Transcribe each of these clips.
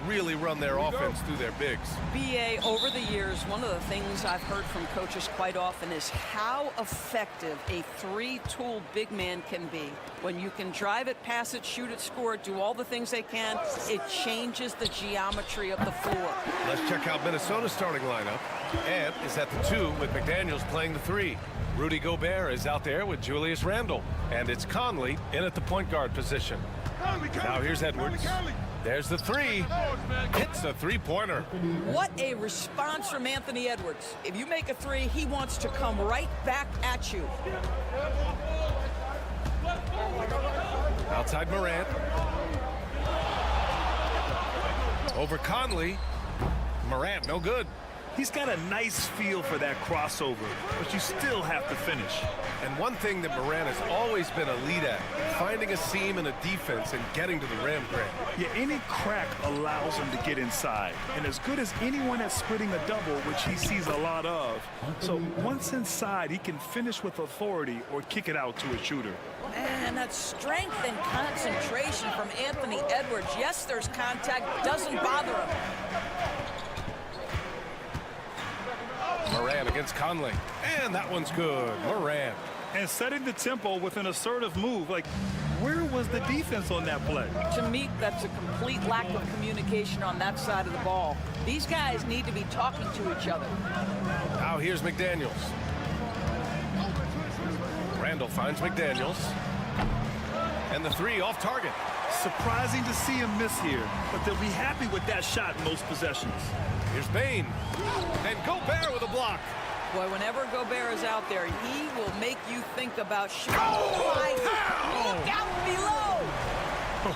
Really run their offense through their bigs. BA, over the years, one of the things I've heard from coaches quite often is how effective a three-tool big man can be. When you can drive it, pass it, shoot it, score it, do all the things they can, it changes the geometry of the floor. Let's check out Minnesota's starting lineup. Ant is at the 2 with McDaniels playing the 3. Rudy Gobert is out there with Julius Randle. And it's Conley in at the point guard position. Now here's Edwards. There's the 3. It's a three-pointer. What a response from Anthony Edwards. If you make a 3, he wants to come right back at you. Outside Morant. Over Conley. Morant, no good. He's got a nice feel for that crossover, but you still have to finish. And one thing that Morant has always been elite at, finding a seam in a defense and getting to the rim, Grant. Yeah, any crack allows him to get inside. And as good as anyone at splitting a double, which he sees a lot of. So once inside, he can finish with authority or kick it out to a shooter. And that strength and concentration from Anthony Edwards. Yes, there's contact, doesn't bother him. Morant against Conley. And that one's good. Morant. And setting the tempo with an assertive move. Like, where was the defense on that play? To me, that's a complete lack of communication on that side of the ball. These guys need to be talking to each other. Now here's McDaniels. Randle finds McDaniels. And the 3 off target. Surprising to see him miss here, but they'll be happy with that shot most possessions. Here's Bane. And Gobert with a block. Boy, whenever Gobert is out there, he will make you think about shooting. Look out below!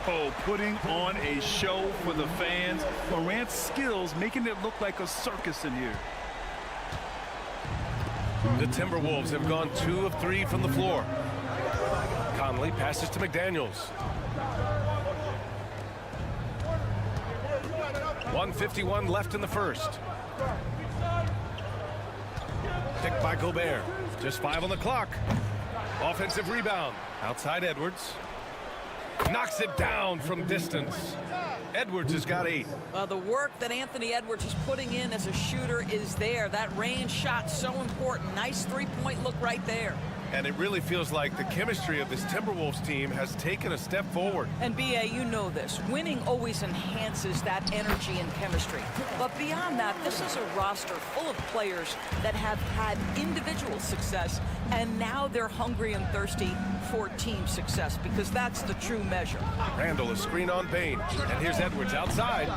Oh, putting on a show for the fans. Morant's skills making it look like a circus in here. The Timberwolves have gone 2 of 3 from the floor. Conley passes to McDaniels. 1:51 left in the first. Picked by Gobert. Just 5 on the clock. Offensive rebound. Outside Edwards. Knocks it down from distance. Edwards has got 8. The work that Anthony Edwards is putting in as a shooter is there. That range shot so important. Nice three-point look right there. And it really feels like the chemistry of this Timberwolves team has taken a step forward. And BA, you know this. Winning always enhances that energy and chemistry. But beyond that, this is a roster full of players that have had individual success, and now they're hungry and thirsty for team success, because that's the true measure. Randle is screen on Bane. And here's Edwards outside.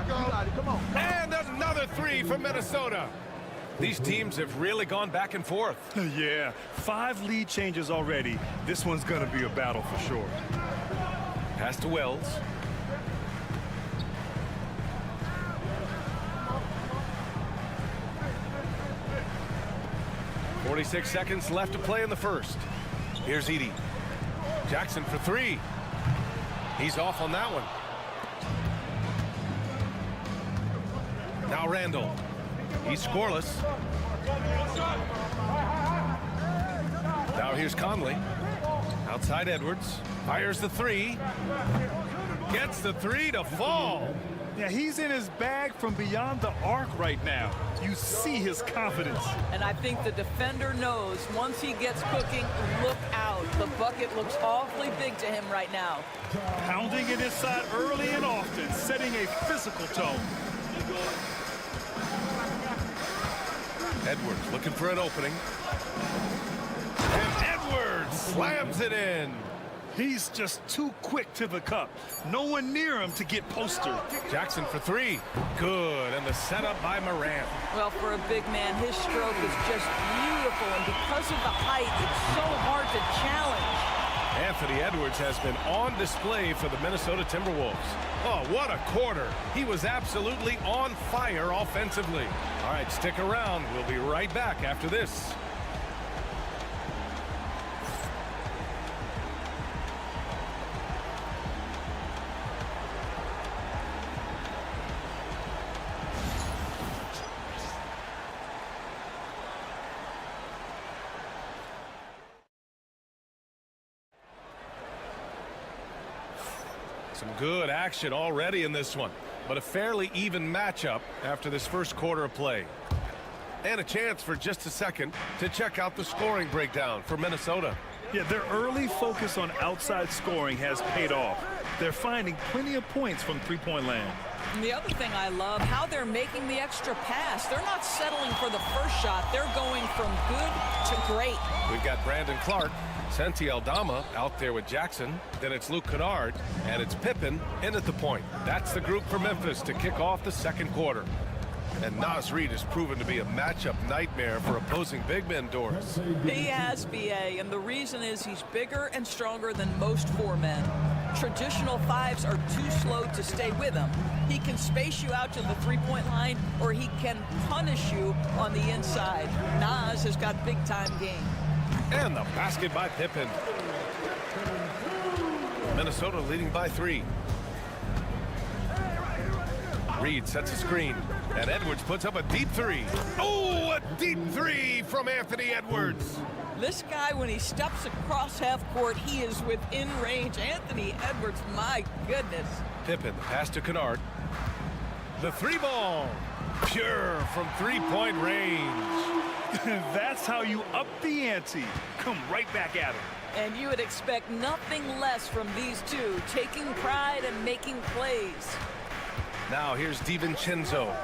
And there's another 3 from Minnesota. These teams have really gone back and forth. Yeah, 5 lead changes already. This one's going to be a battle for sure. Pass to Wells. .46 seconds left to play in the first. Here's Edey. Jackson for 3. He's off on that one. Now Randle. He's scoreless. Now here's Conley. Outside Edwards. Fires the 3. Gets the 3 to fall. Yeah, he's in his bag from beyond the arc right now. You see his confidence. And I think the defender knows once he gets cooking, look out. The bucket looks awfully big to him right now. Pounding it inside early and often, setting a physical tone. Edwards looking for an opening. And Edwards slams it in. He's just too quick to the cup. No one near him to get postered. Jackson for three. Good. And the setup by Morant. Well, for a big man, his stroke is just beautiful. And because of the height, it's so hard to challenge. Anthony Edwards has been on display for the Minnesota Timberwolves. Oh, what a quarter. He was absolutely on fire offensively. All right, stick around. We'll be right back after this. Some good action already in this one, but a fairly even matchup after this first quarter of play. And a chance for just a second to check out the scoring breakdown for Minnesota. Yeah, their early focus on outside scoring has paid off. They're finding plenty of points from three-point land. And the other thing I love, how they're making the extra pass. They're not settling for the first shot. They're going from good to great. We've got Brandon Clark, Santi Aldama out there with Jackson. Then it's Luke Kennard, and it's Pippen in at the point. That's the group for Memphis to kick off the second quarter. And Naz Reid has proven to be a matchup nightmare for opposing big men, Doris. He has, B.A., and the reason is he's bigger and stronger than most four men. Traditional fives are too slow to stay with him. He can space you out to the three-point line, or he can punish you on the inside. Naz has got big-time game. And the basket by Pippen. Minnesota leading by 3. Reed sets a screen, and Edwards puts up a deep 3. Oh, a deep 3 from Anthony Edwards. This guy, when he steps across half court, he is within range. Anthony Edwards, my goodness. Pippen, the pass to Kennard. The 3-ball. Pure from three-point range. That's how you up the ante. Come right back at him. And you would expect nothing less from these two, taking pride and making plays. Now here's DiVincenzo.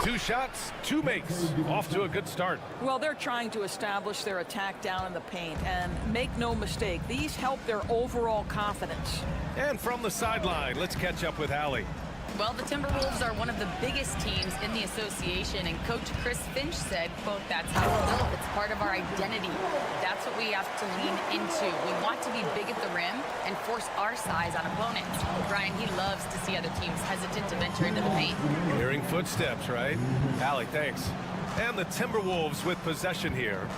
2 shots, 2 makes. Off to a good start. Well, they're trying to establish their attack down in the paint. And make no mistake, these help their overall confidence. And from the sideline, let's catch up with Allie. Well, the Timberwolves are one of the biggest teams in the association, and Coach Chris Finch said, quote, "That's how we're built. It's part of our identity. That's what we have to lean into. We want to be big at the rim and force our size on opponents." Brian, he loves to see other teams hesitant to venture into the paint. Hearing footsteps, right? Allie, thanks. And the Timberwolves with possession here.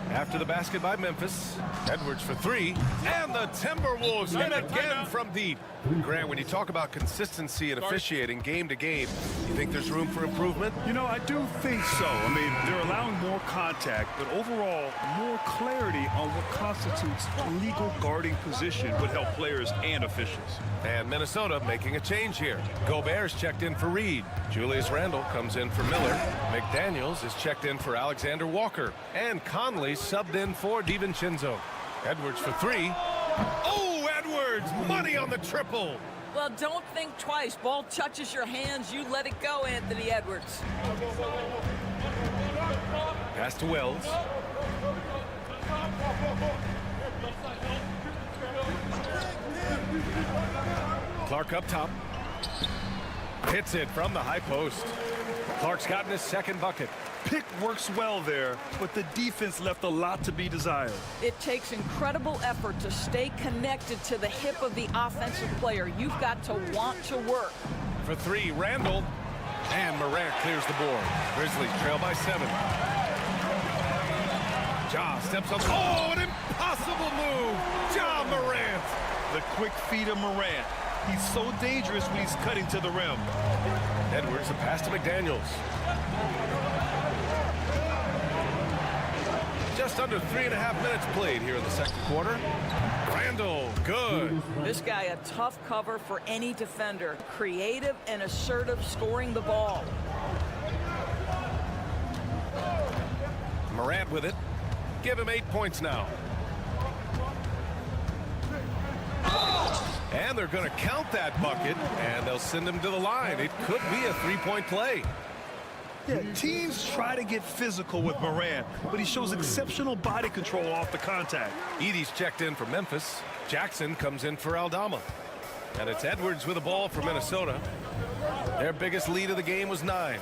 After the basket by Memphis, Edwards for 3, and the Timberwolves hit again from deep. Grant, when you talk about consistency and officiating game to game, you think there's room for improvement? You know, I do think so. I mean, they're allowing more contact, but overall, more clarity on what constitutes legal guarding position would help players and officials. And Minnesota making a change here. Gobert's checked in for Reed. Julius Randle comes in for Miller. McDaniels is checked in for Alexander Walker. And Conley subbed in for DiVincenzo. Edwards for 3. Oh, Edwards! Money on the triple! Well, don't think twice. Ball touches your hands, you let it go, Anthony Edwards. Pass to Wells. Clark up top. Hits it from the high post. Clark's gotten his second bucket. Pick works well there, but the defense left a lot to be desired. It takes incredible effort to stay connected to the hip of the offensive player. You've got to want to work. For 3, Randle. And Morant clears the board. Grizzlies trail by 7. Ja steps up. Oh, an impossible move. Ja Morant. The quick feet of Morant. He's so dangerous when he's cutting to the rim. Edwards, a pass to McDaniels. Just under 3.5 minutes played here in the second quarter. Randall, good. This guy a tough cover for any defender. Creative and assertive scoring the ball. Morant with it. Give him 8 points now. And they're going to count that bucket, and they'll send him to the line. It could be a three-point play. Yeah, teams try to get physical with Morant, but he shows exceptional body control off the contact. Edey's checked in for Memphis. Jackson comes in for Aldama. And it's Edwards with the ball for Minnesota. Their biggest lead of the game was 9.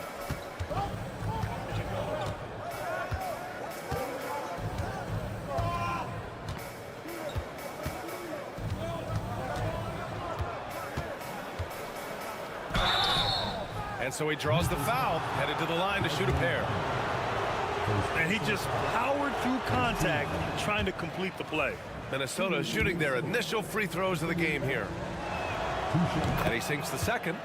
And so he draws the foul, headed to the line to shoot a pair. And he just powered through contact, trying to complete the play. Minnesota shooting their initial free throws of the game here. And he sinks the second.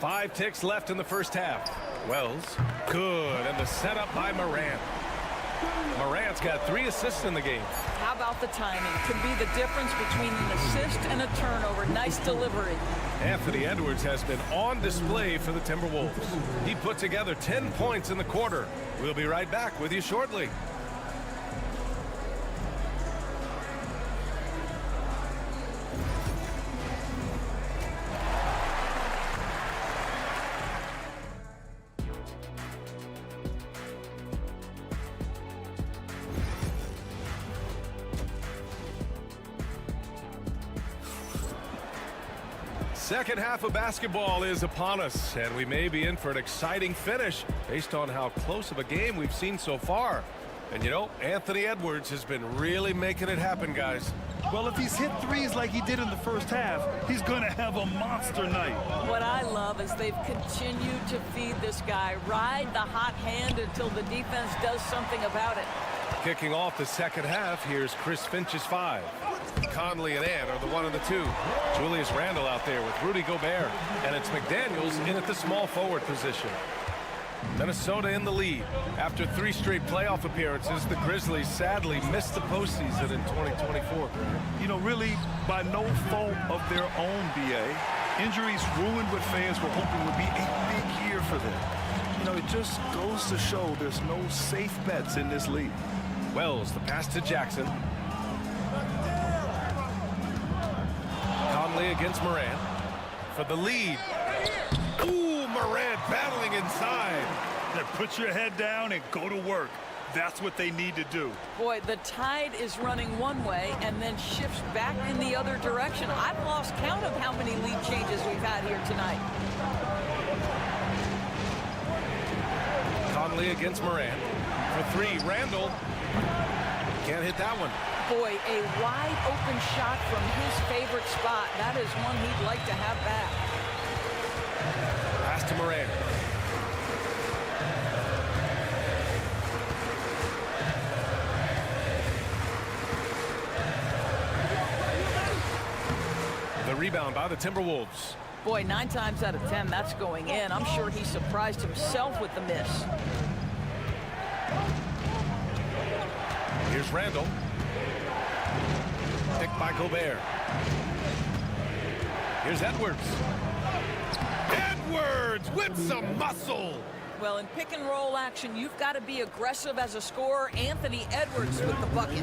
5 ticks left in the first half. Wells, good, and the setup by Morant. Morant's got 3 assists in the game. How about the timing? Could be the difference between an assist and a turnover. Nice delivery. Anthony Edwards has been on display for the Timberwolves. He put together 10 points in the quarter. We'll be right back with you shortly. Second half of basketball is upon us, and we may be in for an exciting finish based on how close of a game we've seen so far. And you know, Anthony Edwards has been really making it happen, guys. Well, if he's hit threes like he did in the first half, he's going to have a monster night. What I love is they've continued to feed this guy. Ride the hot hand until the defense does something about it. Kicking off the second half, here's Chris Finch's 5. Conley and Ant are the 1 and the 2. Julius Randle out there with Rudy Gobert. And it's McDaniels in at the small forward position. Minnesota in the lead. After 3 straight playoff appearances, the Grizzlies sadly missed the postseason in 2024. You know, really by no fault of their own, BA. Injuries ruined what fans were hoping would be a big year for them. You know, it just goes to show there's no safe bets in this league. Wells, the pass to Jackson. Conley against Morant for the lead. Ooh, Morant battling inside. Now put your head down and go to work. That's what they need to do. Boy, the tide is running one way and then shifts back in the other direction. I've lost count of how many lead changes we've had here tonight. Conley against Morant for 3. Randall can't hit that one. Boy, a wide open shot from his favorite spot. That is one he'd like to have back. Pass to Morant. The rebound by the Timberwolves. Boy, 9 times out of 10, that's going in. I'm sure he surprised himself with the miss. Here's Randall. Picked by Gobert. Here's Edwards. Edwards with some muscle. Well, in pick and roll action, you've got to be aggressive as a scorer. Anthony Edwards with the bucket.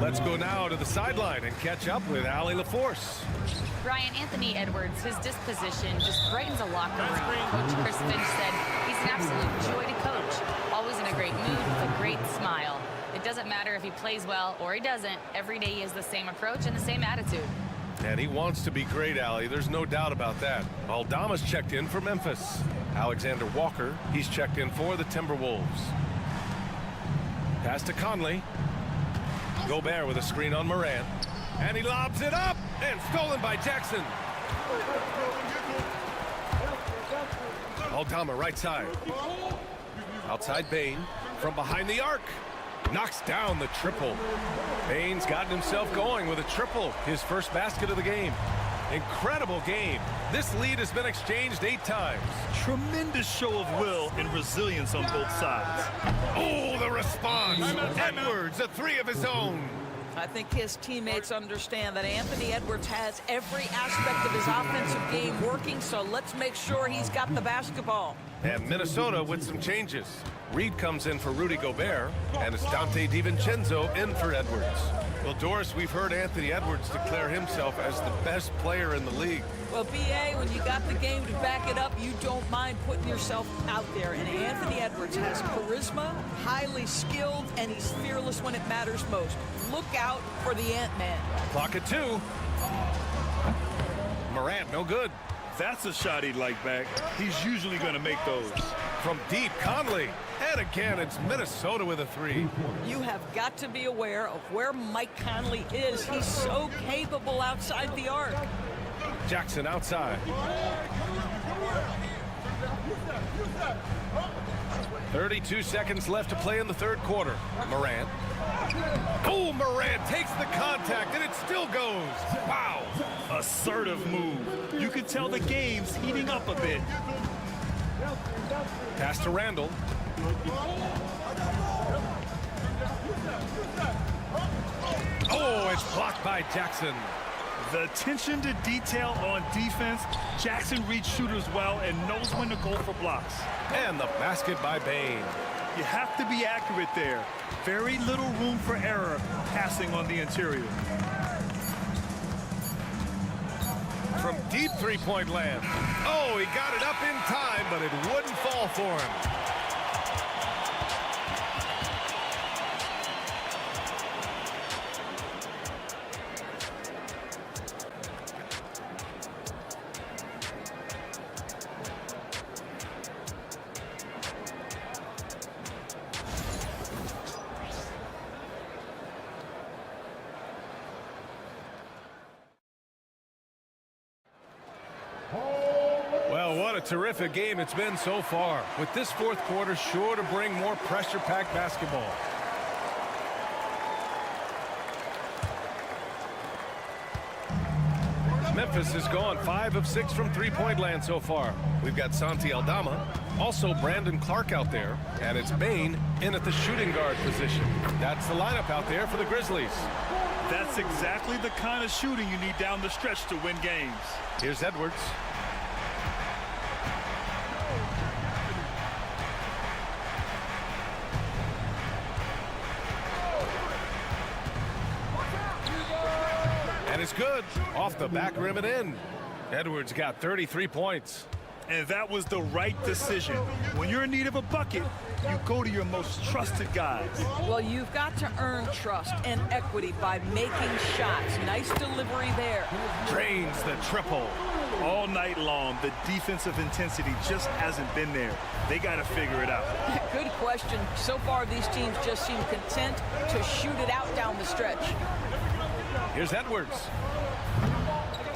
Let's go now to the sideline and catch up with Allie LaForce. Brian, Anthony Edwards, his disposition just brightens a locker room. Coach Chris Finch said he's an absolute joy to coach. Always in a great mood with a great smile. It doesn't matter if he plays well or he doesn't. Every day he has the same approach and the same attitude. And he wants to be great, Allie. There's no doubt about that. Aldama's checked in for Memphis. Alexander Walker, he's checked in for the Timberwolves. Pass to Conley. Gobert with a screen on Morant. And he lobs it up and stolen by Jackson. Aldama right side. Outside Bane from behind the arc. Knocks down the triple. Bane's gotten himself going with a triple. His first basket of the game. Incredible game. This lead has been exchanged 8 times. Tremendous show of will and resilience on both sides. Oh, the response. Edwards, a 3 of his own. I think his teammates understand that Anthony Edwards has every aspect of his offensive game working, so let's make sure he's got the basketball. And Minnesota with some changes. Reed comes in for Rudy Gobert, and it's Dante DiVincenzo in for Edwards. Well, Doris, we've heard Anthony Edwards declare himself as the best player in the league. Well, B.A., when you got the game to back it up, you don't mind putting yourself out there. And Anthony Edwards has charisma, highly skilled, and he's fearless when it matters most. Look out for the Ant-Man. Clock at 2. Morant, no good. That's a shot he'd like back. He's usually going to make those. From deep, Conley. And again, it's Minnesota with a 3. You have got to be aware of where Mike Conley is. He's so capable outside the arc. Jackson outside. 32 seconds left to play in the third quarter. Morant. Oh, Morant takes the contact, and it still goes. Wow. Assertive move. You can tell the game's heating up a bit. Pass to Randall. Oh, it's blocked by Jackson. The attention to detail on defense. Jackson reads shooters well and knows when to go for blocks. And the basket by Bane. You have to be accurate there. Very little room for error passing on the interior. From deep three-point land. Oh, he got it up in time, but it wouldn't fall for him. Well, what a terrific game it's been so far, with this fourth quarter sure to bring more pressure-packed basketball. Memphis has gone 5 of 6 from three-point land so far. We've got Santi Aldama, also Brandon Clark out there, and it's Bane in at the shooting guard position. That's the lineup out there for the Grizzlies. That's exactly the kind of shooting you need down the stretch to win games. Here's Edwards. And it's good. Off the back rim and in. Edwards got 33 points. And that was the right decision. When you're in need of a bucket, you go to your most trusted guys. Well, you've got to earn trust and equity by making shots. Nice delivery there. Drains the triple. All night long, the defensive intensity just hasn't been there. They got to figure it out. Good question. So far, these teams just seem content to shoot it out down the stretch. Here's Edwards.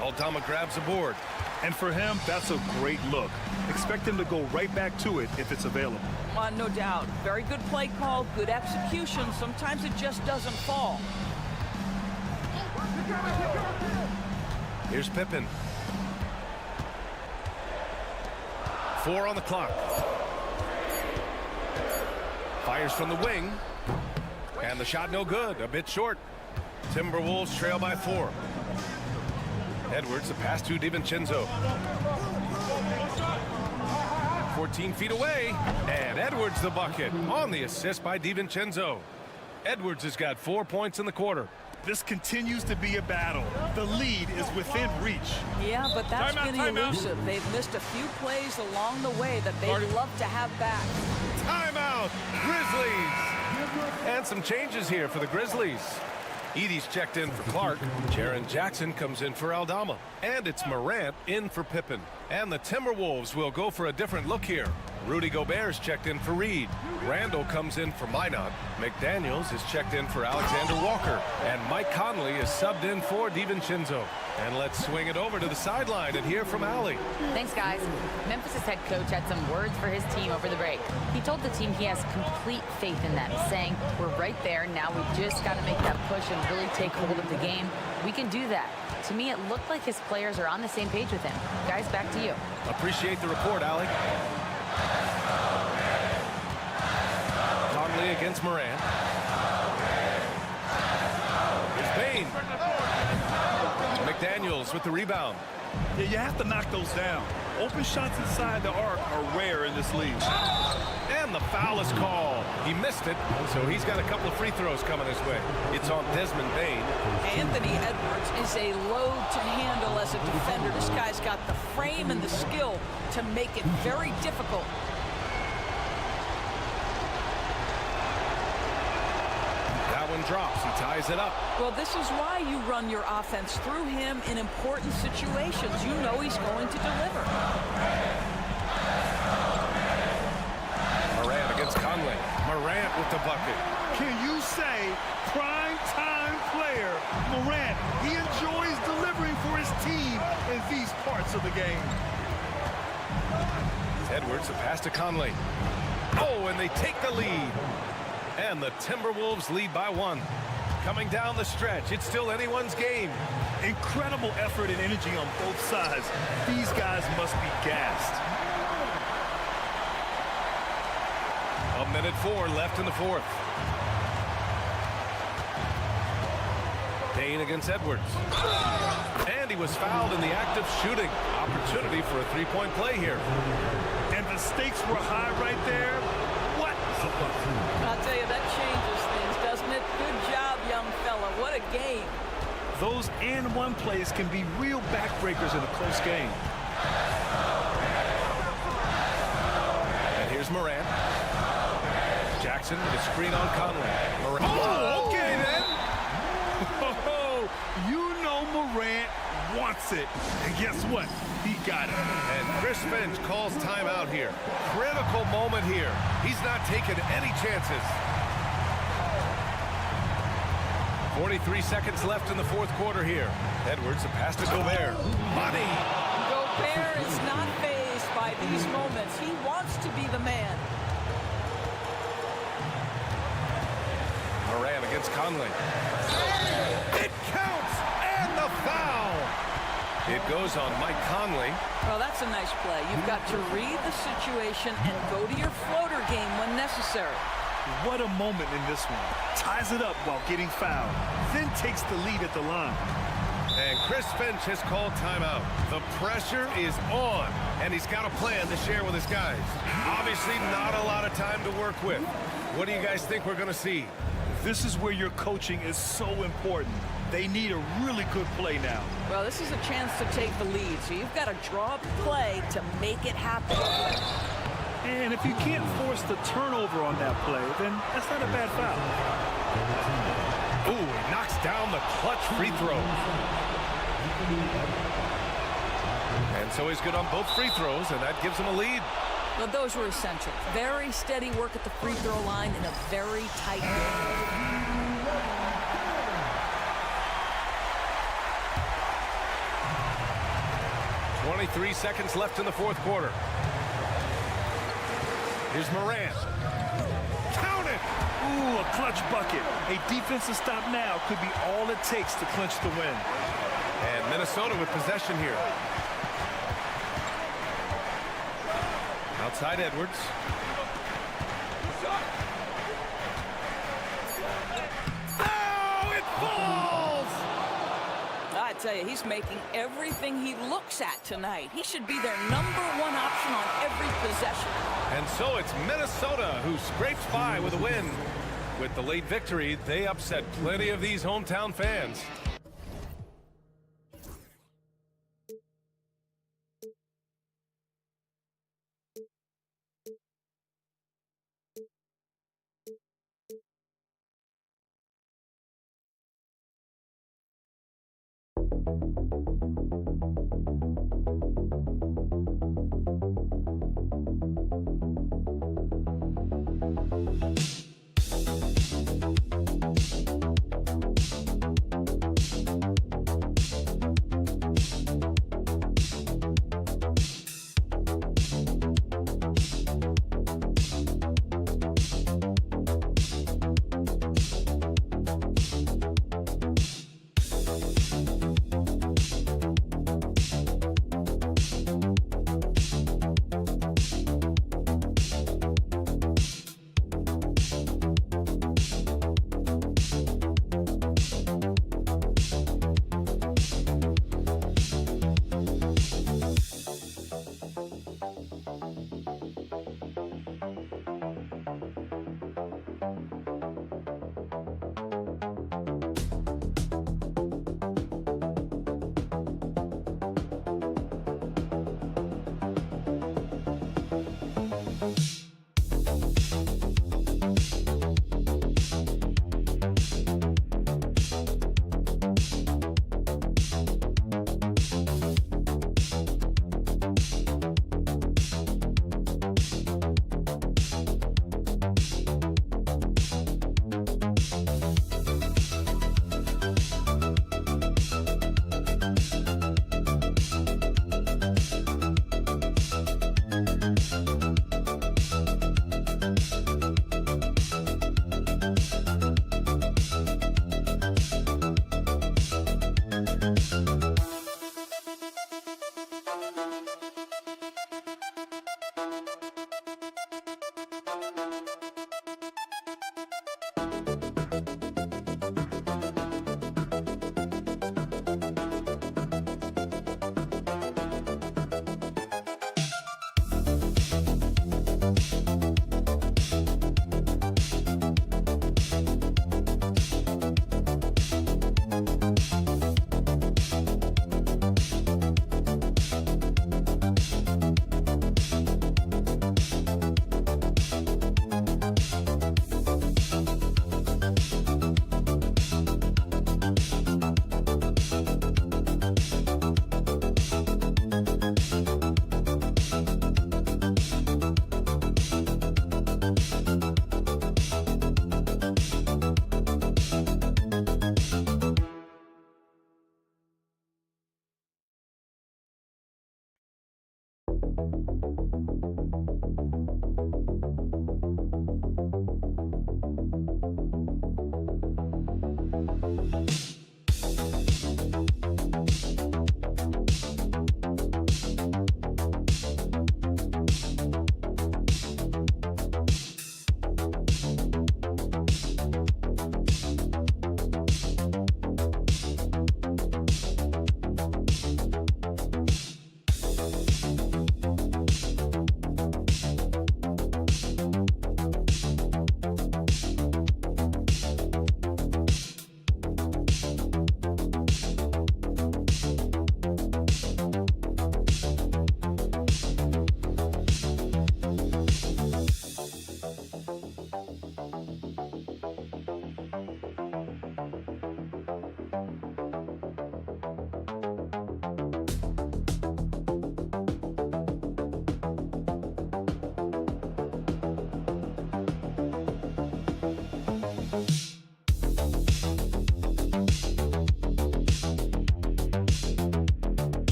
Aldama grabs a board. And for him, that's a great look. Expect him to go right back to it if it's available. No doubt. Very good play call, good execution. Sometimes it just doesn't fall. Here's Pippen. 4 on the clock. Fires from the wing. And the shot no good, a bit short. Timberwolves trail by 4. Edwards, the pass to DiVincenzo. 14 feet away, and Edwards the bucket on the assist by DiVincenzo. Edwards has got 4 points in the quarter. This continues to be a battle. The lead is within reach. Yeah, but that's been elusive. They've missed a few plays along the way that they'd love to have back. Timeout, Grizzlies! And some changes here for the Grizzlies. Edie's checked in for Clark. Jaren Jackson comes in for Aldama. And it's Morant in for Pippen. And the Timberwolves will go for a different look here. Rudy Gobert's checked in for Reed. Randall comes in for Minot. McDaniels is checked in for Alexander Walker. And Mike Conley is subbed in for DiVincenzo. And let's swing it over to the sideline and hear from Allie. Thanks, guys. Memphis' head coach had some words for his team over the break. He told the team he has complete faith in them, saying, "We're right there. Now we've just got to make that push and really take hold of the game. We can do that." To me, it looked like his players are on the same page with him. Guys, back to you. Appreciate the report, Allie. Conley against Morant. Here's Bane. McDaniels with the rebound. Yeah, you have to knock those down. Open shots inside the arc are rare in this league. And the foul is called. He missed it, so he's got a couple of free throws coming his way. It's on Desmond Bane. Anthony Edwards is a load to handle as a defender. This guy's got the frame and the skill to make it very difficult. That one drops. He ties it up. Well, this is why you run your offense through him in important situations. You know he's going to deliver. Morant against Conley. Morant with the bucket. Can you say prime time player Morant? He enjoys delivering for his team in these parts of the game. Edwards, a pass to Conley. Oh, and they take the lead. And the Timberwolves lead by 1. Coming down the stretch, it's still anyone's game. Incredible effort and energy on both sides. These guys must be gassed. 1:04 left in the fourth. Bane against Edwards. And he was fouled in the act of shooting. Opportunity for a three-point play here. And the stakes were high right there. What? I'll tell you, that changes things, doesn't it? Good job, young fella. What a game. Those and one plays can be real backbreakers in a close game. And here's Morant. Jackson with a screen on Conley. Morant. Oh, okay then. Oh, you know Morant wants it. And guess what? He got it. And Chris Finch calls timeout here. Critical moment here. He's not taking any chances. 43 seconds left in the fourth quarter here. Edwards, a pass to Gobert. Money. Gobert is not fazed by these moments. He wants to be the man. Morant against Conley. It counts! And the foul! It goes on Mike Conley. Well, that's a nice play. You've got to read the situation and go to your floater game when necessary. What a moment in this one. Ties it up while getting fouled. Then takes the lead at the line. And Chris Finch has called timeout. The pressure is on, and he's got a plan to share with his guys. Obviously not a lot of time to work with. What do you guys think we're going to see? This is where your coaching is so important. They need a really good play now. Well, this is a chance to take the lead, so you've got to draw up a play to make it happen. And if you can't force the turnover on that play, then that's not a bad foul. Ooh, he knocks down the clutch free throw. And so he's good on both free throws, and that gives him a lead. Well, those were essential. Very steady work at the free throw line in a very tight game. 23 seconds left in the fourth quarter. Here's Morant. Count it! Ooh, a clutch bucket. A defensive stop now could be all it takes to clinch the win. And Minnesota with possession here. Outside Edwards. Oh, it falls! I tell you, he's making everything he looks at tonight. He should be their #1 option on every possession. And so it's Minnesota who scrapes by with a win. With the late victory, they upset plenty of these hometown fans.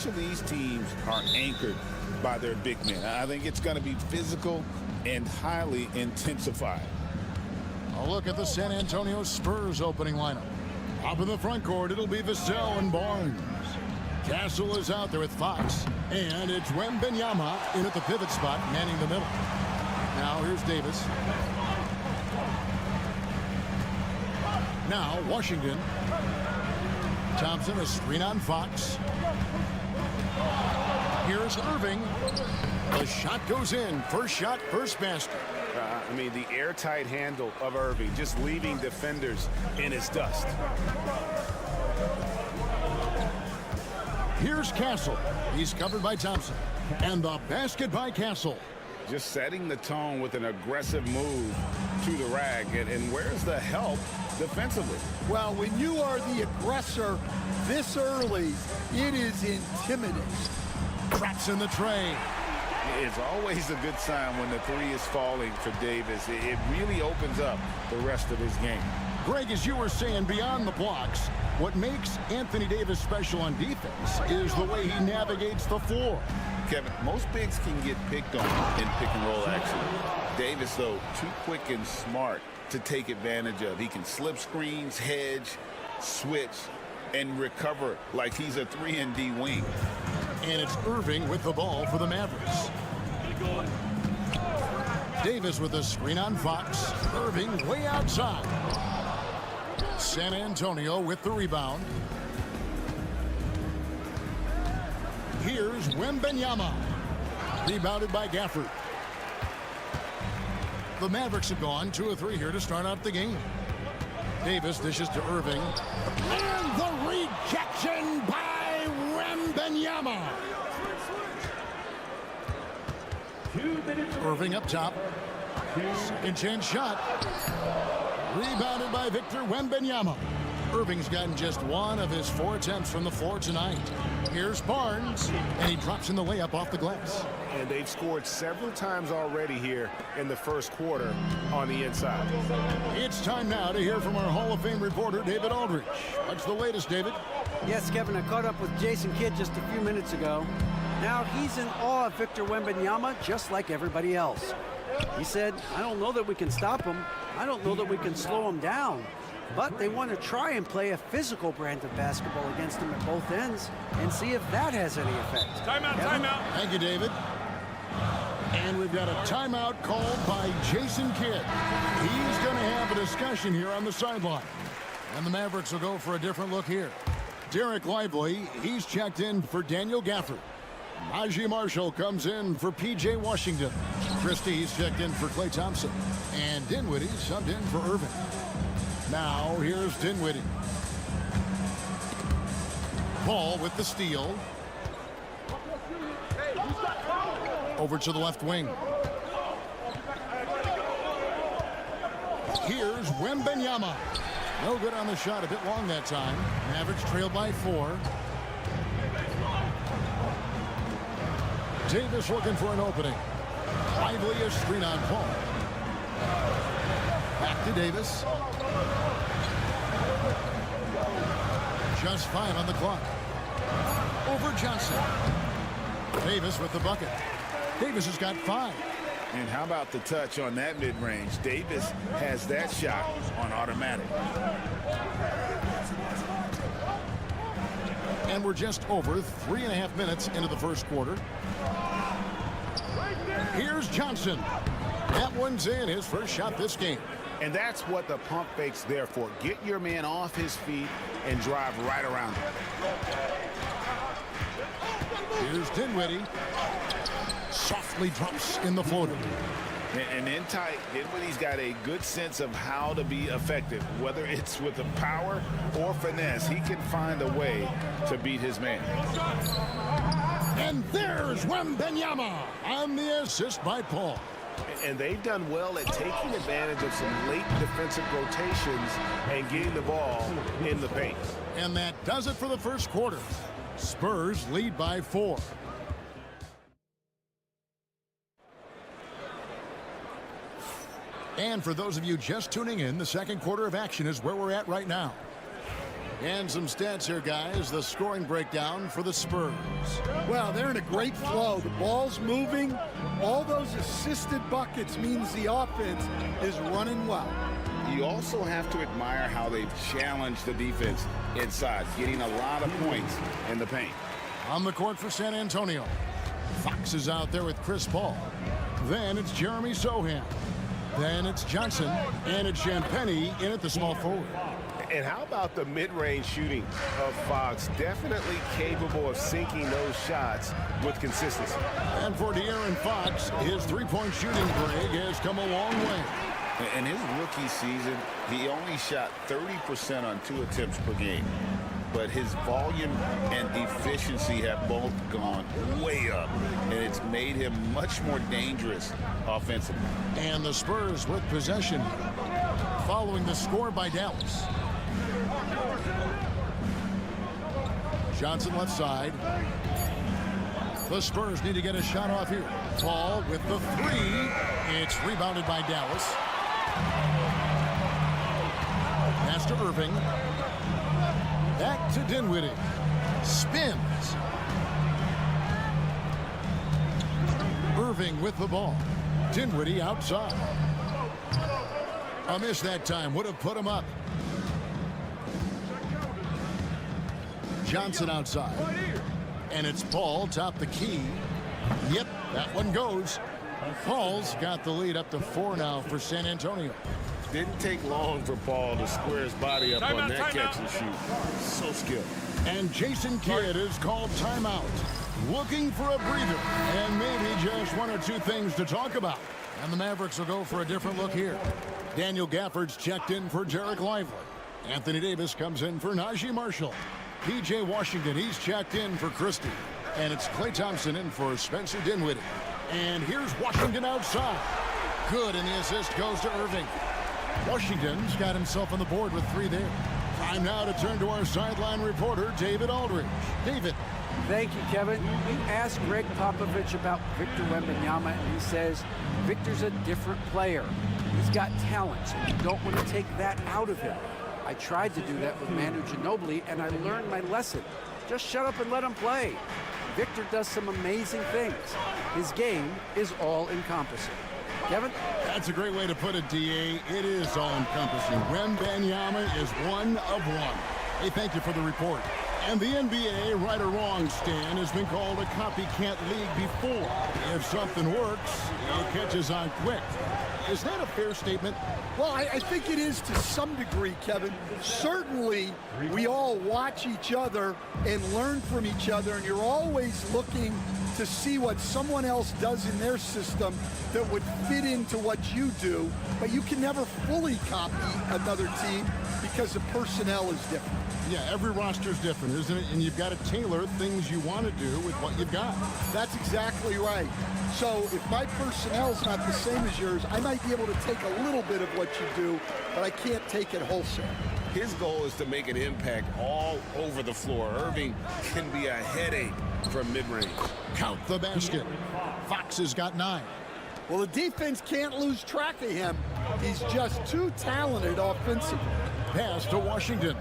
of these teams are anchored by their big men. I think it's going to be physical and highly intensified. A look at the San Antonio Spurs opening lineup. Up in the front court, it'll be Vassell and Barnes. Castle is out there with Fox, and it's Wembanyama in at the pivot spot, manning the middle. Now here's Davis. Now Washington. Thompson, a screen on Fox. Here's Irving. The shot goes in. First shot, first basket. I mean, the airtight handle of Irving, just leaving defenders in his dust. Here's Castle. He's covered by Thompson. And the basket by Castle. Just setting the tone with an aggressive move to the rag. And where's the help defensively? Well, when you are the aggressor this early, it is intimidating. Traps in the tray. It's always a good sign when the three is falling for Davis. It really opens up the rest of his game. Greg, as you were saying, beyond the blocks, what makes Anthony Davis special on defense is the way he navigates the floor. Kevin, most bigs can get picked on in pick and roll action. Davis, though, too quick and smart to take advantage of. He can slip screens, hedge, switch, and recover like he's a 3-and-D wing. And it's Irving with the ball for the Mavericks. Davis with a screen on Fox. Irving way outside. San Antonio with the rebound. Here's Wembanyama. Rebounded by Gafford. The Mavericks have gone 2 of 3 here to start out the game. Davis dishes to Irving. And the rejection by Wembanyama. Irving up top. Second chance shot. Rebounded by Victor Wembanyama. Irving's gotten just 1 of his 4 attempts from the floor tonight. Here's Barnes, and he drops in the layup off the glass. And they've scored several times already here in the first quarter on the inside. It's time now to hear from our Hall of Fame reporter, David Aldridge. What's the latest, David? Yes, Kevin, I caught up with Jason Kidd just a few minutes ago. Now he's in awe of Victor Wembanyama, just like everybody else. He said, I don't know that we can stop him. I don't know that we can slow him down. But they want to try and play a physical brand of basketball against him at both ends and see if that has any effect. Timeout, Kevin? timeout. Thank you, David. And we've got a timeout called by Jason Kidd. He's going to have a discussion here on the sideline. And the Mavericks will go for a different look here. Derek Lively, he's checked in for Daniel Gafford. Najee Marshall comes in for P.J. Washington. Christie's checked in for Klay Thompson. And Dinwiddie subbed in for Irving. Now, here's Dinwiddie. Ball with the steal. Over to the left wing. Here's Wembanyama. No good on the shot, a bit long that time. Mavericks trail by 4. Davis looking for an opening. Lively is screen on Paul. Back to Davis. Just 5 on the clock. Over Johnson. Davis with the bucket. Davis has got 5. And how about the touch on that mid-range? Davis has that shot on automatic. And we're just over 3.5 minutes into the first quarter. Here's Johnson. That one's in, his first shot this game. And that's what the pump fake's there for. Get your man off his feet and drive right around him. Here's Dinwiddie. Softly drops in the floater. And in tight, Dinwiddie's got a good sense of how to be effective. Whether it's with the power or finesse, he can find a way to beat his man. And there's Wembanyama on the assist by Paul. And they've done well at taking advantage of some late defensive rotations and getting the ball in the paint. And that does it for the first quarter. Spurs lead by 4. And for those of you just tuning in, the second quarter of action is where we're at right now. And some stats here, guys. The scoring breakdown for the Spurs. Well, they're in a great flow. The ball's moving. All those assisted buckets means the offense is running well. You also have to admire how they've challenged the defense inside, getting a lot of points in the paint. On the court for San Antonio, Fox is out there with Chris Paul. Then it's Jeremy Sohan. Then it's Johnson. And it's Champagnie in at the small forward. And how about the mid-range shooting of Fox? Definitely capable of sinking those shots with consistency. And for De'Aaron Fox, his three-point shooting, Greg, has come a long way. In his rookie season, he only shot 30% on 2 attempts per game. But his volume and efficiency have both gone way up, and it's made him much more dangerous offensively. And the Spurs with possession following the score by Dallas. Johnson left side. The Spurs need to get a shot off here. Paul with the 3. It's rebounded by Dallas. Pass to Irving. Back to Dinwiddie. Spins. Irving with the ball. Dinwiddie outside. A miss that time. Would have put him up. Johnson outside. And it's Paul top the key. Yep, that one goes. Paul's got the lead up to 4 now for San Antonio. Didn't take long for Paul to square his body up on that catch and shoot. So skilled. And Jason Kidd is called timeout. Looking for a breather and maybe just 1 or 2 things to talk about. And the Mavericks will go for a different look here. Daniel Gafford's checked in for Jarek Lively. Anthony Davis comes in for Najee Marshall. P.J. Washington, he's checked in for Christie. And it's Klay Thompson in for Spencer Dinwiddie. And here's Washington outside. Good, and the assist goes to Irving. Washington's got himself on the board with 3 there. Time now to turn to our sideline reporter, David Aldridge. David. Thank you, Kevin. You asked Greg Popovich about Victor Wembanyama, and he says Victor's a different player. He's got talent, so you don't want to take that out of him. I tried to do that with Manu Ginobili, and I learned my lesson. Just shut up and let him play. Victor does some amazing things. His game is all-encompassing. Kevin? That's a great way to put it, D.A. It is all-encompassing. Wembanyama is one of one. Hey, thank you for the report. And the NBA, right or wrong, Stan, has been called a copycat league before. If something works, it catches on quick. Is that a fair statement? Well, I think it is to some degree, Kevin. Certainly, we all watch each other and learn from each other, and you're always looking to see what someone else does in their system that would fit into what you do, but you can never fully copy another team because the personnel is different. Yeah, every roster is different, isn't it? And you've got to tailor things you want to do with what you've got. That's exactly right. So if my personnel's not the same as yours, I might be able to take a little bit of what you do, but I can't take it wholesale. His goal is to make an impact all over the floor. Irving can be a headache from mid-range. Count the basket. Fox has got 9. Well, the defense can't lose track of him. He's just too talented offensively. Pass to Washington.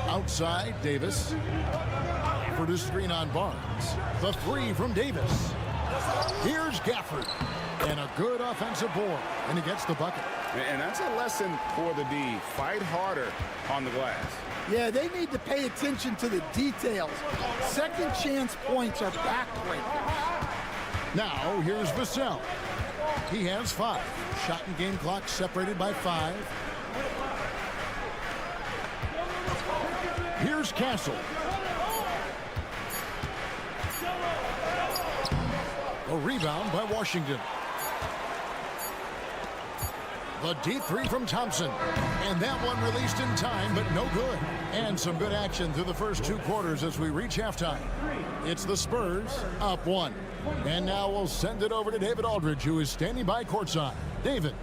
Outside, Davis. For the screen on Barnes. The 3 from Davis. Here's Gafford. And a good offensive board. And he gets the bucket. And that's a lesson for the D. Fight harder on the glass. Yeah, they need to pay attention to the details. Second chance points are backbreakers. Now, here's Vassell. He has 5. Shot and game clock separated by 5. Here's Castle. A rebound by Washington. The deep 3 from Thompson. And that one released in time, but no good. And some good action through the first 2 quarters as we reach halftime. It's the Spurs up 1. And now we'll send it over to David Aldridge, who is standing by courtside. David.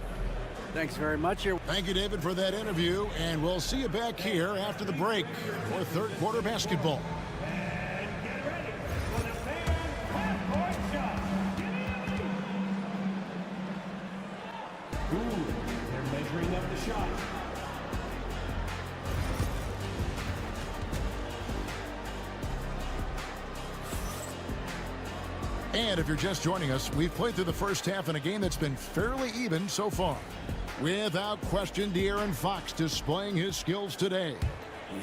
Thanks very much. Thank you, David, for that interview. And we'll see you back here after the break for third quarter basketball. They're measuring up the shot. And if you're just joining us, we've played through the first half in a game that's been fairly even so far. Without question, De'Aaron Fox displaying his skills today.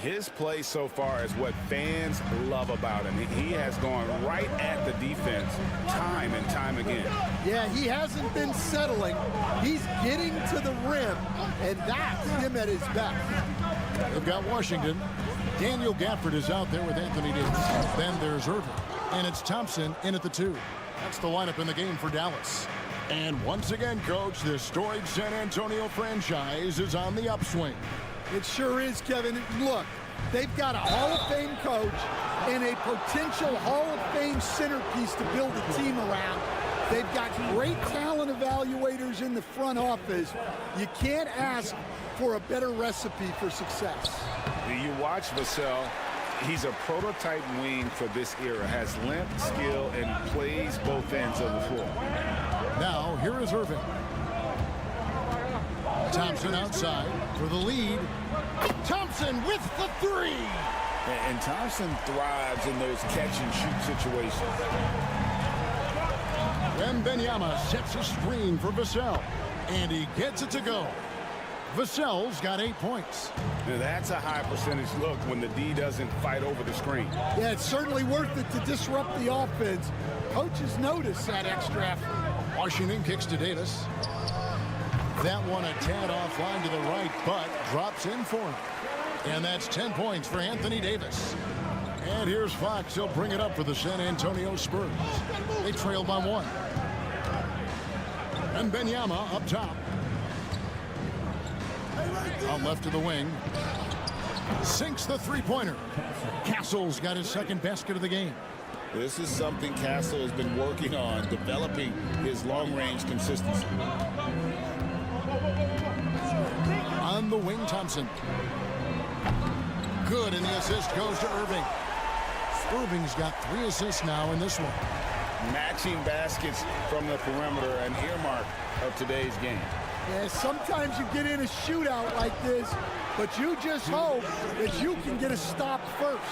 His play so far is what fans love about him. He has gone right at the defense time and time again. Yeah, he hasn't been settling. He's getting to the rim, and that's him at his best. They've got Washington. Daniel Gafford is out there with Anthony Davis. Then there's Irving. And it's Thompson in at the 2. That's the lineup in the game for Dallas. And once again, Coach, this storied San Antonio franchise is on the upswing. It sure is, Kevin. Look, they've got a Hall of Fame coach and a potential Hall of Fame centerpiece to build a team around. They've got great talent evaluators in the front office. You can't ask for a better recipe for success. You watch Vassell. He's a prototype wing for this era. Has length, skill, and plays both ends of the floor. Now, here is Irving. Thompson outside for the lead. Thompson with the 3. And Thompson thrives in those catch-and-shoot situations. Wembanyama sets a screen for Vassell, and he gets it to go. Vassell's got 8 points. Now that's a high percentage look when the D doesn't fight over the screen. Yeah, it's certainly worth it to disrupt the offense. Coaches notice that extra effort. Washington kicks to Davis. That one a tad offline to the right, but drops in for him. And that's 10 points for Anthony Davis. And here's Fox. He'll bring it up for the San Antonio Spurs. They trail by 1. And Wembanyama up top. On left of the wing. Sinks the 3-pointer. Castle's got his second basket of the game. This is something Castle has been working on, developing his long-range consistency. On the wing, Thompson. Good, and the assist goes to Irving. Irving's got 3 assists now in this one. Matching baskets from the perimeter, an earmark of today's game. Yeah, sometimes you get in a shootout like this, but you just hope that you can get a stop first.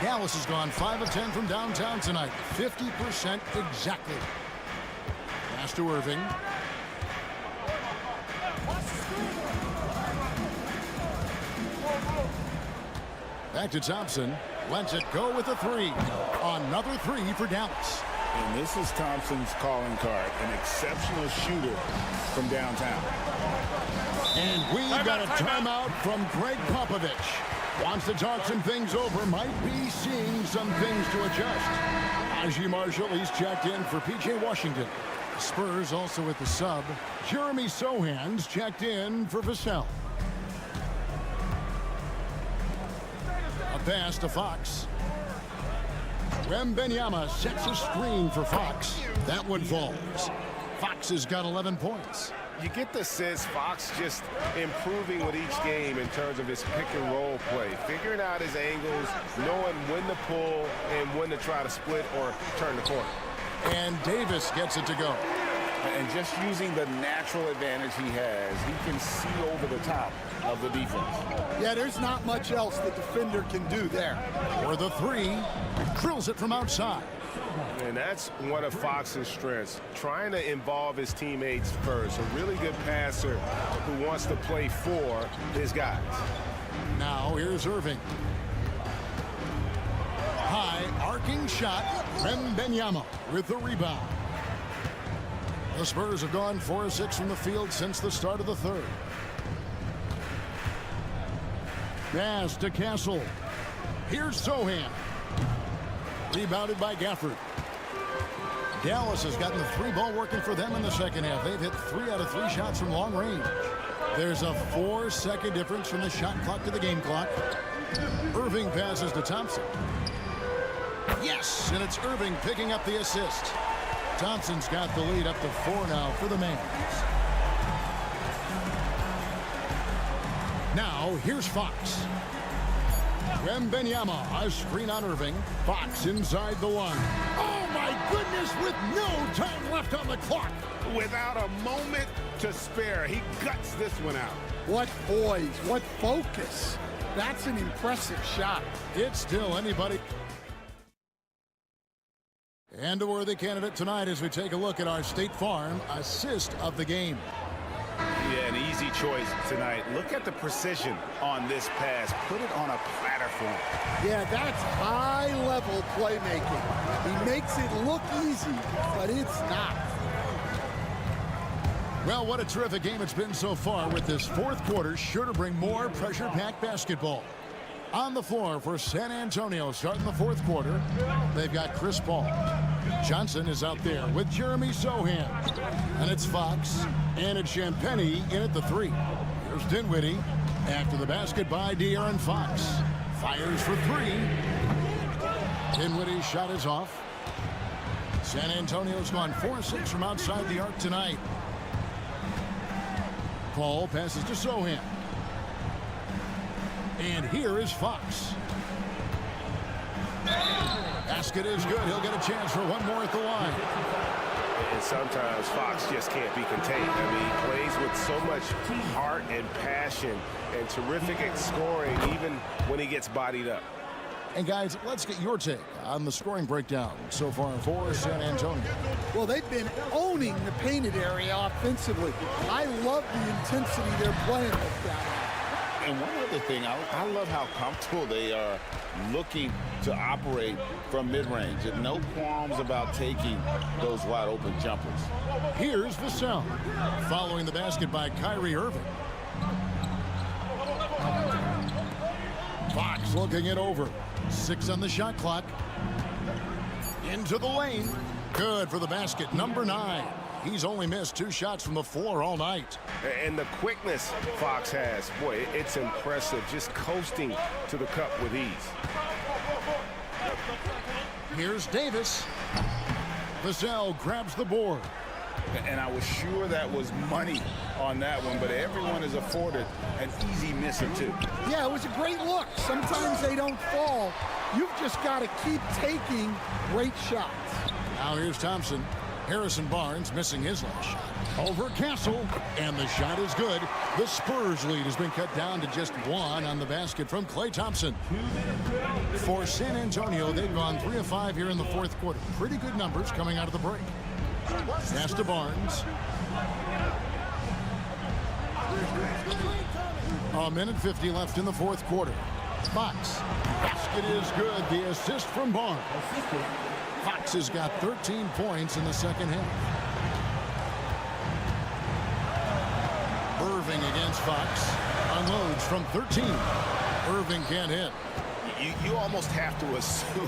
Dallas has gone 5 of 10 from downtown tonight. 50% exactly. Pass to Irving. Back to Thompson. Lets it go with a 3. Another 3 for Dallas. And this is Thompson's calling card, an exceptional shooter from downtown. And we've got a timeout from Greg Popovich. Wants to talk some things over, might be seeing some things to adjust. Najee Marshall, he's checked in for P.J. Washington. Spurs also at the sub. Jeremy Sohan's checked in for Vassell. A pass to Fox. Wembanyama sets a screen for Fox. That one falls. Fox has got 11 points. You get the sense Fox just improving with each game in terms of his pick-and-roll play, figuring out his angles, knowing when to pull and when to try to split or turn the corner. And Davis gets it to go. And just using the natural advantage he has, he can see over the top of the defense. Yeah, there's not much else the defender can do there. For the 3, drills it from outside. And that's one of Fox's strengths, trying to involve his teammates first. A really good passer who wants to play for his guys. Now here's Irving. High arcing shot. Wembanyama with the rebound. The Spurs have gone 4 of 6 from the field since the start of the 3rd. Pass to Castle. Here's Sohan. Rebounded by Gafford. Dallas has gotten the 3 ball working for them in the second half. They've hit 3 out of 3 shots from long range. There's a 4-second difference from the shot clock to the game clock. Irving passes to Thompson. Yes, and it's Irving picking up the assist. Thompson's got the lead up to 4 now for the Mavs. Now, here's Fox. Wembanyama, a screen on Irving. Fox inside the 1. Oh, my goodness, with no time left on the clock. Without a moment to spare, he guts this one out. What poise, what focus. That's an impressive shot. It's still anybody. And a worthy candidate tonight as we take a look at our State Farm assist of the game. Yeah, an easy choice tonight. Look at the precision on this pass. Put it on a platter for him. Yeah, that's high-level playmaking. He makes it look easy, but it's not. Well, what a terrific game it's been so far, with this fourth quarter sure to bring more pressure-packed basketball. On the floor for San Antonio starting the fourth quarter, they've got Chris Paul. Johnson is out there with Jeremy Sohan. And it's Fox and it's Champagnie in at the three. Here's Dinwiddie after the basket by De'Aaron Fox. Fires for three. Dinwiddie's shot is off. San Antonio's gone 4-6 from outside the arc tonight. Paul passes to Sohan. And here is Fox. Basket is good. He'll get a chance for one more at the line. And sometimes Fox just can't be contained. I mean, he plays with so much heart and passion and terrific at scoring, even when he gets bodied up. And guys, let's get your take on the scoring breakdown so far for San Antonio. Well, they've been owning the painted area offensively. I love the intensity they're playing with that. And one other thing, I love how comfortable they are looking to operate from mid-range. And no qualms about taking those wide-open jumpers. Here's Vassell following the basket by Kyrie Irving. Fox looking it over. 6 on the shot clock. Into the lane. Good for the basket. Number 9. He's only missed 2 shots from the floor all night. And the quickness Fox has, boy, it's impressive. Just coasting to the cup with ease. Here's Davis. Vassell grabs the board. And I was sure that was money on that one, but everyone is afforded an easy miss or two. Yeah, it was a great look. Sometimes they don't fall. You've just got to keep taking great shots. Now here's Thompson. Harrison Barnes missing his last shot. Over Castle, and the shot is good. The Spurs lead has been cut down to just 1 on the basket from Klay Thompson. For San Antonio, they've gone 3 of 5 here in the fourth quarter. Pretty good numbers coming out of the break. Pass to Barnes. A minute 50 left in the fourth quarter. Fox. Basket is good. The assist from Barnes. Fox has got 13 points in the second half. Irving against Fox. Unloads from 13. Irving can't hit. You almost have to assume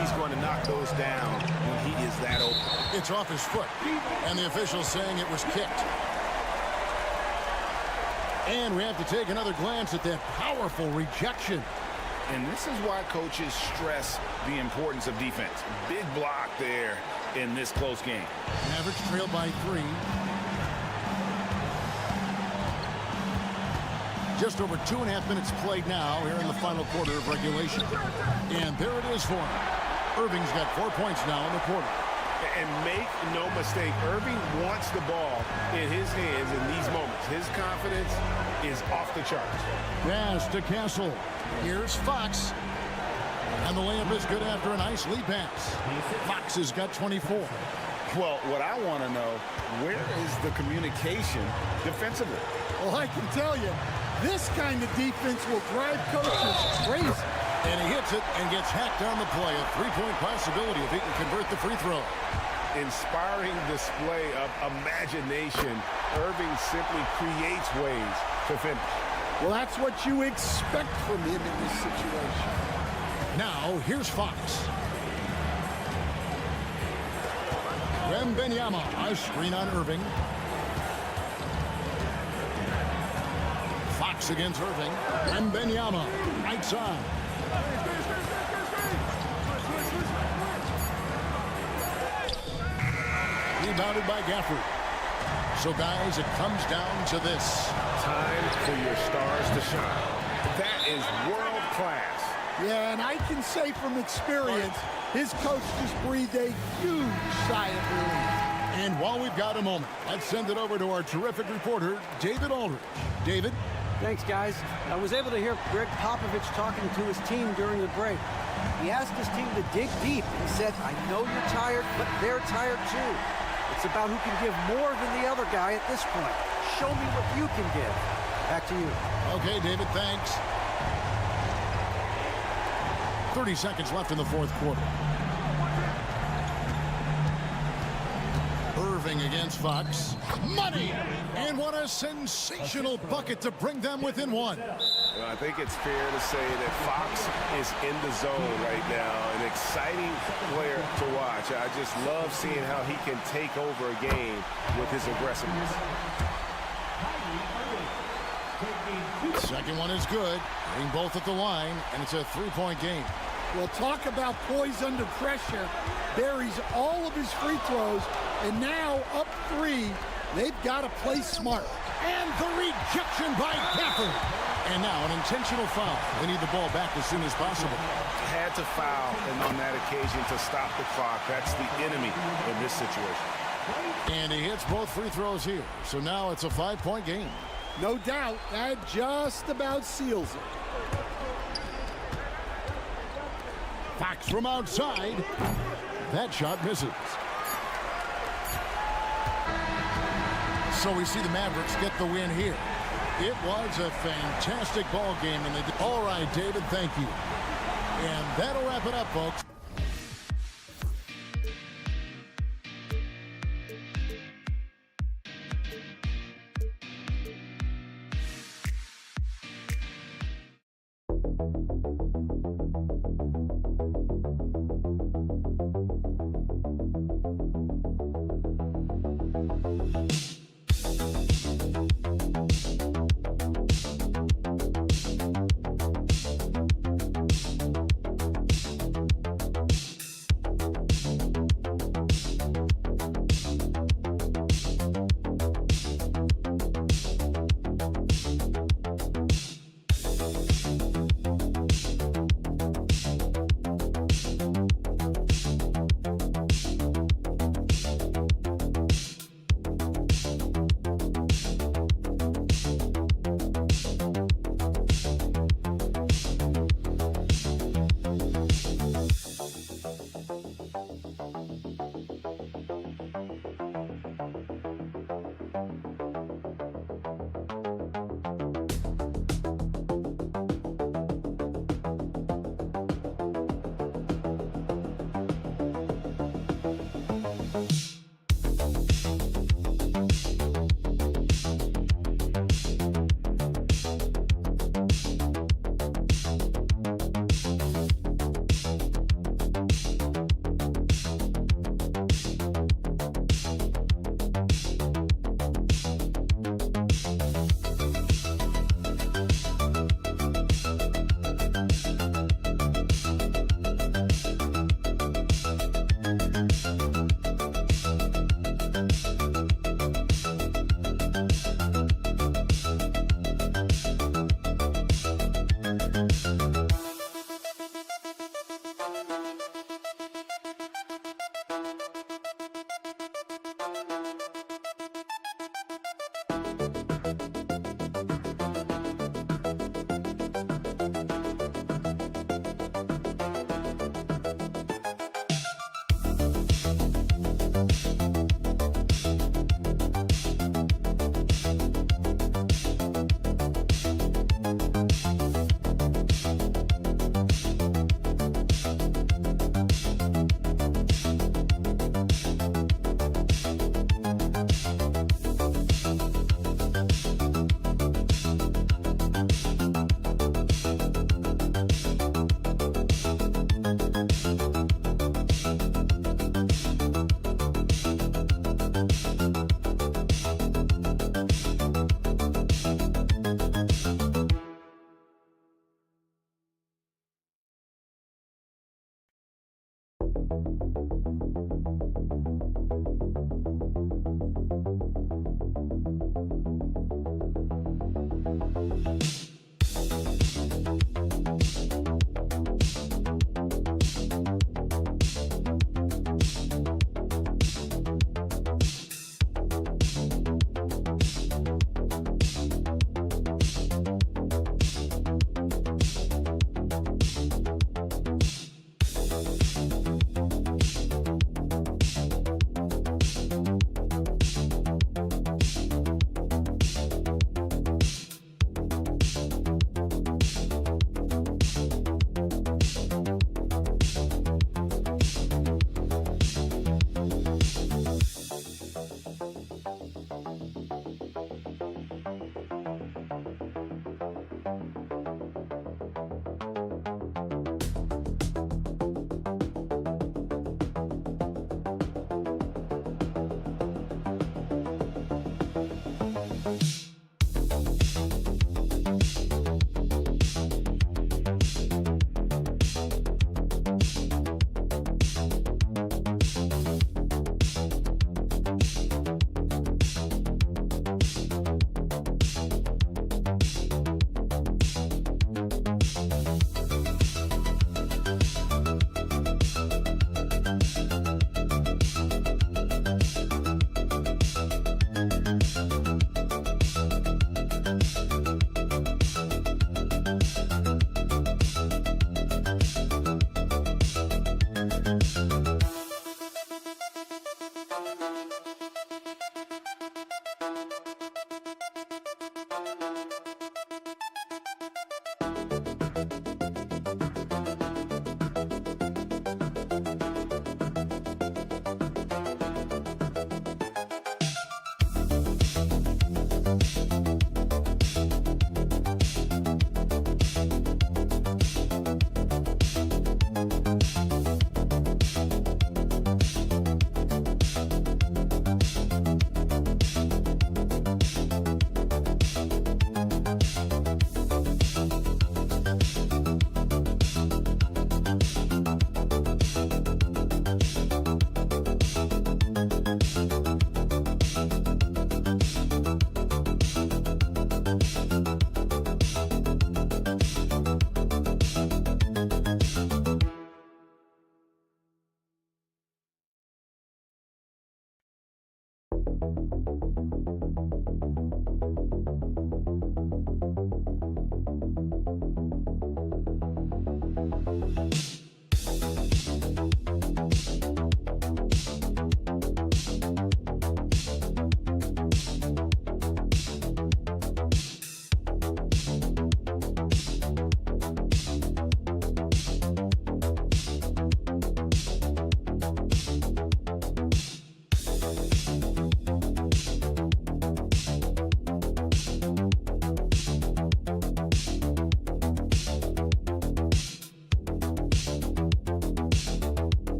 he's going to knock those down when he is that open. It's off his foot, and the official's saying it was kicked. And we have to take another glance at that powerful rejection. And this is why coaches stress the importance of defense. Big block there in this close game. Mavericks trail by 3. Just over 2.5 minutes played now here in the final quarter of regulation. And there it is for him. Irving's got 4 points now in the quarter. And make no mistake, Irving wants the ball in his hands in these moments. His confidence is off the charts. Pass to Castle. Here's Fox. And the layup is good after a nice lead pass. Fox has got 24. Well, what I want to know, where is the communication defensively? Well, I can tell you, this kind of defense will drive coaches crazy. And he hits it and gets hacked on the play. A 3-point possibility if he can convert the free throw. Inspiring display of imagination. Irving simply creates ways to finish. Well, that's what you expect from him in this situation. Now, here's Fox. Wembanyama, a screen on Irving. Fox against Irving. Wembanyama, right side. Rebounded by Gafford. So, guys, it comes down to this. Time for your stars to shine. That is world class. Yeah, and I can say from experience, his coach just breathed a huge sigh of relief. And while we've got a moment, let's send it over to our terrific reporter, David Aldridge. David? Thanks, guys. I was able to hear Greg Popovich talking to his team during the break. He asked his team to dig deep. He said, I know you're tired, but they're tired too. It's about who can give more than the other guy at this point. Show me what you can give. Back to you. Okay, David, thanks. 30 seconds left in the fourth quarter. Irving against Fox. Money! And what a sensational bucket to bring them within one. Well, I think it's fair to say that Fox is in the zone right now. An exciting player to watch. I just love seeing how he can take over a game with his aggressiveness. Second one is good. Hitting both at the line, and it's a three-point game. Well, talk about poise under pressure. Buries all of his free throws, and now up 3. They've got to play smart. And the rejection by Gafford. And now an intentional foul. They need the ball back as soon as possible. Had to foul, and on that occasion to stop the clock. That's the enemy in this situation. And he hits both free throws here. So now it's a 5-point game. No doubt, that just about seals it. Fox from outside. That shot misses. So we see the Mavericks get the win here. It was a fantastic ball game. All right, David, thank you. And that'll wrap it up, folks.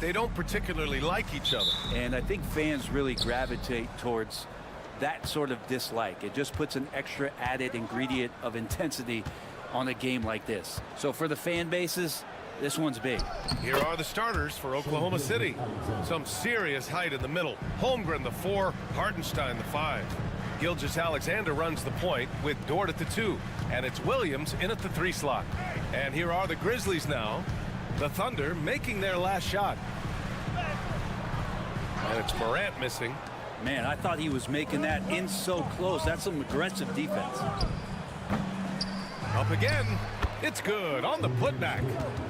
they don't particularly like each other. And I think fans really gravitate towards that sort of dislike. It just puts an extra added ingredient of intensity on a game like this. So for the fan bases, this one's big. Here are the starters for Oklahoma City. Some serious height in the middle. Holmgren, the 4, Hartenstein, the 5. Gilgeous-Alexander runs the point with Dort at the 2. And it's Williams in at the 3 slot. And here are the Grizzlies now. The Thunder making their last shot. And it's Morant missing. Man, I thought he was making that in so close. That's some aggressive defense. Up again. It's good on the putback.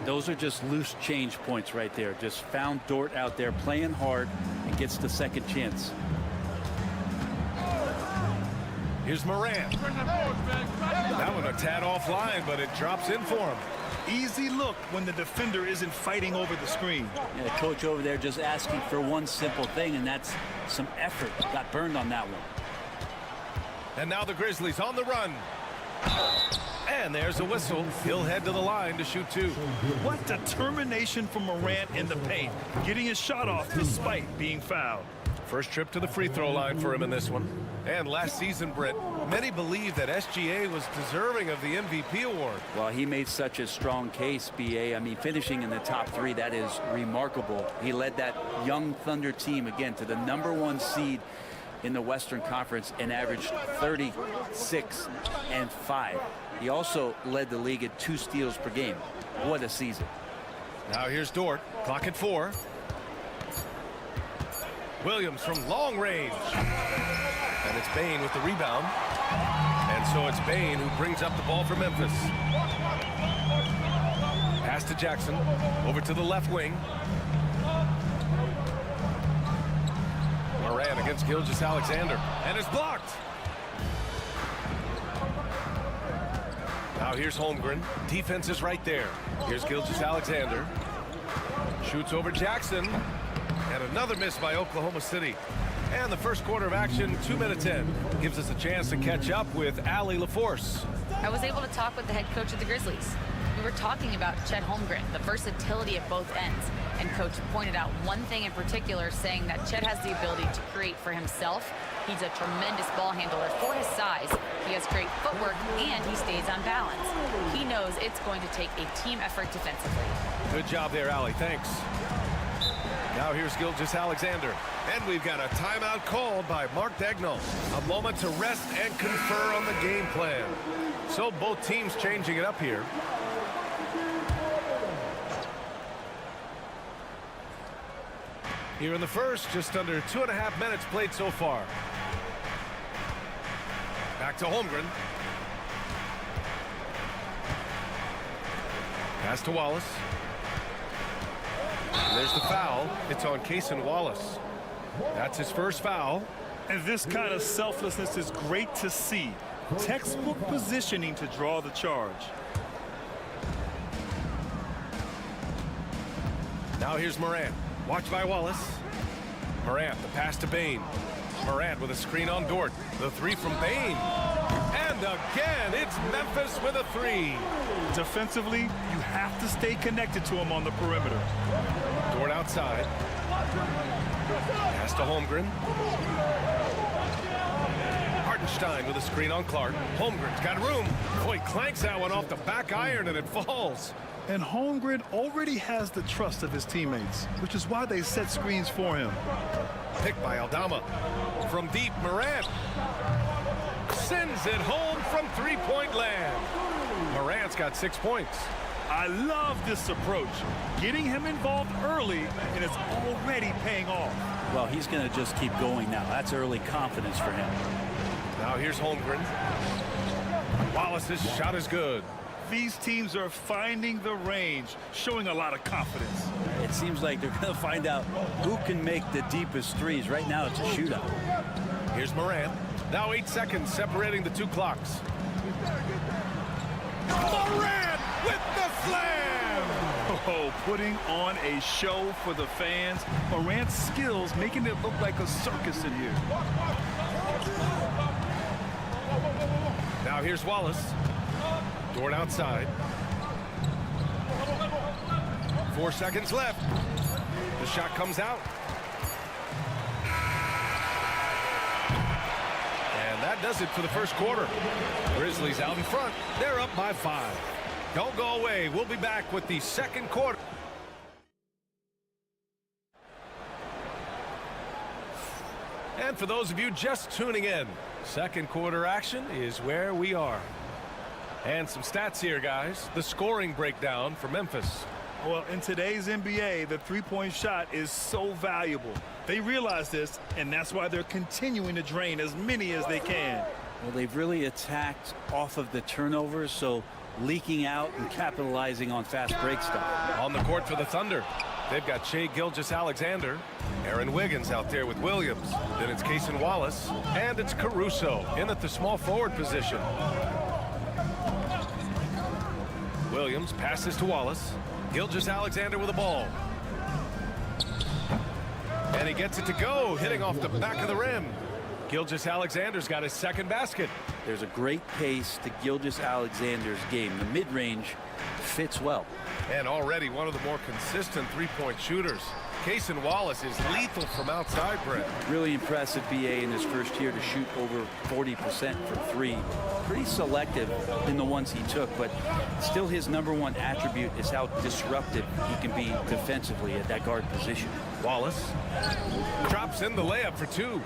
Those are just loose change points right there. Just found Dort out there playing hard and gets the second chance. Here's Morant. That one a tad offline, but it drops in for him. Easy look when the defender isn't fighting over the screen. Yeah, coach over there just asking for one simple thing, and that's some effort. Got burned on that one. And now the Grizzlies on the run. And there's a whistle. He'll head to the line to shoot 2. What determination from Morant in the paint, getting his shot off despite being fouled. First trip to the free throw line for him in this one. And last season, Brett, many believe that SGA was deserving of the MVP award. Well, he made such a strong case, B.A. I mean, finishing in the top 3, that is remarkable. He led that young Thunder team, again, to the #1 seed in the Western Conference and averaged 36 and 5. He also led the league at 2 steals per game. What a season. Now here's Dort. Clock at 4. Williams from long range. And it's Bane with the rebound. And so it's Bane who brings up the ball for Memphis. Pass to Jackson. Over to the left wing. Morant against Gilgeous-Alexander. And it's blocked. Now here's Holmgren. Defense is right there. Here's Gilgeous-Alexander. Shoots over Jackson. And another miss by Oklahoma City. And the first quarter of action, 2 minutes in. Gives us a chance to catch up with Allie LaForce. I was able to talk with the head coach of the Grizzlies. We were talking about Chet Holmgren, the versatility at both ends. And coach pointed out one thing in particular, saying that Chet has the ability to create for himself. He's a tremendous ball handler for his size. He has great footwork, and he stays on balance. He knows it's going to take a team effort defensively. Good job there, Allie. Thanks. Now here's Gilgeous-Alexander. And we've got a timeout called by Mark Daigneault. A moment to rest and confer on the game plan. So both teams changing it up here. Here in the first, just under 2.5 minutes played so far. Back to Holmgren. Pass to Wallace. And there's the foul. It's on Cason Wallace. That's his first foul. And this kind of selflessness is great to see. Textbook positioning to draw the charge. Now here's Morant. Watched by Wallace. Morant, the pass to Bane. Morant with a screen on Dort. The 3 from Bane. And again, it's Memphis with a 3. Defensively, you have to stay connected to him on the perimeter. Dort outside. Pass to Holmgren. Hartenstein with a screen on Clark. Holmgren's got room. Boy, clanks that one off the back iron and it falls. And Holmgren already has the trust of his teammates, which is why they set screens for him. Picked by Aldama. From deep, Morant sends it home from three-point land. Morant's got 6 points. I love this approach. Getting him involved early, and it's already paying off. Well, he's going to just keep going now. That's early confidence for him. Now here's Holmgren. Wallace's shot is good. These teams are finding the range, showing a lot of confidence. It seems like they're going to find out who can make the deepest threes. Right now, it's a shootout. Here's Morant. Now 8 seconds separating the 2 clocks. Morant with the slam! Oh, putting on a show for the fans. Morant's skills making it look like a circus in here. Now here's Wallace. Dort outside. 4 seconds left. The shot comes out. And that does it for the first quarter. Grizzlies out in front. They're up by 5. Don't go away. We'll be back with the second quarter. And for those of you just tuning in, second quarter action is where we are. And some stats here, guys. The scoring breakdown for Memphis. Well, in today's NBA, the three-point shot is so valuable. They realize this, and that's why they're continuing to drain as many as they can. Well, they've really attacked off of the turnovers, so leaking out and capitalizing on fast break stuff. On the court for the Thunder, they've got Shai Gilgeous-Alexander, Aaron Wiggins out there with Williams. Then it's Cason Wallace, and it's Caruso in at the small forward position. Williams passes to Wallace. Gilgeous-Alexander with the ball. And he gets it to go, hitting off the back of the rim. Gilgeous-Alexander's got his second basket. There's a great pace to Gilgeous-Alexander's game. The mid-range fits well. And already one of the more consistent three-point shooters. Cason Wallace is lethal from outside, Brett. Really impressive, BA, in his first year to shoot over 40% from 3. Pretty selective in the ones he took, but still his #1 attribute is how disruptive he can be defensively at that guard position. Wallace drops in the layup for 2.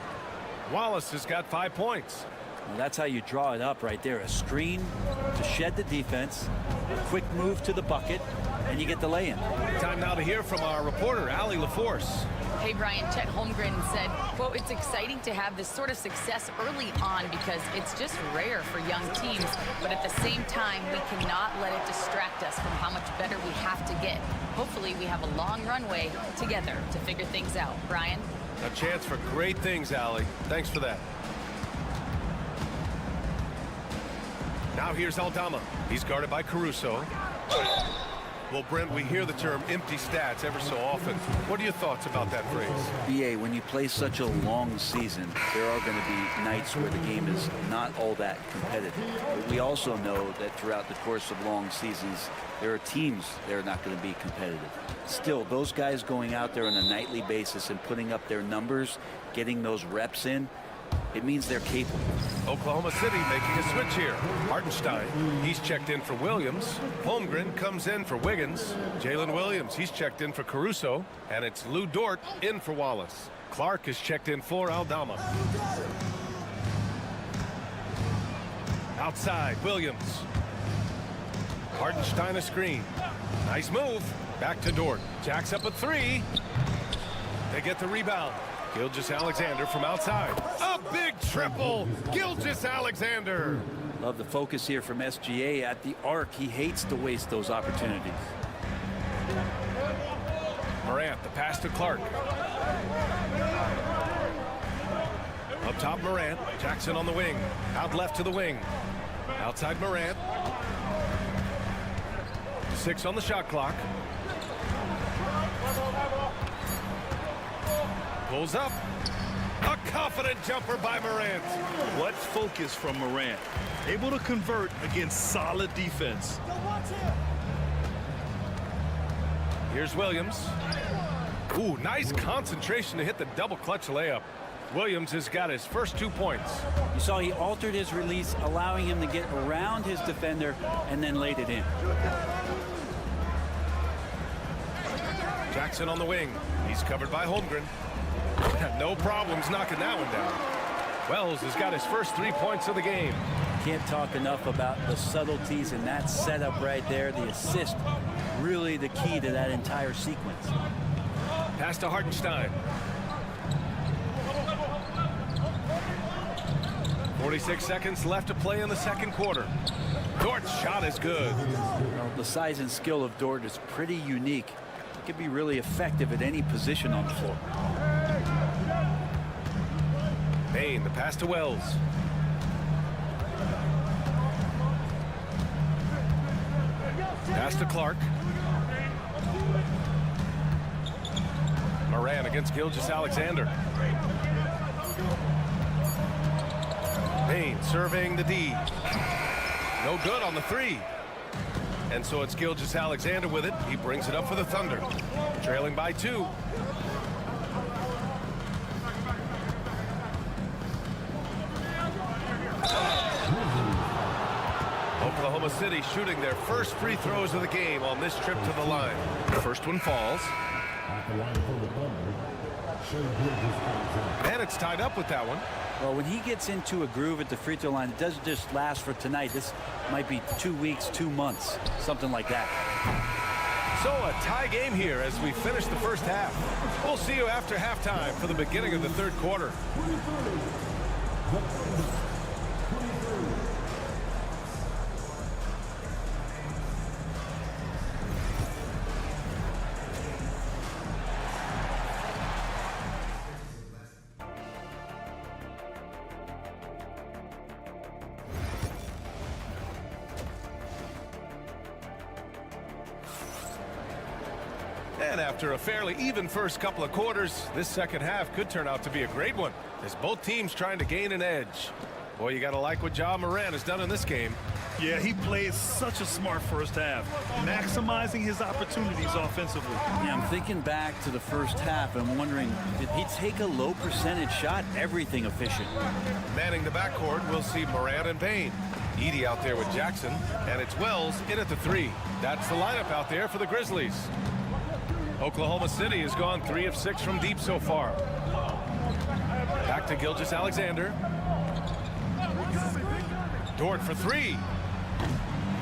Wallace has got 5 points. Well, that's how you draw it up right there. A screen to shed the defense, a quick move to the bucket, and you get the lay-in. Time now to hear from our reporter, Allie LaForce. Hey, Brian, Chet Holmgren said, quote, "It's exciting to have this sort of success early on because it's just rare for young teams. But at the same time, we cannot let it distract us from how much better we have to get. Hopefully, we have a long runway together to figure things out." Brian? A chance for great things, Allie. Thanks for that. Now here's Aldama. He's guarded by Caruso. Well, Brent, we hear the term empty stats ever so often. What are your thoughts about that phrase? BA, when you play such a long season, there are going to be nights where the game is not all that competitive. But we also know that throughout the course of long seasons, there are teams that are not going to be competitive. Still, those guys going out there on a nightly basis and putting up their numbers, getting those reps in, it means they're capable. Oklahoma City making a switch here. Hartenstein, he's checked in for Williams. Holmgren comes in for Wiggins. Jalen Williams, he's checked in for Caruso. And it's Lou Dort in for Wallace. Clark is checked in for Aldama. Outside, Williams. Hartenstein a screen. Nice move. Back to Dort. Jacks up a 3. They get the rebound. Gilgeous-Alexander from outside. A big triple. Gilgeous-Alexander. Love the focus here from SGA at the arc. He hates to waste those opportunities. Morant, the pass to Clark. Up top, Morant. Jackson on the wing. Out left to the wing. Outside Morant. 6 on the shot clock. Pulls up. A confident jumper by Morant. What focus from Morant. Able to convert against solid defense. Here's Williams. Ooh, nice concentration to hit the double clutch layup. Williams has got his first 2 points. You saw he altered his release, allowing him to get around his defender and then laid it in. Jackson on the wing. He's covered by Holmgren. No problems knocking that one down. Wells has got his first 3 points of the game. Can't talk enough about the subtleties in that setup right there. The assist, really the key to that entire sequence. Pass to Hartenstein. 46 seconds left to play in the second quarter. Dort's shot is good. Well, the size and skill of Dort is pretty unique. He can be really effective at any position on the floor. Payne, the pass to Wells. Pass to Clark. Morant against Gilgeous-Alexander. Payne surveying the D. No good on the 3. And so it's Gilgeous-Alexander with it. He brings it up for the Thunder. Trailing by 2. Oklahoma City shooting their first free throws of the game on this trip to the line. The first one falls. And it's tied up with that one. Well, when he gets into a groove at the free throw line, it doesn't just last for tonight. This might be 2 weeks, 2 months, something like that. So a tie game here as we finish the first half. We'll see you after halftime for the beginning of the third quarter. And after a fairly even first couple of quarters, this second half could turn out to be a great one as both teams trying to gain an edge. Boy, you got to like what Ja Morant has done in this game. Yeah, he played such a smart first half, maximizing his opportunities offensively. Yeah, I'm thinking back to the first half. I'm wondering, did he take a low percentage shot? Everything efficient. Manning the backcourt, we'll see Morant and Payne. Edey out there with Jackson, and it's Wells in at the 3. That's the lineup out there for the Grizzlies. Oklahoma City has gone 3 of 6 from deep so far. Back to Gilgeous-Alexander. Dort for 3.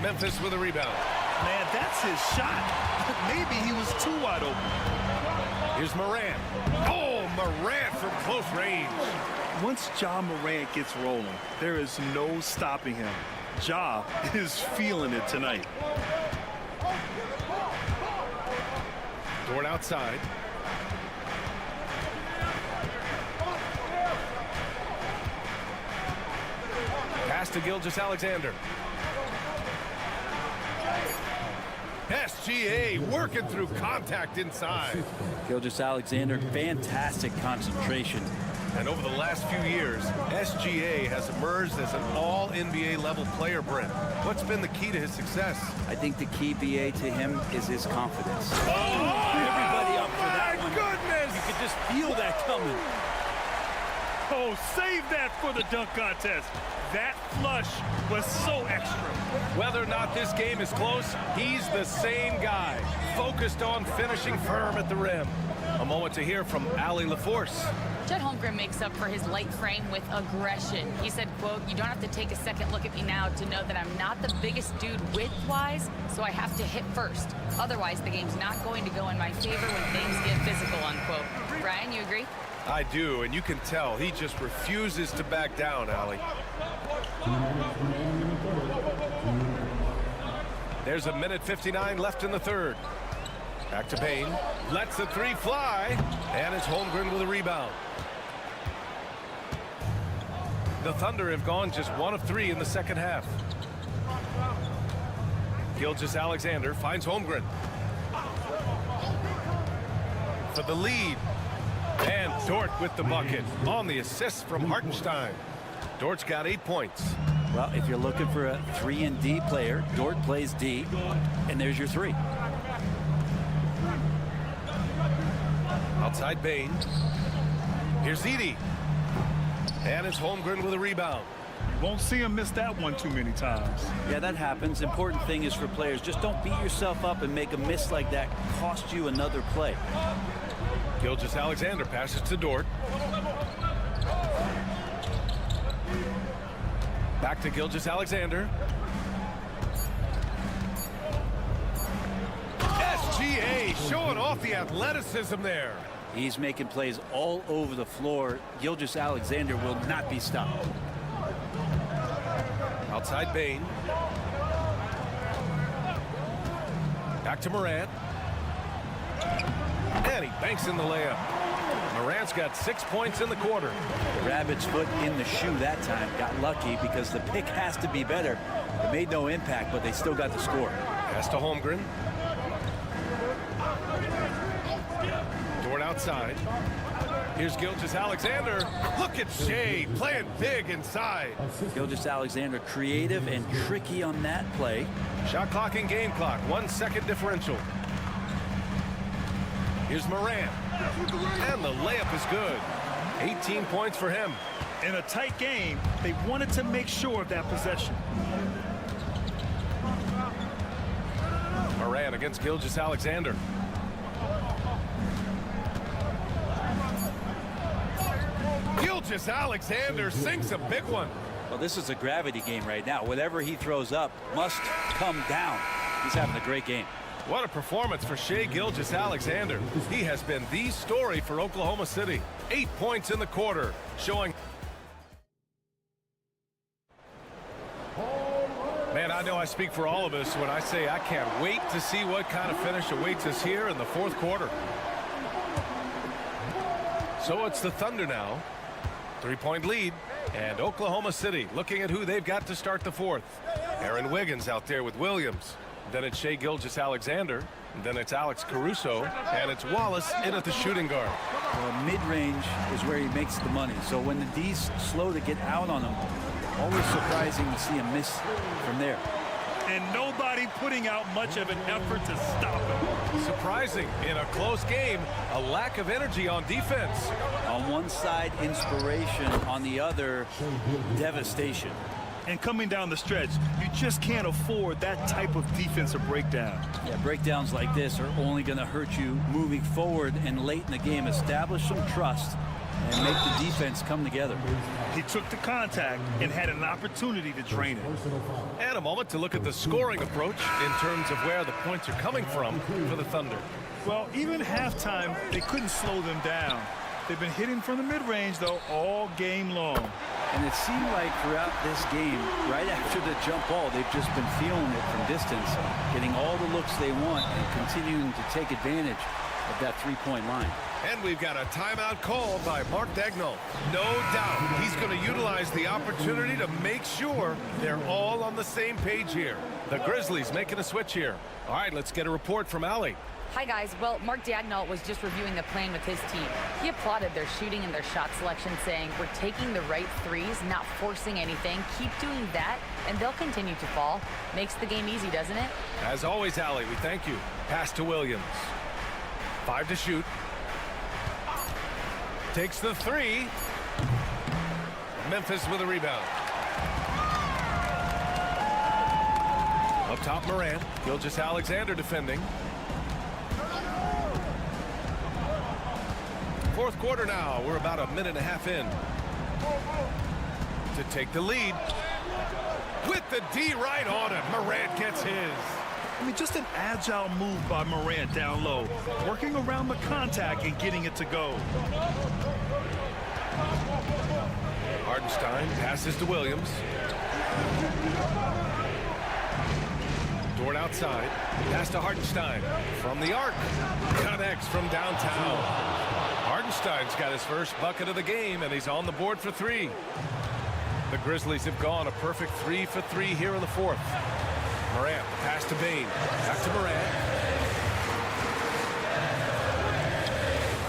Memphis with a rebound. Man, that's his shot. Maybe he was too wide open. Here's Morant. Oh, Morant from close range. Once Ja Morant gets rolling, there is no stopping him. Ja is feeling it tonight. Dort outside. Pass to Gilgeous-Alexander. SGA working through contact inside. Gilgeous-Alexander, fantastic concentration. And over the last few years, SGA has emerged as an all-NBA level player, Brent. What's been the key to his success? I think the key, BA, to him is his confidence. Oh, everybody up for that one. Goodness! You could just feel that coming. Oh, save that for the dunk contest. That flush was so extra. Whether or not this game is close, he's the same guy, focused on finishing firm at the rim. A moment to hear from Allie LaForce. Chet Holmgren makes up for his light frame with aggression. He said, quote, "You don't have to take a second look at me now to know that I'm not the biggest dude width-wise, so I have to hit first. Otherwise, the game's not going to go in my favor when things get physical," unquote. Brian, you agree? I do, and you can tell he just refuses to back down, Allie. There's a minute 59 left in the third. Back to Payne. Lets the 3 fly, and it's Holmgren with a rebound. The Thunder have gone just 1 of 3 in the second half. Gilgeous-Alexander finds Holmgren for the lead. And Dort with the bucket on the assist from Hartenstein. Dort's got 8 points. Well, if you're looking for a 3-and-D player, Dort plays D, and there's your 3. Outside Payne. Here's Edey. And it's Holmgren with a rebound. Won't see him miss that one too many times. Yeah, that happens. Important thing is for players, just don't beat yourself up and make a miss like that cost you another play. Gilgeous-Alexander passes to Dort. Back to Gilgeous-Alexander. SGA showing off the athleticism there. He's making plays all over the floor. Gilgeous-Alexander will not be stopped. Outside Payne. Back to Morant. And he banks in the layup. Morant's got 6 points in the quarter. The rabbit's foot in the shoe that time. Got lucky because the pick has to be better. It made no impact, but they still got the score. Pass to Holmgren. Dort outside. Here's Gilgeous-Alexander. Look at Shea playing big inside. Gilgeous-Alexander creative and tricky on that play. Shot clock and game clock. 1 second differential. Here's Morant. And the layup is good. 18 points for him. In a tight game, they wanted to make sure of that possession. Moran against Gilgeous-Alexander. Gilgeous-Alexander sinks a big one. Well, this is a gravity game right now. Whatever he throws up must come down. He's having a great game. What a performance for Shai Gilgeous-Alexander. He has been the story for Oklahoma City. 8 points in the quarter, showing... Man, I know I speak for all of us when I say I can't wait to see what kind of finish awaits us here in the fourth quarter. So it's the Thunder now. 3-point lead. And Oklahoma City looking at who they've got to start the fourth. Aaron Wiggins out there with Williams. Then it's Shai Gilgeous-Alexander. Then it's Alex Caruso. And it's Wallace in at the shooting guard. Well, mid-range is where he makes the money. So when the D's slow to get out on him, always surprising to see him miss from there. And nobody putting out much of an effort to stop him. Surprising in a close game, a lack of energy on defense. On one side, inspiration. On the other, devastation. And coming down the stretch, you just can't afford that type of defensive breakdown. Yeah, breakdowns like this are only going to hurt you moving forward and late in the game. Establish some trust and make the defense come together. He took the contact and had an opportunity to drain it. And a moment to look at the scoring approach in terms of where the points are coming from for the Thunder. Well, even halftime, they couldn't slow them down. They've been hitting from the mid-range, though, all game long. And it seemed like throughout this game, right after the jump ball, they've just been feeling it from distance, getting all the looks they want and continuing to take advantage of that three-point line. And we've got a timeout called by Mark Daigneault. No doubt he's going to utilize the opportunity to make sure they're all on the same page here. The Grizzlies making a switch here. All right, let's get a report from Allie. Hi, guys. Well, Mark Daigneault was just reviewing the plan with his team. He applauded their shooting and their shot selection, saying, "We're taking the right threes, not forcing anything. Keep doing that, and they'll continue to fall." Makes the game easy, doesn't it? As always, Allie, we thank you. Pass to Williams. 5 to shoot. Takes the three. Memphis with a rebound. Up top, Moran. Gilgeous-Alexander defending. Fourth quarter now. We're about a minute and a half in. To take the lead. With the D right on it. Moran gets his. I mean, just an agile move by Morant down low, working around the contact and getting it to go. Hartenstein passes to Williams. Dort outside. Pass to Hartenstein. From the arc. Connects from downtown. Hartenstein's got his first bucket of the game, and he's on the board for 3. The Grizzlies have gone a perfect 3 for 3 here in the fourth. Morant, pass to Bain. Back to Morant.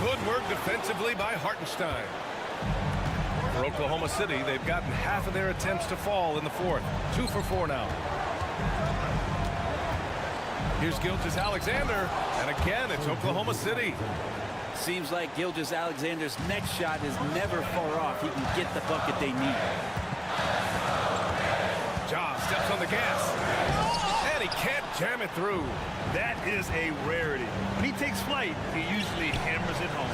Good work defensively by Hartenstein. For Oklahoma City, they've gotten half of their attempts to fall in the fourth. 2 for 4 now. Here's Gilgeous-Alexander, and again, it's Oklahoma City. Seems like Gilgeous-Alexander's next shot is never far off. He can get the bucket they need. Ja steps on the gas, and he can't jam it through. That is a rarity. When he takes flight, he usually hammers it home.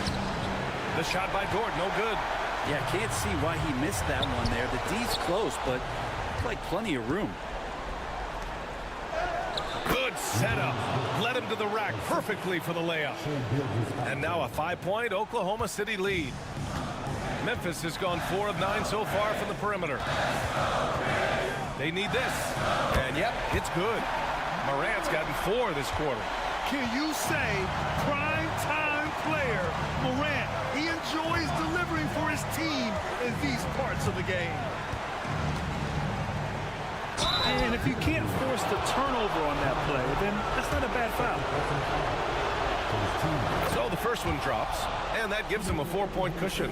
The shot by Dort, no good. Yeah, can't see why he missed that one there. The D's close, but looks like plenty of room. Good setup. Led him to the rack perfectly for the layup. And now a 5-point Oklahoma City lead. Memphis has gone 4 of 9 so far from the perimeter. They need this. And yep, it's good. Morant's gotten 4 this quarter. Can you say prime time player Morant? He enjoys delivering for his team in these parts of the game. And if you can't force the turnover on that play, then that's not a bad foul. So the first one drops, and that gives him a 4-point cushion.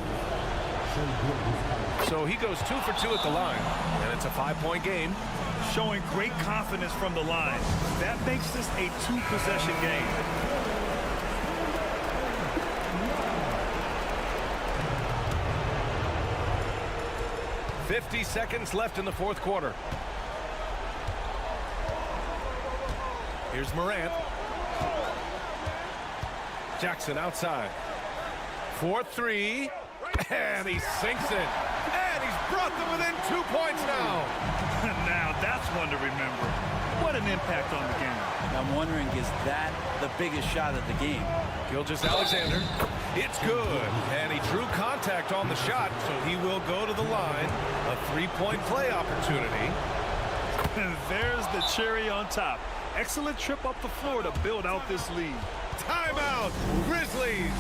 So he goes 2 for 2 at the line, and it's a 5-point game. Showing great confidence from the line. That makes this a 2-possession game. .50 seconds left in the fourth quarter. Here's Morant. Jackson outside. 4-3. And he sinks it. And he's brought them within 2 points now. Now that's one to remember. What an impact on the game. I'm wondering, is that the biggest shot of the game? Gilgeous-Alexander. It's good. And he drew contact on the shot, so he will go to the line. A three-point play opportunity. And there's the cherry on top. Excellent trip up the floor to build out this lead. Timeout, Grizzlies.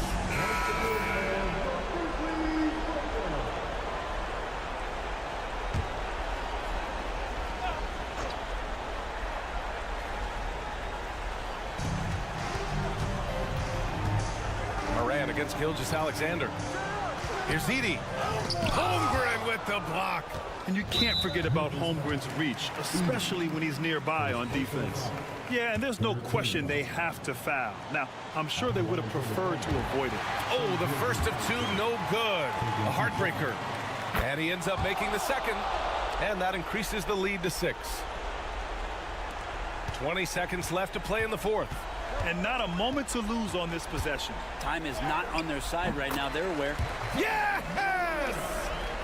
Morant against Gilgeous-Alexander. Here's Edey. Holmgren with the block. And you can't forget about Holmgren's reach, especially when he's nearby on defense. Yeah, and there's no question they have to foul. Now, I'm sure they would have preferred to avoid it. Oh, the first of two, no good. A heartbreaker. And he ends up making the second. And that increases the lead to 6. 20 seconds left to play in the fourth. And not a moment to lose on this possession. Time is not on their side right now. They're aware. Yes!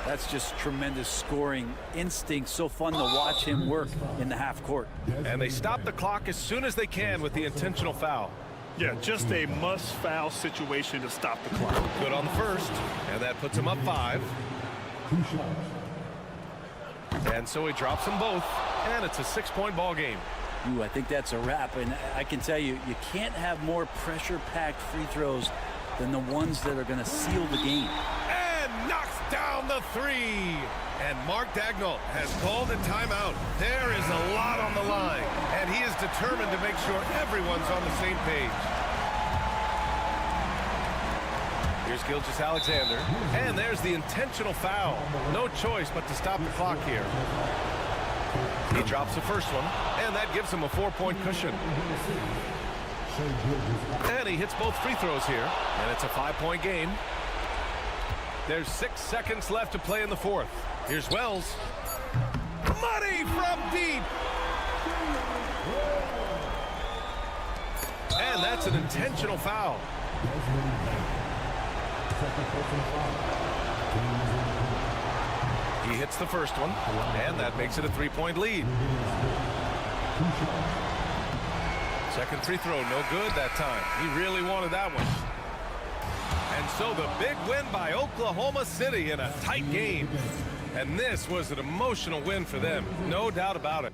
That's just tremendous scoring instinct. So fun to watch him work in the half court. And they stop the clock as soon as they can with the intentional foul. Yeah, just a must-foul situation to stop the clock. Good on the first, and that puts him up 5. And so he drops them both, and it's a 6-point ball game. Ooh, I think that's a wrap, and I can tell you, you can't have more pressure-packed free throws than the ones that are going to seal the game. And knocks down the 3. And Mark Dagnall has called a timeout. There is a lot on the line, and he is determined to make sure everyone's on the same page. Here's Gilgeous-Alexander, and there's the intentional foul. No choice but to stop the clock here. He drops the first one, and that gives him a 4-point cushion. And he hits both free throws here, and it's a 5-point game. There's 6 seconds left to play in the fourth. Here's Wells. Money from deep. And that's an intentional foul. He hits the first one, and that makes it a 3-point lead. Second free throw, no good that time. He really wanted that one. And so the big win by Oklahoma City in a tight game. And this was an emotional win for them, no doubt about it.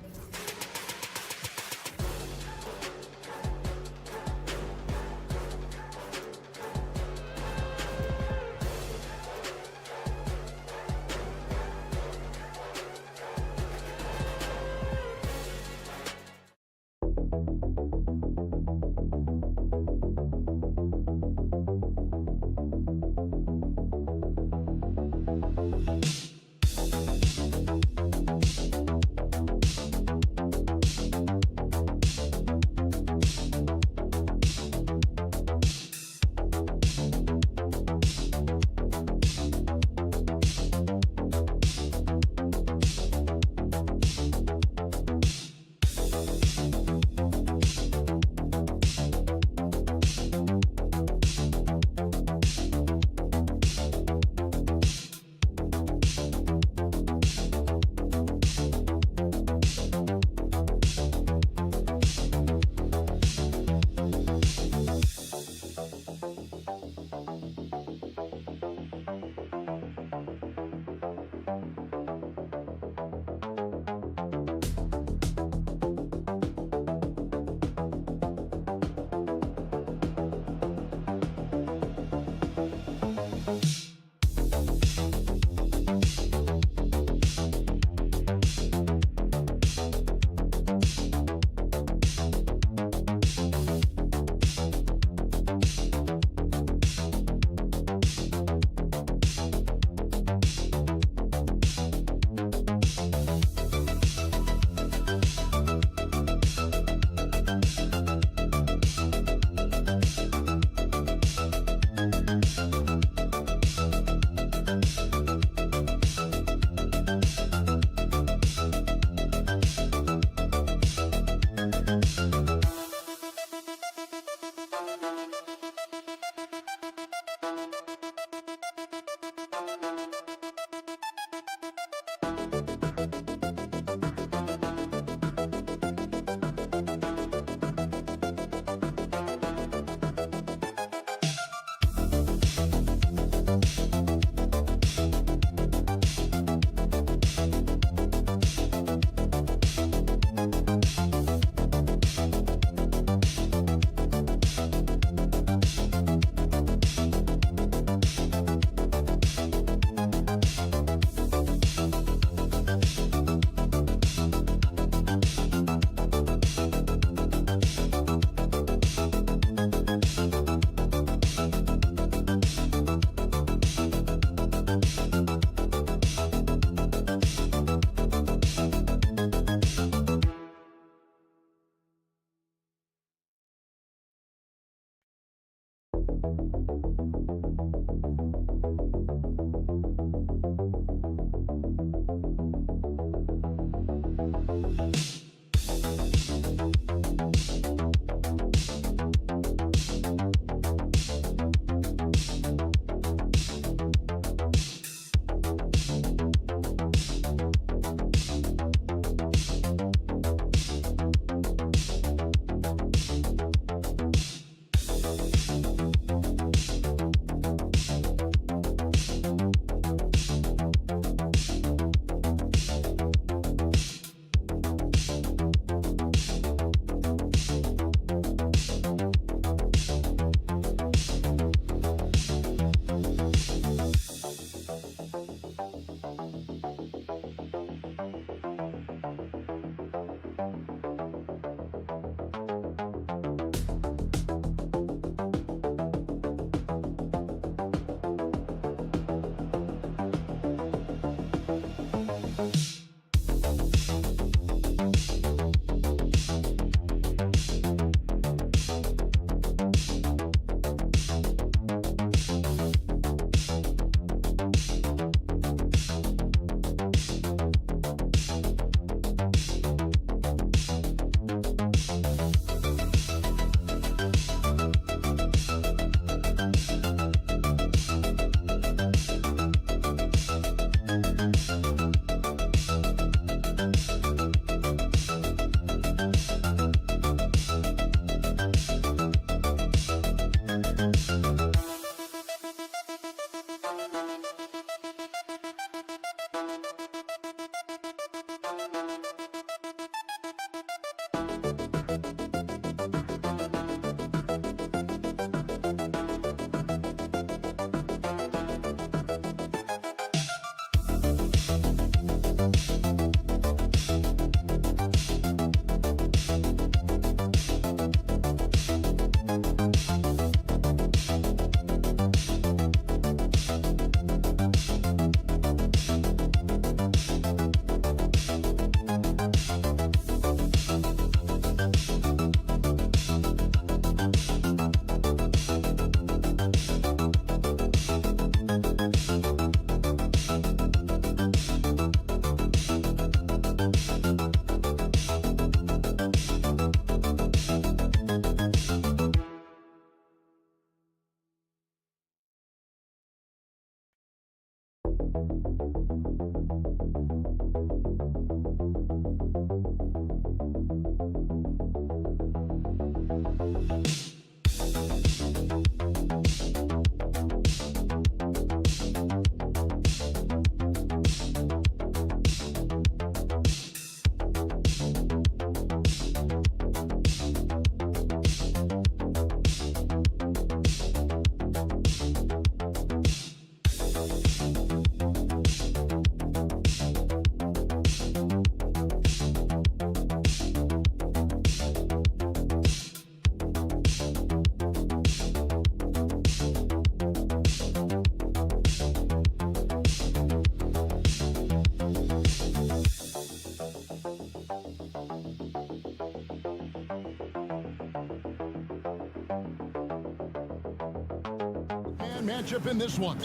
Matchup in this one.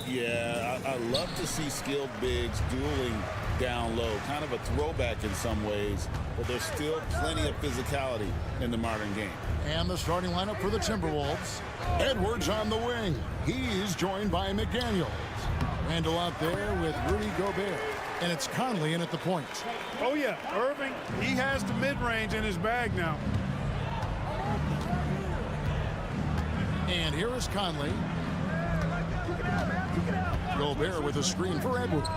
Yeah, I love to see skilled bigs dueling down low. Kind of a throwback in some ways, but there's still plenty of physicality in the modern game. And the starting lineup for the Timberwolves. Edwards on the wing. He's joined by McDaniels. Randall out there with Rudy Gobert. And it's Conley in at the point. Oh, yeah. Irving, he has the mid-range in his bag now. And here is Conley. Gobert with a screen for Edwards.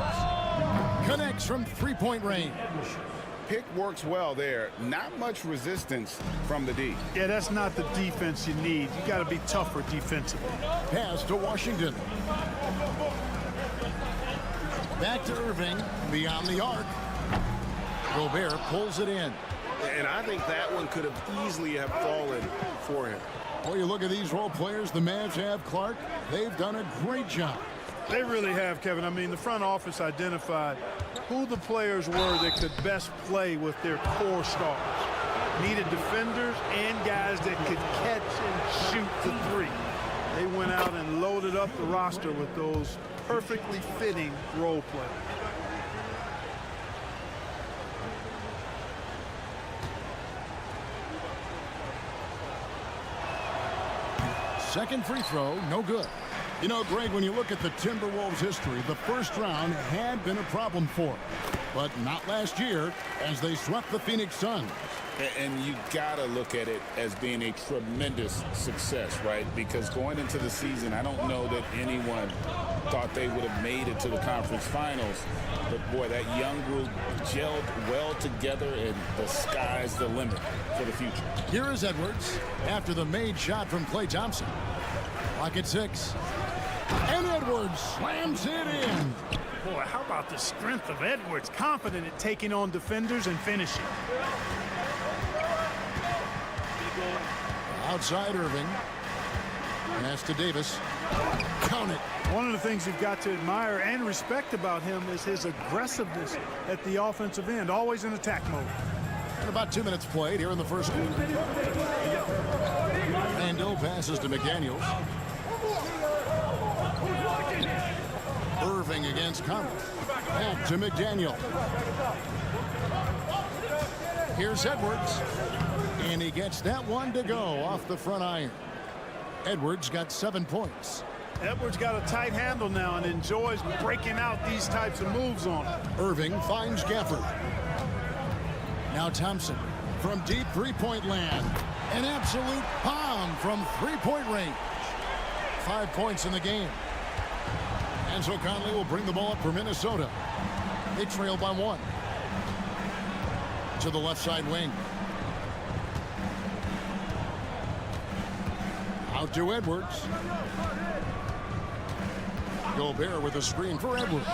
Connects from three-point range. Pick works well there. Not much resistance from the D. Yeah, that's not the defense you need. You got to be tougher defensively. Pass to Washington. Back to Irving. Beyond the arc. Gobert pulls it in. And I think that one could have easily have fallen for him. Well, you look at these role players the Mavs have, Clark. They've done a great job. They really have, Kevin. I mean, the front office identified who the players were that could best play with their core stars. Needed defenders and guys that could catch and shoot the three. They went out and loaded up the roster with those perfectly fitting role players. Second free throw, no good. You know, Greg, when you look at the Timberwolves' history, the first round had been a problem for them. But not last year, as they swept the Phoenix Suns. And you got to look at it as being a tremendous success, right? Because going into the season, I don't know that anyone thought they would have made it to the conference finals. But, boy, that young group gelled well together, and the sky's the limit for the future. Here is Edwards after the made shot from Klay Thompson. Clock at 6. And Edwards slams it in. Boy, how about the strength of Edwards? Confident at taking on defenders and finishing. Outside Irving. Pass to Davis. Count it. One of the things you've got to admire and respect about him is his aggressiveness at the offensive end, always in attack mode. And about 2 minutes played here in the first quarter. Randall passes to McDaniels. Irving against Conley. Back to McDaniel. Here's Edwards. And he gets that one to go off the front iron. Edwards got 7 points. Edwards got a tight handle now and enjoys breaking out these types of moves on him. Irving finds Gafford. Now Thompson from deep three-point land. An absolute bomb from three-point range. 5 points in the game. And so Conley will bring the ball up for Minnesota. They trail by 1. To the left side wing. Out to Edwards. Gobert with a screen for Edwards.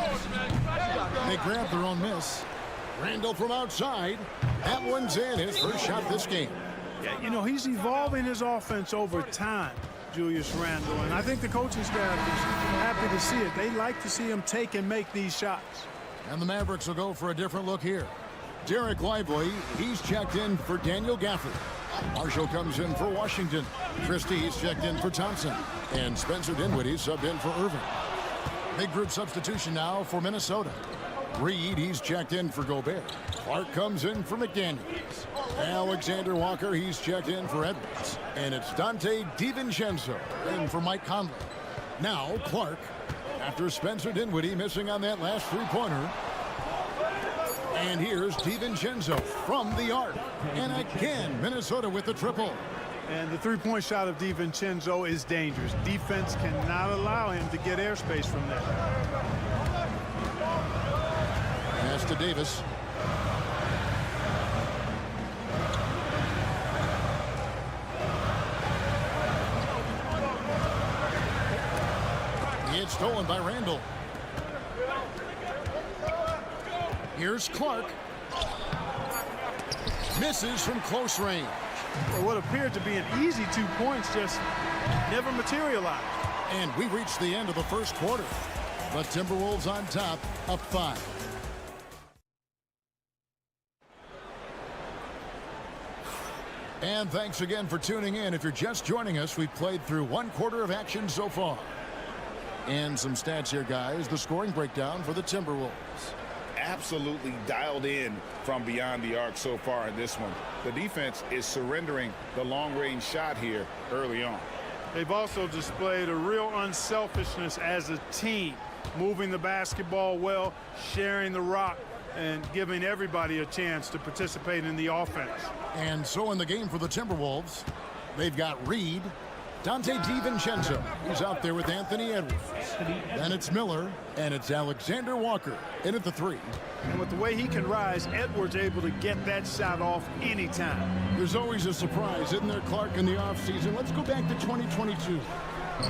They grab their own miss. Randall from outside. That one's in, his first shot this game. Yeah, you know, he's evolving his offense over time, Julius Randle, and I think the coaching staff is happy to see it. They like to see him take and make these shots. And the Mavericks will go for a different look here. Derek Lively, he's checked in for Daniel Gafford. Marshall comes in for Washington. Christie's checked in for Thompson. And Spencer Dinwiddie subbed in for Irving. Big group substitution now for Minnesota. Reed, he's checked in for Gobert. Clark comes in for McDaniels. Alexander Walker, he's checked in for Edwards. And it's Dante DiVincenzo in for Mike Conley. Now Clark after Spencer Dinwiddie missing on that last three-pointer. And here's DiVincenzo from the arc. And again, Minnesota with the triple. And the three-point shot of DiVincenzo is dangerous. Defense cannot allow him to get airspace from there. Pass to Davis. It's stolen by Randall. Here's Clark. Misses from close range. Well, what appeared to be an easy 2 points just never materialized. And we reached the end of the first quarter. The Timberwolves on top, up 5. And thanks again for tuning in. If you're just joining us, we've played through 1 quarter of action so far. And some stats here, guys. The scoring breakdown for the Timberwolves. Absolutely dialed in from beyond the arc so far in this one. The defense is surrendering the long-range shot here early on. They've also displayed a real unselfishness as a team, moving the basketball well, sharing the rock, and giving everybody a chance to participate in the offense. And so in the game for the Timberwolves, they've got Reed, Dante DiVincenzo. He's out there with Anthony Edwards. Then it's Miller, and it's Alexander Walker in at the 3. And with the way he can rise, Edwards able to get that shot off anytime. There's always a surprise, isn't there, Clark, in the offseason? Let's go back to 2022.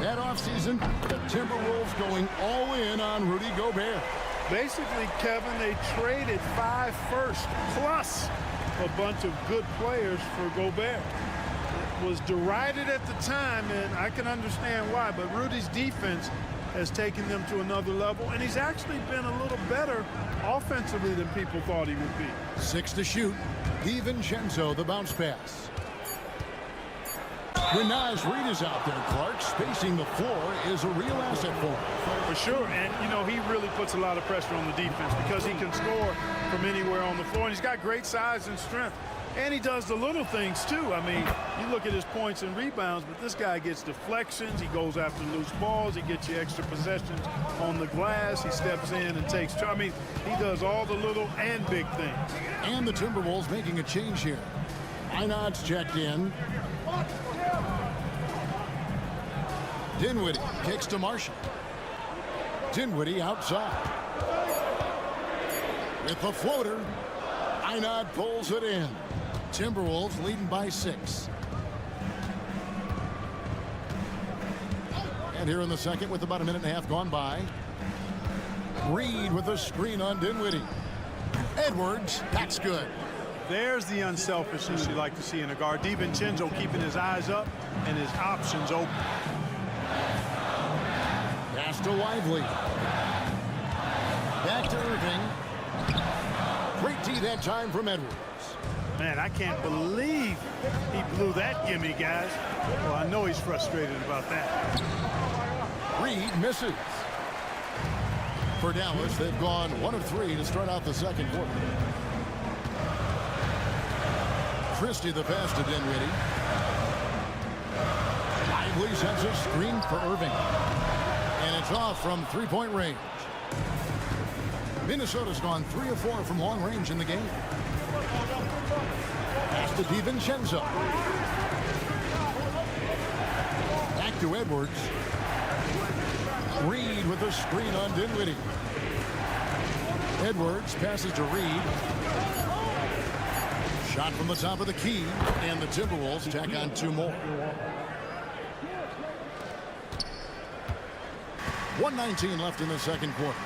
That offseason, the Timberwolves going all in on Rudy Gobert. Basically, Kevin, they traded 5 firsts plus a bunch of good players for Gobert. It was derided at the time, and I can understand why, but Rudy's defense has taken them to another level, and he's actually been a little better offensively than people thought he would be. 6 to shoot. DiVincenzo, the bounce pass. When Naz Reid is out there, Clark, spacing the floor is a real asset for him. For sure, and, you know, he really puts a lot of pressure on the defense because he can score from anywhere on the floor, and he's got great size and strength. And he does the little things, too. I mean, you look at his points and rebounds, but this guy gets deflections. He goes after loose balls. He gets you extra possessions on the glass. He steps in and takes charge. I mean, he does all the little and big things. And the Timberwolves making a change here. Einad's checked in. Dinwiddie kicks to Marshall. Dinwiddie outside. With the floater, Einad pulls it in. Timberwolves leading by 6. And here in the second with about a minute and a half gone by. Reed with a screen on Dinwiddie. Edwards, that's good. There's the unselfishness you like to see in a guard. DiVincenzo keeping his eyes up and his options open. Pass to Lively. Back to Irving. Great D that time from Edwards. Man, I can't believe he blew that gimme, guys. Well, I know he's frustrated about that. Reed misses. For Dallas, they've gone 1 of 3 to start out the second quarter. Christie the pass to Dinwiddie. Lively sends a screen for Irving. And it's off from three-point range. Minnesota's gone 3 of 4 from long range in the game. Pass to DiVincenzo. Back to Edwards. Reed with a screen on Dinwiddie. Edwards passes to Reed. Shot from the top of the key, and the Timberwolves tack on 2 more. 1:19 left in the second quarter.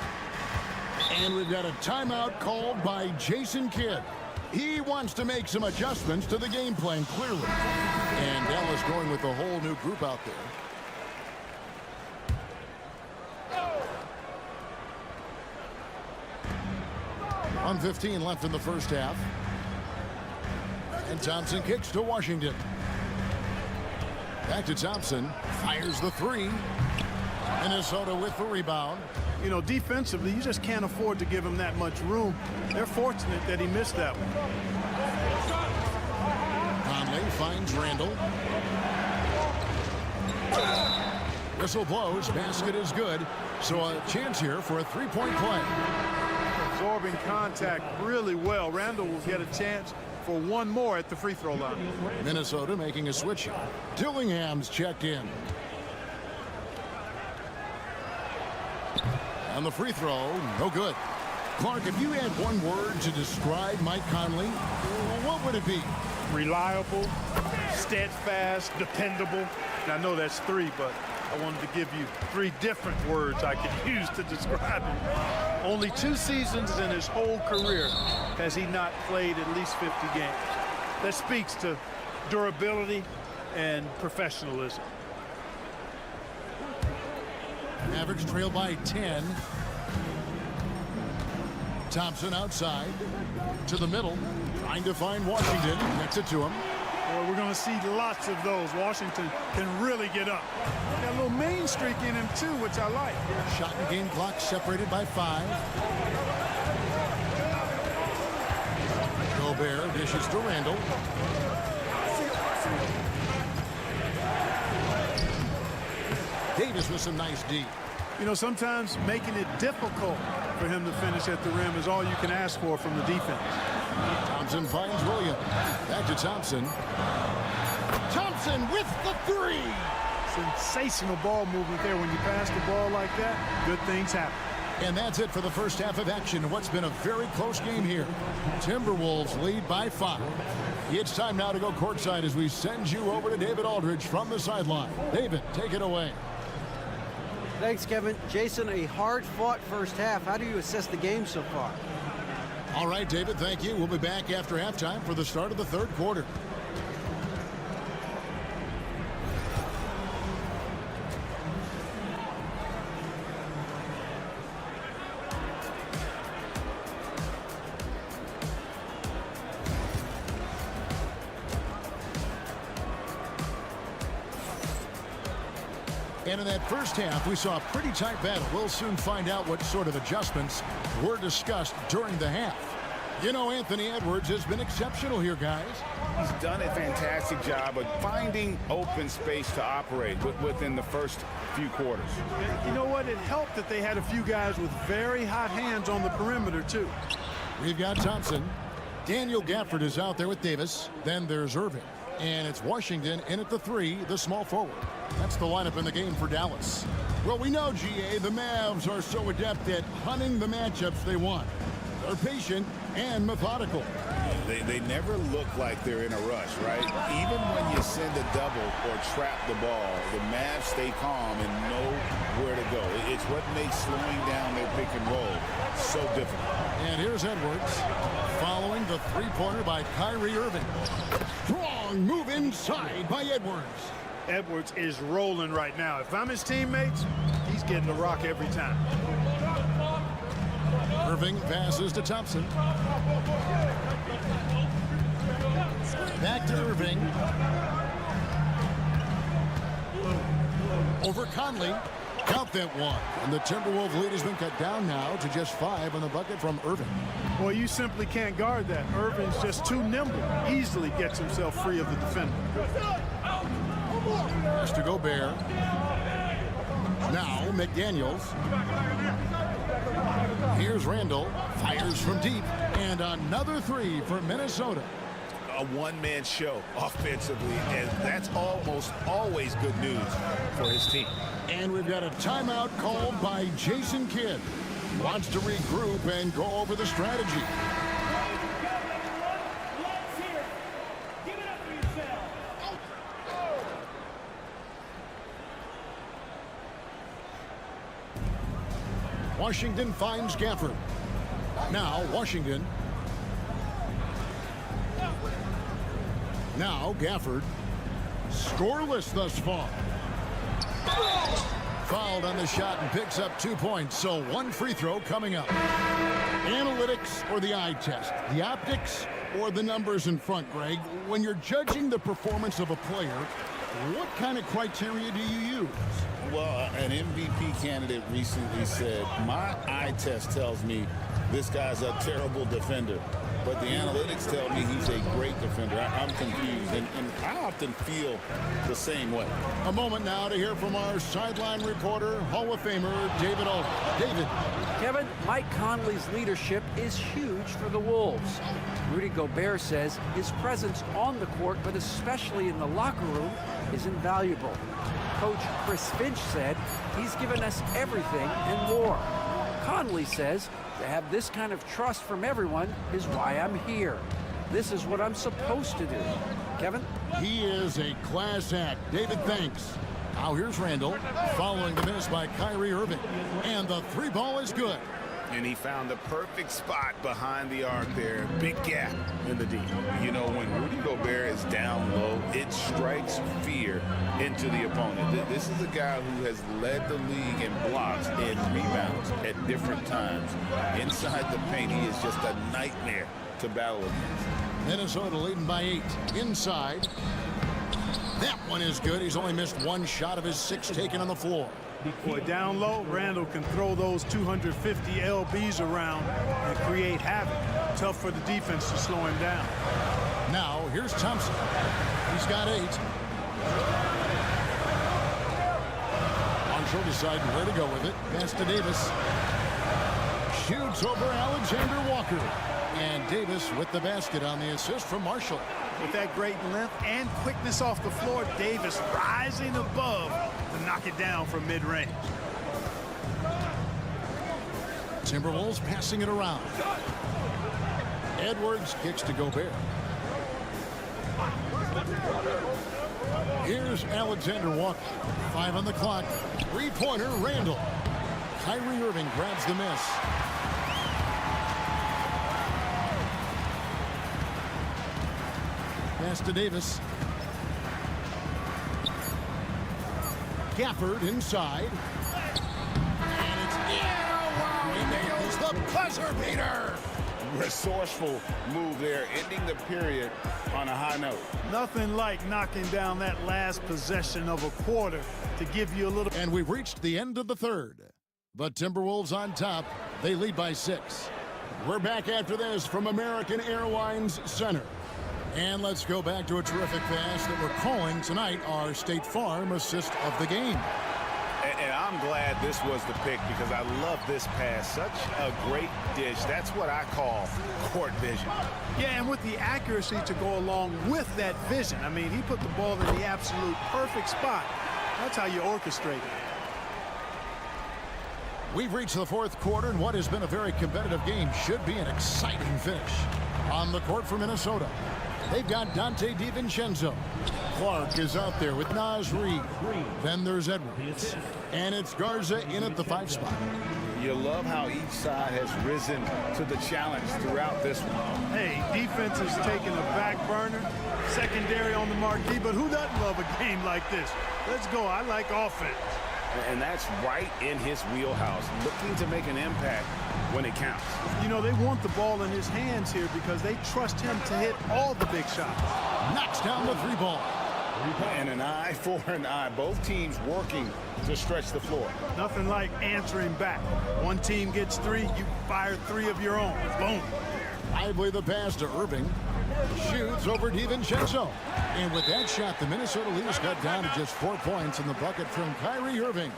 And we've got a timeout called by Jason Kidd. He wants to make some adjustments to the game plan, clearly. And Dallas going with a whole new group out there. .115 left in the first half. And Thompson kicks to Washington. Back to Thompson. Fires the 3. Minnesota with the rebound. You know, defensively, you just can't afford to give him that much room. They're fortunate that he missed that one. Conley finds Randall. Whistle blows. Basket is good. So a chance here for a three-point play. Absorbing contact really well. Randall will get a chance for one more at the free throw line. Minnesota making a switch here. Dillingham's checked in. On the free throw, no good. Clark, if you had one word to describe Mike Conley, what would it be? Reliable, steadfast, dependable. And I know that's three, but I wanted to give you three different words I could use to describe him. Only 2 seasons in his whole career has he not played at least 50 games. That speaks to durability and professionalism. Mavericks trail by 10. Thompson outside to the middle, trying to find Washington. Gets it to him. Well, we're going to see lots of those. Washington can really get up. Got a little main streak in him, too, which I like. Shot and game clock separated by 5. Gobert dishes to Randall. Davis with some nice D. You know, sometimes making it difficult for him to finish at the rim is all you can ask for from the defense. Thompson finds Williams. Back to Thompson. Thompson with the 3. Sensational ball movement there. When you pass the ball like that, good things happen. And that's it for the first half of action in what's been a very close game here. Timberwolves lead by 5. It's time now to go courtside as we send you over to David Aldridge from the sideline. David, take it away. Thanks, Kevin. Jason, a hard-fought first half. How do you assess the game so far? All right, David, thank you. We'll be back after halftime for the start of the third quarter. And in that first half, we saw a pretty tight battle. We'll soon find out what sort of adjustments were discussed during the half. You know, Anthony Edwards has been exceptional here, guys. He's done a fantastic job of finding open space to operate within the first few quarters. You know what? It helped that they had a few guys with very hot hands on the perimeter, too. We've got Thompson. Daniel Gafford is out there with Davis. Then there's Irving. And it's Washington in at the 3, the small forward. That's the lineup in the game for Dallas. Well, we know, GA, the Mavs are so adept at hunting the matchups they want. They're patient and methodical. They never look like they're in a rush, right? Even when you send a double or trap the ball, the Mavs stay calm and know where to go. It's what makes slowing down their pick and roll so difficult. And here's Edwards following the three-pointer by Kyrie Irving. Strong move inside by Edwards. Edwards is rolling right now. If I'm his teammates, he's getting the rock every time. Irving passes to Thompson. Back to Irving. Over Conley. Count that one. And the Timberwolves lead has been cut down now to just 5 on the bucket from Irving. Well, you simply can't guard that. Irving's just too nimble. Easily gets himself free of the defender. Pass to Gobert. Now McDaniels. Here's Randall. Fires from deep. And another 3 for Minnesota. A one-man show offensively, and that's almost always good news for his team. And we've got a timeout called by Jason Kidd. He wants to regroup and go over the strategy. Washington finds Gafford. Now Washington. Now Gafford. Scoreless thus far. Fouled on the shot and picks up 2 points. So 1 free throw coming up. Analytics or the eye test? The optics or the numbers in front, Greg? When you're judging the performance of a player, what kind of criteria do you use? Well, an MVP candidate recently said, my eye test tells me this guy's a terrible defender. but the analytics tell me he's a great defender. I'm confused, and I often feel the same way. A moment now to hear from our sideline reporter, Hall of Famer David Aldridge. David. Kevin, Mike Conley's leadership is huge for the Wolves. Rudy Gobert says his presence on the court, but especially in the locker room, is invaluable. Coach Chris Finch said he's given us everything and more. Conley says to have this kind of trust from everyone is why I'm here. This is what I'm supposed to do. Kevin? He is a class act. David, thanks. Now here's Randall, following the miss by Kyrie Irving. And the three ball is good. And he found the perfect spot behind the arc there. Big gap in the D. You know, when Rudy Gobert is down low, it strikes fear into the opponent. This is a guy who has led the league in blocks and rebounds at different times. Inside the paint, he is just a nightmare to battle against. Minnesota leading by 8. Inside. That one is good. He's only missed one shot of his 6 taken on the floor. Boy, down low, Randall can throw those 250 LBs around and create havoc. Tough for the defense to slow him down. Now, here's Thompson. He's got 8. Marshall deciding where to go with it. Pass to Davis. Shoots over Alexander Walker. And Davis with the basket on the assist from Marshall. With that great length and quickness off the floor, Davis rising above to knock it down from mid-range. Timberwolves passing it around. Edwards kicks to Gobert. Here's Alexander Walker. 5 on the clock. Three-pointer, Randall. Kyrie Irving grabs the miss. Pass to Davis. Gafford inside. And it's wow, he nails the buzzer beater. Resourceful move there, ending the period on a high note. Nothing like knocking down that last possession of a quarter to give you a little. And we've reached the end of the third. But Timberwolves on top. They lead by 6. We're back after this from American Airlines Center. And let's go back to a terrific pass that we're calling tonight our State Farm assist of the game. And I'm glad this was the pick because I love this pass. Such a great dish. That's what I call court vision. Yeah, and with the accuracy to go along with that vision. I mean, he put the ball in the absolute perfect spot. That's how you orchestrate it. We've reached the fourth quarter, and what has been a very competitive game should be an exciting finish. On the court for Minnesota, they've got Dante DiVincenzo. Clark is out there with Naz Reid. Then there's Edwards. And it's Garza in at the 5 spot. You love how each side has risen to the challenge throughout this one. Hey, defense is taking a back burner, secondary on the marquee, but who doesn't love a game like this? Let's go. I like offense. And that's right in his wheelhouse, looking to make an impact when it counts. You know, they want the ball in his hands here because they trust him to hit all the big shots. Knocks down the 3 ball. And an eye for an eye. Both teams working to stretch the floor. Nothing like answering back. One team gets 3, you fire 3 of your own. Boom. Lively the pass to Irving. Shoots over DiVincenzo. And with that shot, the Minnesota leaders cut down to just 4 points in the bucket from Kyrie Irving.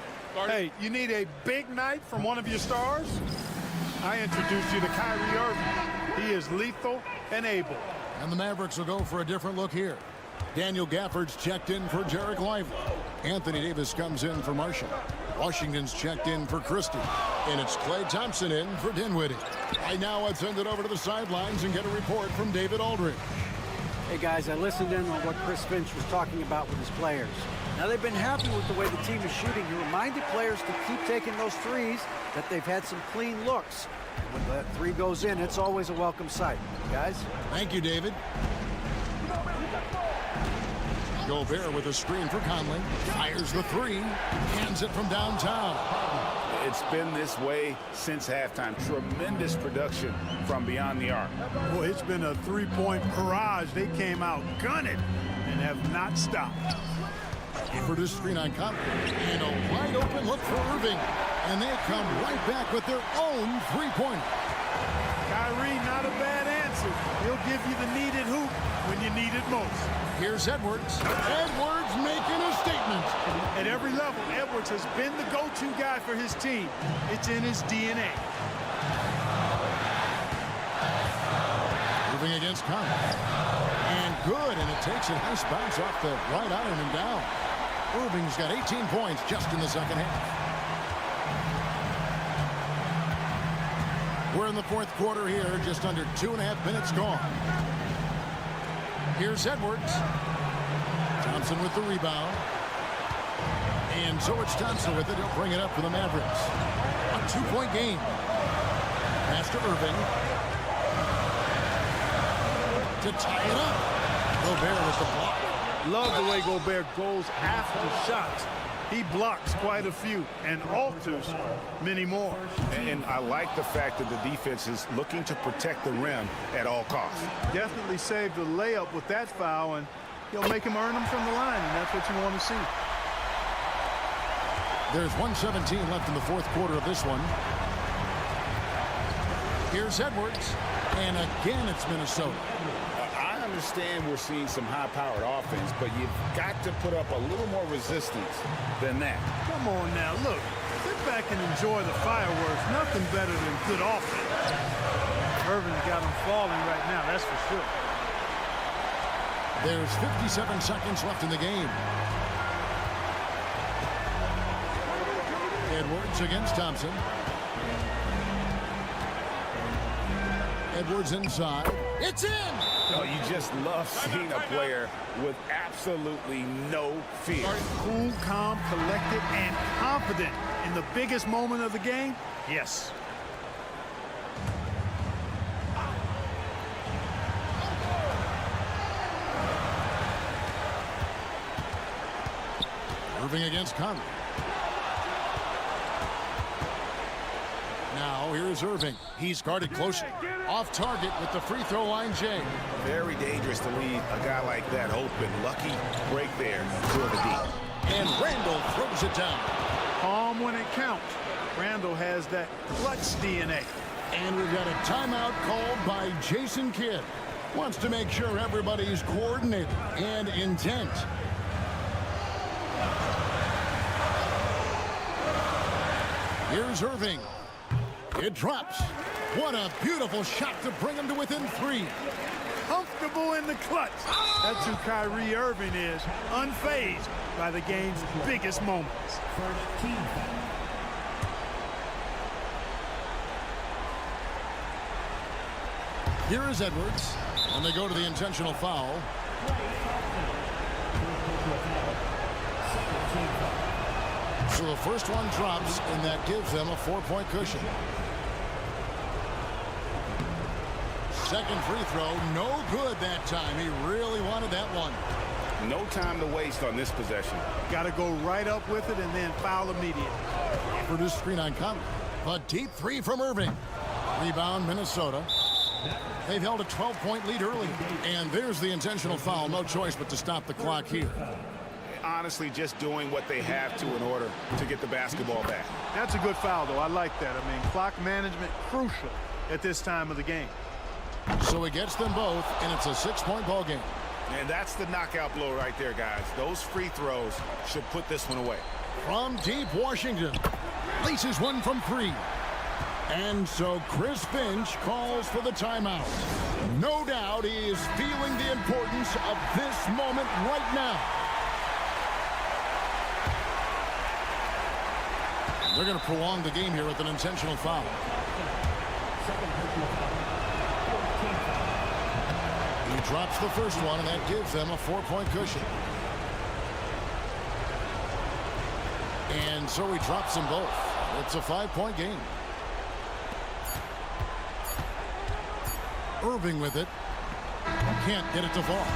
Hey, you need a big night from one of your stars? I introduce you to Kyrie Irving. He is lethal and able. And the Mavericks will go for a different look here. Daniel Gafford's checked in for Jarek Lively. Anthony Davis comes in for Marshall. Washington's checked in for Christie. And it's Klay Thompson in for Dinwiddie. Right now, let's send it over to the sidelines and get a report from David Aldridge. Hey guys, I listened in on what Chris Finch was talking about with his players. Now they've been happy with the way the team is shooting. He reminded players to keep taking those threes, that they've had some clean looks. When that 3 goes in, it's always a welcome sight. Guys? Thank you, David. Gobert with a screen for Conley. Fires the 3. Hands it from downtown. It's been this way since halftime. Tremendous production from beyond the arc. Boy, it's been a 3-point barrage. They came out gunning and have not stopped. For this screen on Conley. And a wide open look for Irving. And they come right back with their own 3-pointer. Kyrie, not a bad answer. answer. He'll give you the needed hoop when you need it most. Here's Edwards. Edwards making a statement. At every level, Edwards has been the go-to guy for his team. It's in his DNA. Moving against Conley. And good, and it takes a nice bounce off the right iron and down. Irving's got 18 points just in the second half. We're in the fourth quarter here, just under 2.5 minutes gone. Here's Edwards. Thompson with the rebound. And so it's Thompson with it. He'll bring it up for the Mavericks. A 2-point game. Pass to Irving. To tie it up. Gobert with the block. Love the way Gobert goes after shots. He blocks quite a few and alters many more. And I like the fact that the defense is looking to protect the rim at all costs. Definitely saved the layup with that foul, and he'll make him earn them from the line, and that's what you want to see. There's 1:17 left in the fourth quarter of this one. Here's Edwards. And again, it's Minnesota. I understand we're seeing some high-powered offense, but you've got to put up a little more resistance than that. Come on now, look. Sit back and enjoy the fireworks. Nothing better than good offense. Irving's got him falling right now, that's for sure. There's 57 seconds left in the game. Edwards against Thompson. Edwards inside. It's in! Oh, you just love seeing a player with absolutely no fear. Cool, calm, collected, and confident in the biggest moment of the game? Yes. Irving against Conley. Now here's Irving. He's guarded closer. Off target with the free throw line, Jay. Very dangerous to leave a guy like that open. Lucky break there for the deep. And Randall throws it down. Calm when it counts. Randall has that clutch DNA. And we've got a timeout called by Jason Kidd. Wants to make sure everybody's coordinated and intent. Here's Irving. It drops. What a beautiful shot to bring him to within 3. Comfortable in the clutch. That's who Kyrie Irving is. Unfazed by the game's biggest moments. Here is Edwards. And they go to the intentional foul. So the first one drops, and that gives them a 4-point cushion. Second free throw, no good that time. He really wanted that one. No time to waste on this possession. Got to go right up with it and then foul immediately. For this screen on Conley. A deep 3 from Irving. Rebound, Minnesota. They've held a 12-point lead early. And there's the intentional foul. No choice but to stop the clock here. Honestly, just doing what they have to in order to get the basketball back. That's a good foul, though. I like that. I mean, clock management crucial at this time of the game. So he gets them both, and it's a 6-point ball game. And that's the knockout blow right there, guys. Those free throws should put this one away. From deep Washington. Laces one from 3. And so Chris Finch calls for the timeout. No doubt he is feeling the importance of this moment right now. They're going to prolong the game here with an intentional foul. He drops the first one, and that gives them a 4-point cushion. And so he drops them both. It's a 5-point game. Irving with it. Can't get it to fall.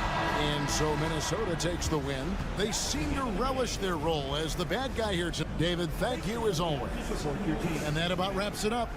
And so Minnesota takes the win. They seem to relish their role as the bad guy here tonight. David, thank you as always. And that about wraps it up.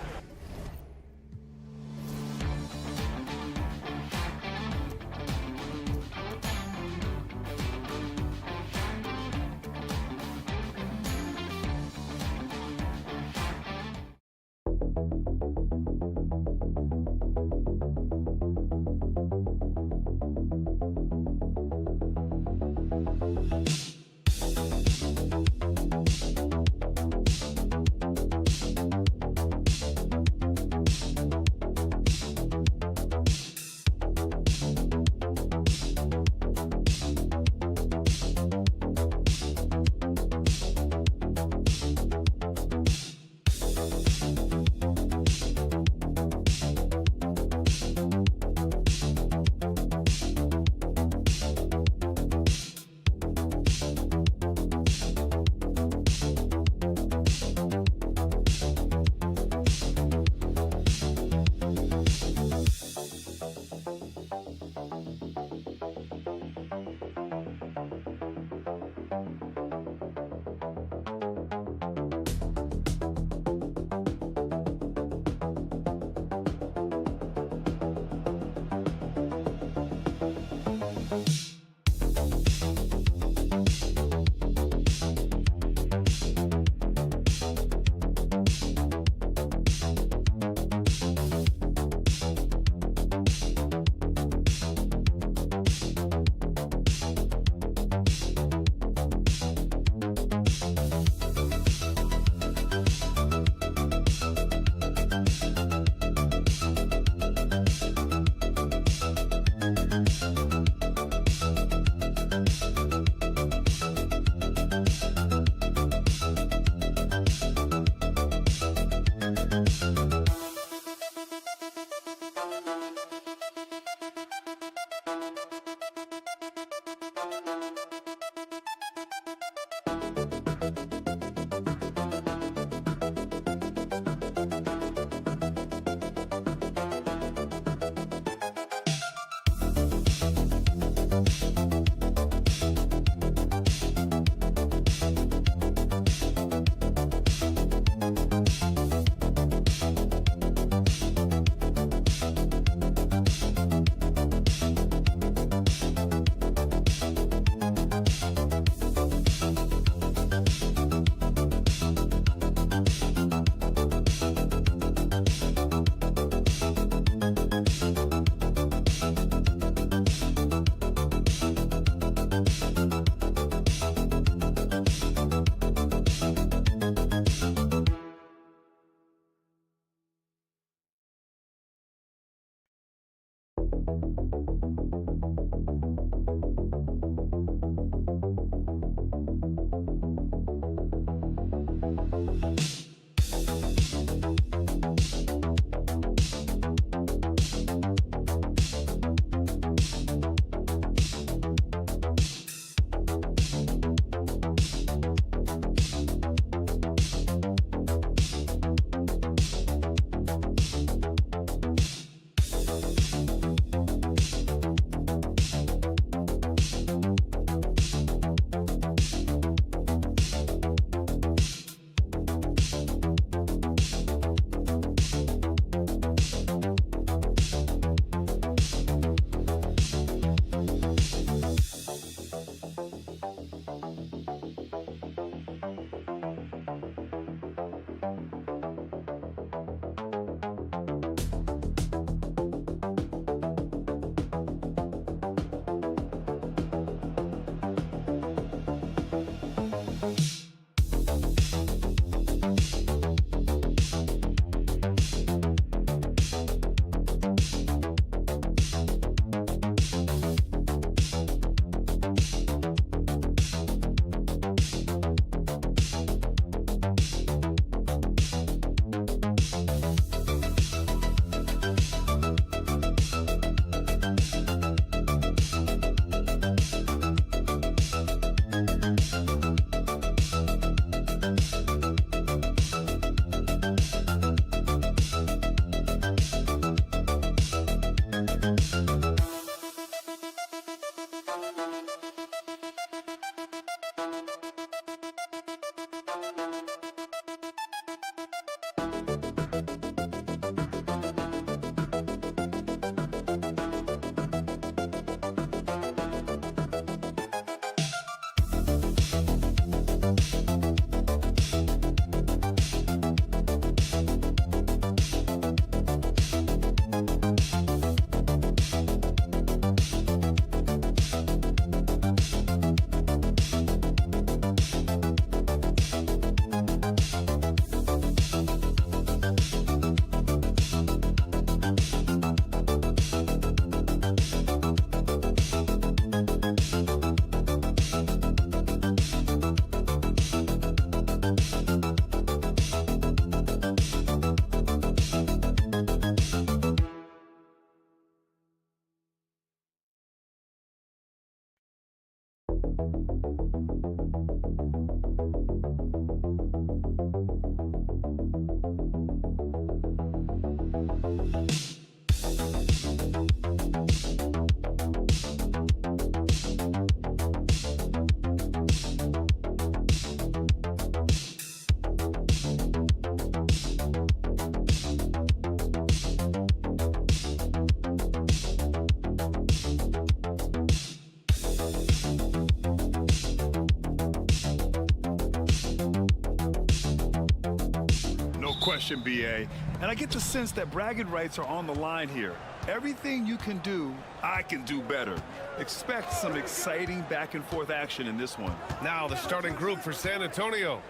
Question, BA. And I get the sense that bragging rights are on the line here. Everything you can do, I can do better. Expect some exciting back and forth action in this one. Now the starting group for San Antonio.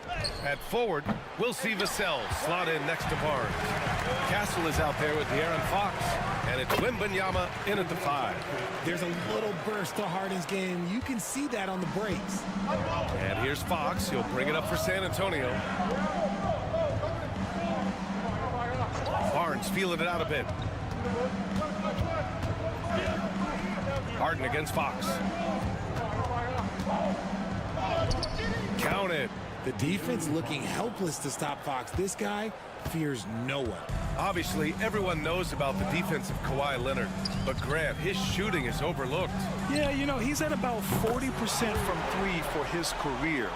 At forward, we'll see Vassell slot in next to Barnes. Castle is out there with De'Aaron Fox. And it's Wembanyama in at the 5. There's a little burst to Harden's game. You can see that on the breaks. And here's Fox. He'll bring it up for San Antonio. Barnes feeling it out a bit. Harden against Fox. Count it. The defense looking helpless to stop Fox. This guy fears no one. Obviously, everyone knows about the defense of Kawhi Leonard, but Grant, his shooting is overlooked. Yeah, you know, he's at about 40% from 3 for his career.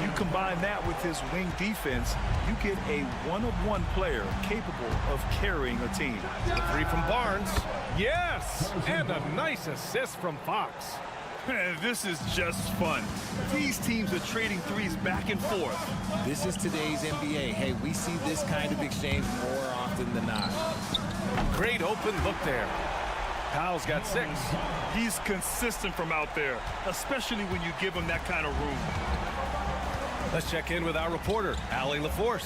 You combine that with his wing defense, you get a one-of-one player capable of carrying a team. The 3 from Barnes. Yes! And a nice assist from Fox. This is just fun. These teams are trading threes back and forth. This is today's NBA. Hey, we see this kind of exchange more often than not. Great open look there. Powell's got 6. He's consistent from out there, especially when you give him that kind of room. Let's check in with our reporter, Allie LaForce.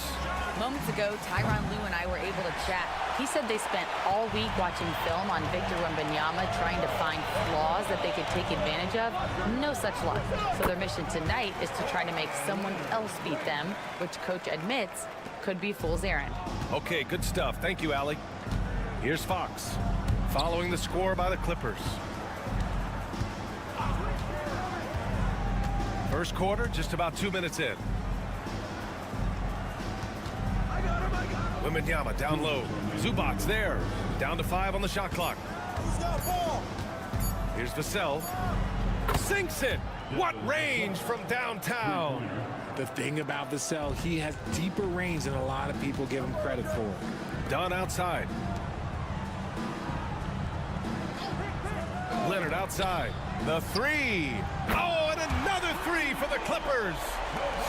Moments ago, Tyronn Lue and I were able to chat. He said they spent all week watching film on Victor Wembanyama, trying to find flaws that they could take advantage of. No such luck. So their mission tonight is to try to make someone else beat them, which coach admits could be fool's errand. Okay, good stuff. Thank you, Allie. Here's Fox, following the score by the Clippers. First quarter, just about 2 minutes in. Wembanyama down low. Zubac's there. Down to 5 on the shot clock. Here's Vassell. Sinks it. What range from downtown. The thing about Vassell, he has deeper range than a lot of people give him credit for. Dunn outside. Leonard outside. The three. Oh, and another three for the Clippers.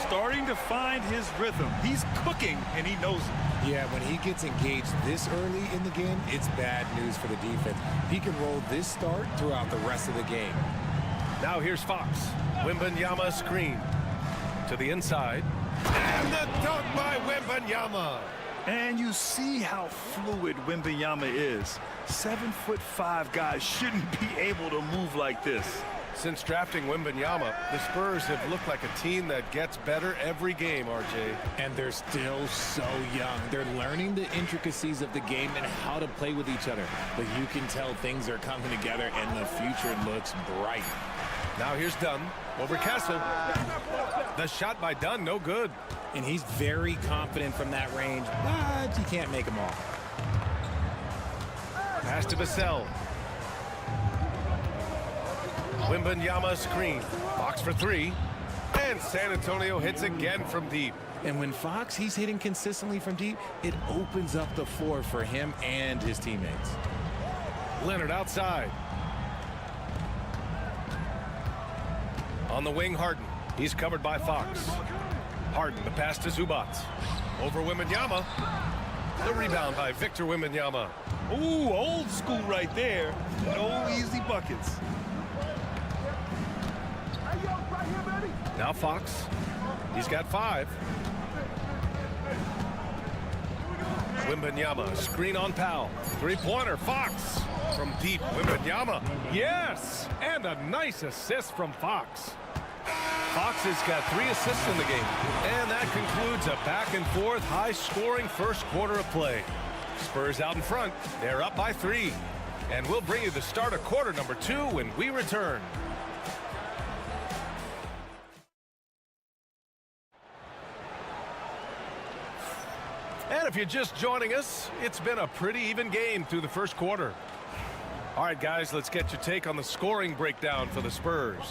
Starting to find his rhythm. He's cooking, and he knows it. Yeah, when he gets engaged this early in the game, it's bad news for the defense. He can roll this start throughout the rest of the game. Now here's Fox. Wembanyama screen. To the inside. And the dunk by Wembanyama. And you see how fluid Wembanyama is. 7'5" guys shouldn't be able to move like this. Since drafting Wembanyama, the Spurs have looked like a team that gets better every game, RJ. And they're still so young. They're learning the intricacies of the game and how to play with each other. But you can tell things are coming together and the future looks bright. Now here's Dunn over Kessel. The shot by Dunn, no good. And he's very confident from that range, but you can't make them all. Pass to Vassell. Wembanyama screen. Fox for three. And San Antonio hits again from deep. And when Fox, he's hitting consistently from deep, it opens up the floor for him and his teammates. Leonard outside. On the wing, Harden. He's covered by Fox. Harden, the pass to Zubac. Over Wembanyama. The rebound by Victor Wembanyama. Ooh, old school right there. No easy buckets. Now Fox. He's got 5. Wembanyama, screen on Powell. Three-pointer, Fox. From deep, Wembanyama. Yes! And a nice assist from Fox. Fox has got 3 assists in the game. And that concludes a back-and-forth, high-scoring first quarter of play. Spurs out in front. They're up by 3. And we'll bring you the start of quarter number 2 when we return. And if you're just joining us, it's been a pretty even game through the first quarter. All right, guys, let's get your take on the scoring breakdown for the Spurs.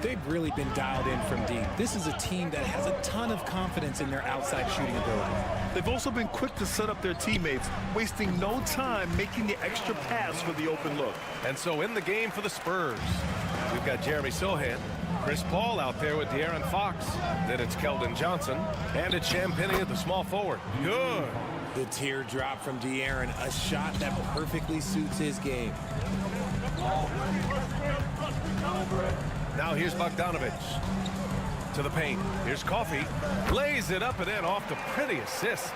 They've really been dialed in from deep. This is a team that has a ton of confidence in their outside shooting ability. They've also been quick to set up their teammates, wasting no time making the extra pass for the open look. And so in the game for the Spurs, we've got Jeremy Sohan, Chris Paul out there with De'Aaron Fox. Then it's Keldon Johnson, and it's Champagnie at the small forward. Good. The teardrop from De'Aaron, a shot that perfectly suits his game. Now here's Bogdanovich. To the paint. Here's Coffey. Lays it up and in off the pretty assist.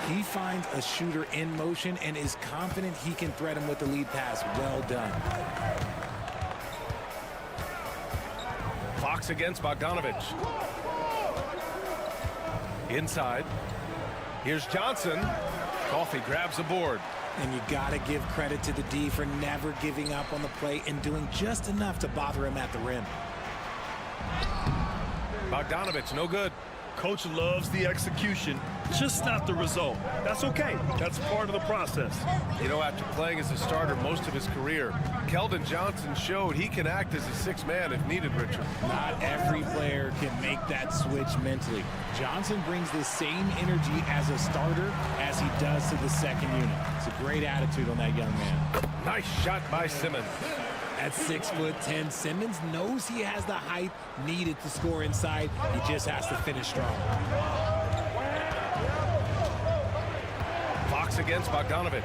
He finds a shooter in motion and is confident he can thread him with the lead pass. Well done. Fox against Bogdanovich. Inside. Here's Johnson. Coffey grabs the board. And you got to give credit to the D for never giving up on the play and doing just enough to bother him at the rim. Bogdanovich, no good. Coach loves the execution, just not the result. That's okay. That's part of the process. You know, after playing as a starter most of his career, Keldon Johnson showed he can act as a 6th man if needed, Richard. Not every player can make that switch mentally. Johnson brings the same energy as a starter as he does to the second unit. It's a great attitude on that young man. Nice shot by Simmons. At 6'10", Simmons knows he has the height needed to score inside. He just has to finish strong. Fox against Bogdanovich.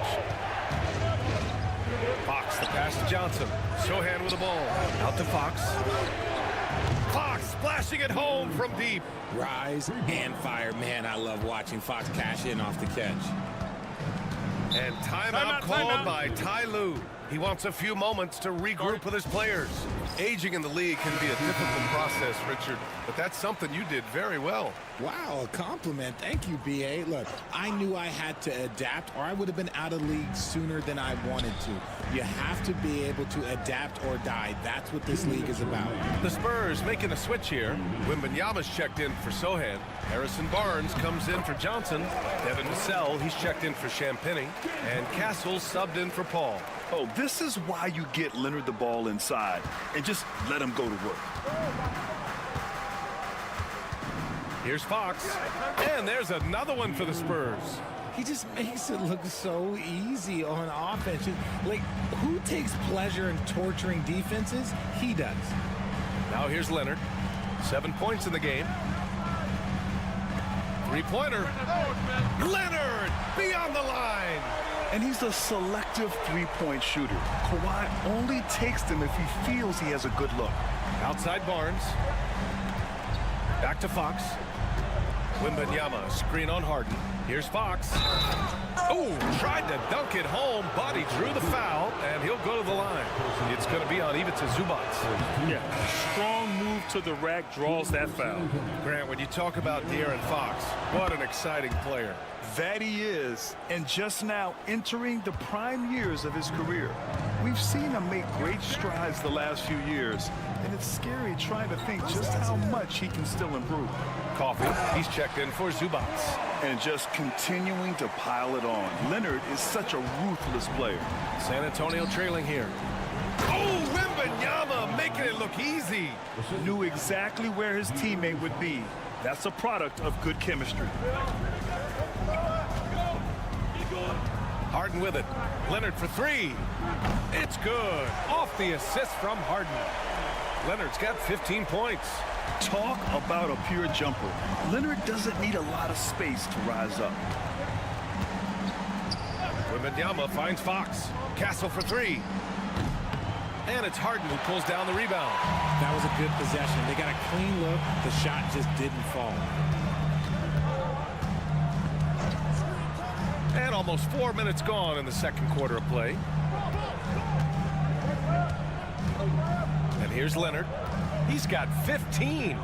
Fox, the pass to Johnson. Sohan with the ball. Out to Fox. Fox splashing it home from deep. Rise and fire. Man, I love watching Fox cash in off the catch. And timeout called by Ty Lue. He wants a few moments to regroup with his players. Aging in the league can be a difficult process, Richard, but that's something you did very well. Wow, a compliment. Thank you, B.A. Look, I knew I had to adapt or I would have been out of league sooner than I wanted to. You have to be able to adapt or die. That's what this league is about. The Spurs making a switch here. Wembanyama's checked in for Sohan. Harrison Barnes comes in for Johnson. Devin Vassell, he's checked in for Champagny. And Castle subbed in for Paul. Oh, this is why you get Leonard the ball inside and just let him go to work. Here's Fox. And there's another one for the Spurs. He just makes it look so easy on offense. Like, who takes pleasure in torturing defenses? He does. Now here's Leonard. 7 points in the game. Three-pointer. Leonard beyond the line. And he's a selective three-point shooter. Kawhi only takes them if he feels he has a good look. Outside Barnes. Back to Fox. Wembanyama, screen on Harden. Here's Fox. Oh, tried to dunk it home, but he drew the foul, and he'll go to the line. It's going to be on Ivica Zubac. Yeah, strong move to the rack draws that foul. Grant, when you talk about De'Aaron Fox, what an exciting player. That he is, and just now entering the prime years of his career. We've seen him make great strides the last few years, and it's scary trying to think just how much he can still improve. Coffee, he's checked in for Zubac. And just continuing to pile it on. Leonard is such a ruthless player. San Antonio trailing here. Oh, Wembanyama making it look easy. Knew exactly where his teammate would be. That's a product of good chemistry. Harden with it. Leonard for three. It's good. Off the assist from Harden. Leonard's got 15 points. Talk about a pure jumper. Leonard doesn't need a lot of space to rise up. Wembanyama finds Fox. Castle for three. And it's Harden who pulls down the rebound. That was a good possession. They got a clean look. The shot just didn't fall. And almost 4 minutes gone in the second quarter of play. And here's Leonard. He's got 15.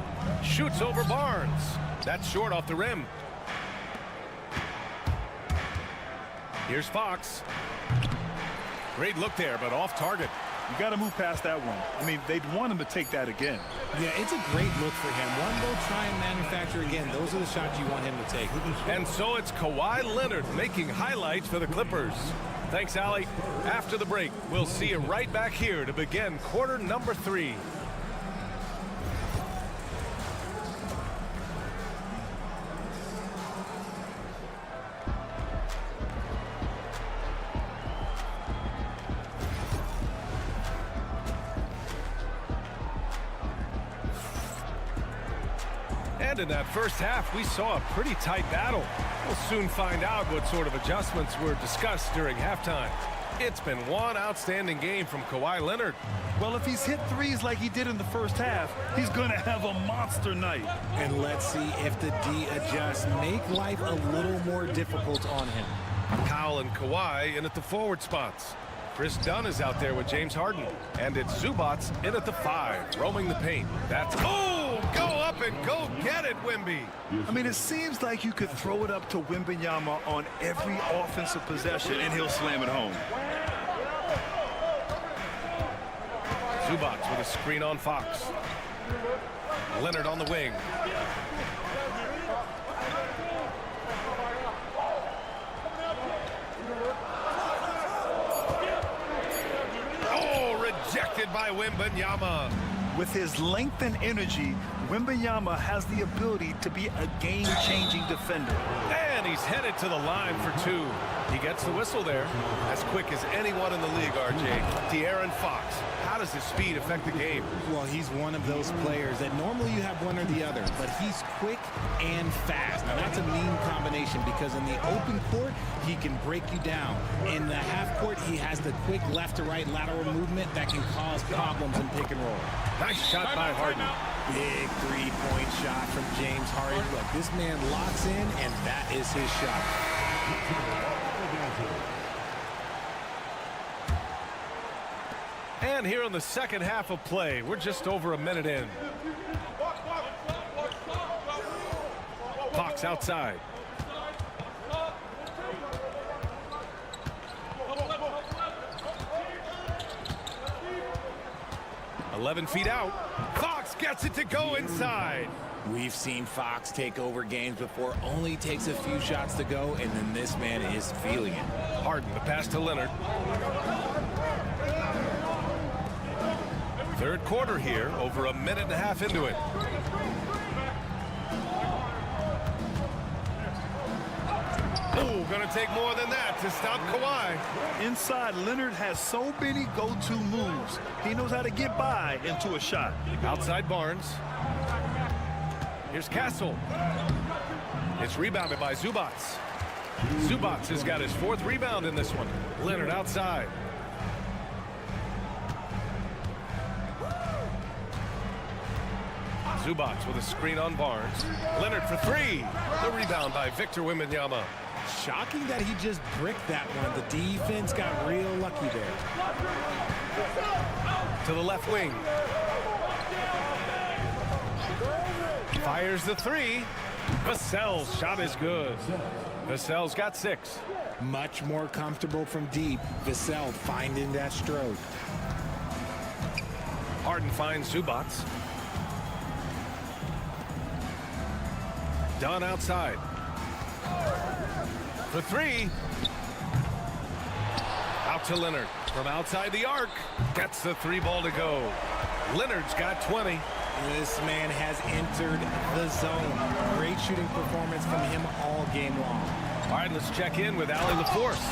Shoots over Barnes. That's short off the rim. Here's Fox. Great look there, but off target. You got to move past that one. I mean, they'd want him to take that again. Yeah, it's a great look for him. One, they'll try and manufacture again. Those are the shots you want him to take. And so it's Kawhi Leonard making highlights for the Clippers. Thanks, Allie. After the break, we'll see you right back here to begin quarter number 3. And in that first half, we saw a pretty tight battle. We'll soon find out what sort of adjustments were discussed during halftime. It's been one outstanding game from Kawhi Leonard. Well, if he's hit threes like he did in the first half, he's going to have a monster night. And let's see if the D adjusts. Make life a little more difficult on him. Powell and Kawhi in at the forward spots. Chris Dunn is out there with James Harden. And it's Zubac in at the 5, roaming the paint. That's... Oh! Go up and go get it, Wemby. I mean, it seems like you could throw it up to Wembanyama on every offensive possession, and he'll slam it home. Zubac with a screen on Fox. Leonard on the wing. Oh, rejected by Wembanyama. With his length and energy, Wembanyama has the ability to be a game-changing defender. And he's headed to the line for 2. He gets the whistle there. As quick as anyone in the league, RJ. De'Aaron Fox. How does his speed affect the game? Well, he's one of those players that normally you have one or the other, but he's quick and fast. Now, that's a mean combination because in the open court, he can break you down. In the half court, he has the quick left-to-right lateral movement that can cause problems in pick and roll. Nice shot by Harden. Big three-point shot from James Harden. Look, this man locks in, and that is his shot. And here in the second half of play, we're just over a minute in. Fox outside. "11 feet out. Fox gets it to go inside." We've seen Fox take over games before, only takes a few shots to go, and then this man is feeling it. Harden, the pass to Leonard. Third quarter here, over a minute and a half into it. Oh, gonna take more than that to stop Kawhi. Inside, Leonard has so many go-to moves. He knows how to get by into a shot. Outside Barnes. Here's Castle. It's rebounded by Zubats. Zubats has got his 4th rebound in this one. Leonard outside. Zubats with a screen on Barnes. Leonard for 3. The rebound by Victor Wembanyama. Shocking that he just bricked that one. The defense got real lucky there. To the left wing. Fires the 3. Vassell's shot is good. Vassell's got 6. Much more comfortable from deep. Vassell finding that stroke. Harden finds Zubats. Dunn outside. For 3. Out to Leonard. From outside the arc. Gets the 3 ball to go. Leonard's got 20. This man has entered the zone. Great shooting performance from him all game long. All right, let's check in with Allie LaForce.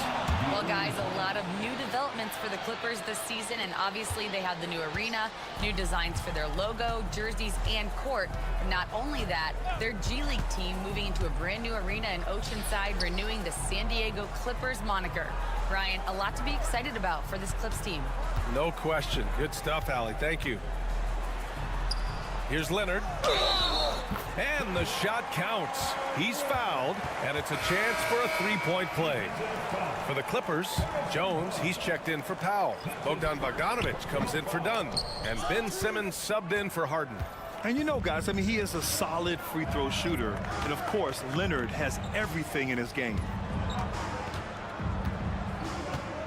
Well, guys, a lot of new developments for the Clippers this season, and obviously they have the new arena, new designs for their logo, jerseys, and court. Not only that, their G League team moving into a brand new arena in Oceanside, renewing the San Diego Clippers moniker. Ryan, a lot to be excited about for this Clips team. No question. Good stuff, Allie. Thank you. Here's Leonard. And the shot counts. He's fouled, and it's a chance for a 3-point play. For the Clippers, Jones, he's checked in for Powell. Bogdan Bogdanovic comes in for Dunn. And Ben Simmons subbed in for Harden. And you know, guys, I mean, he is a solid free throw shooter. And, of course, Leonard has everything in his game.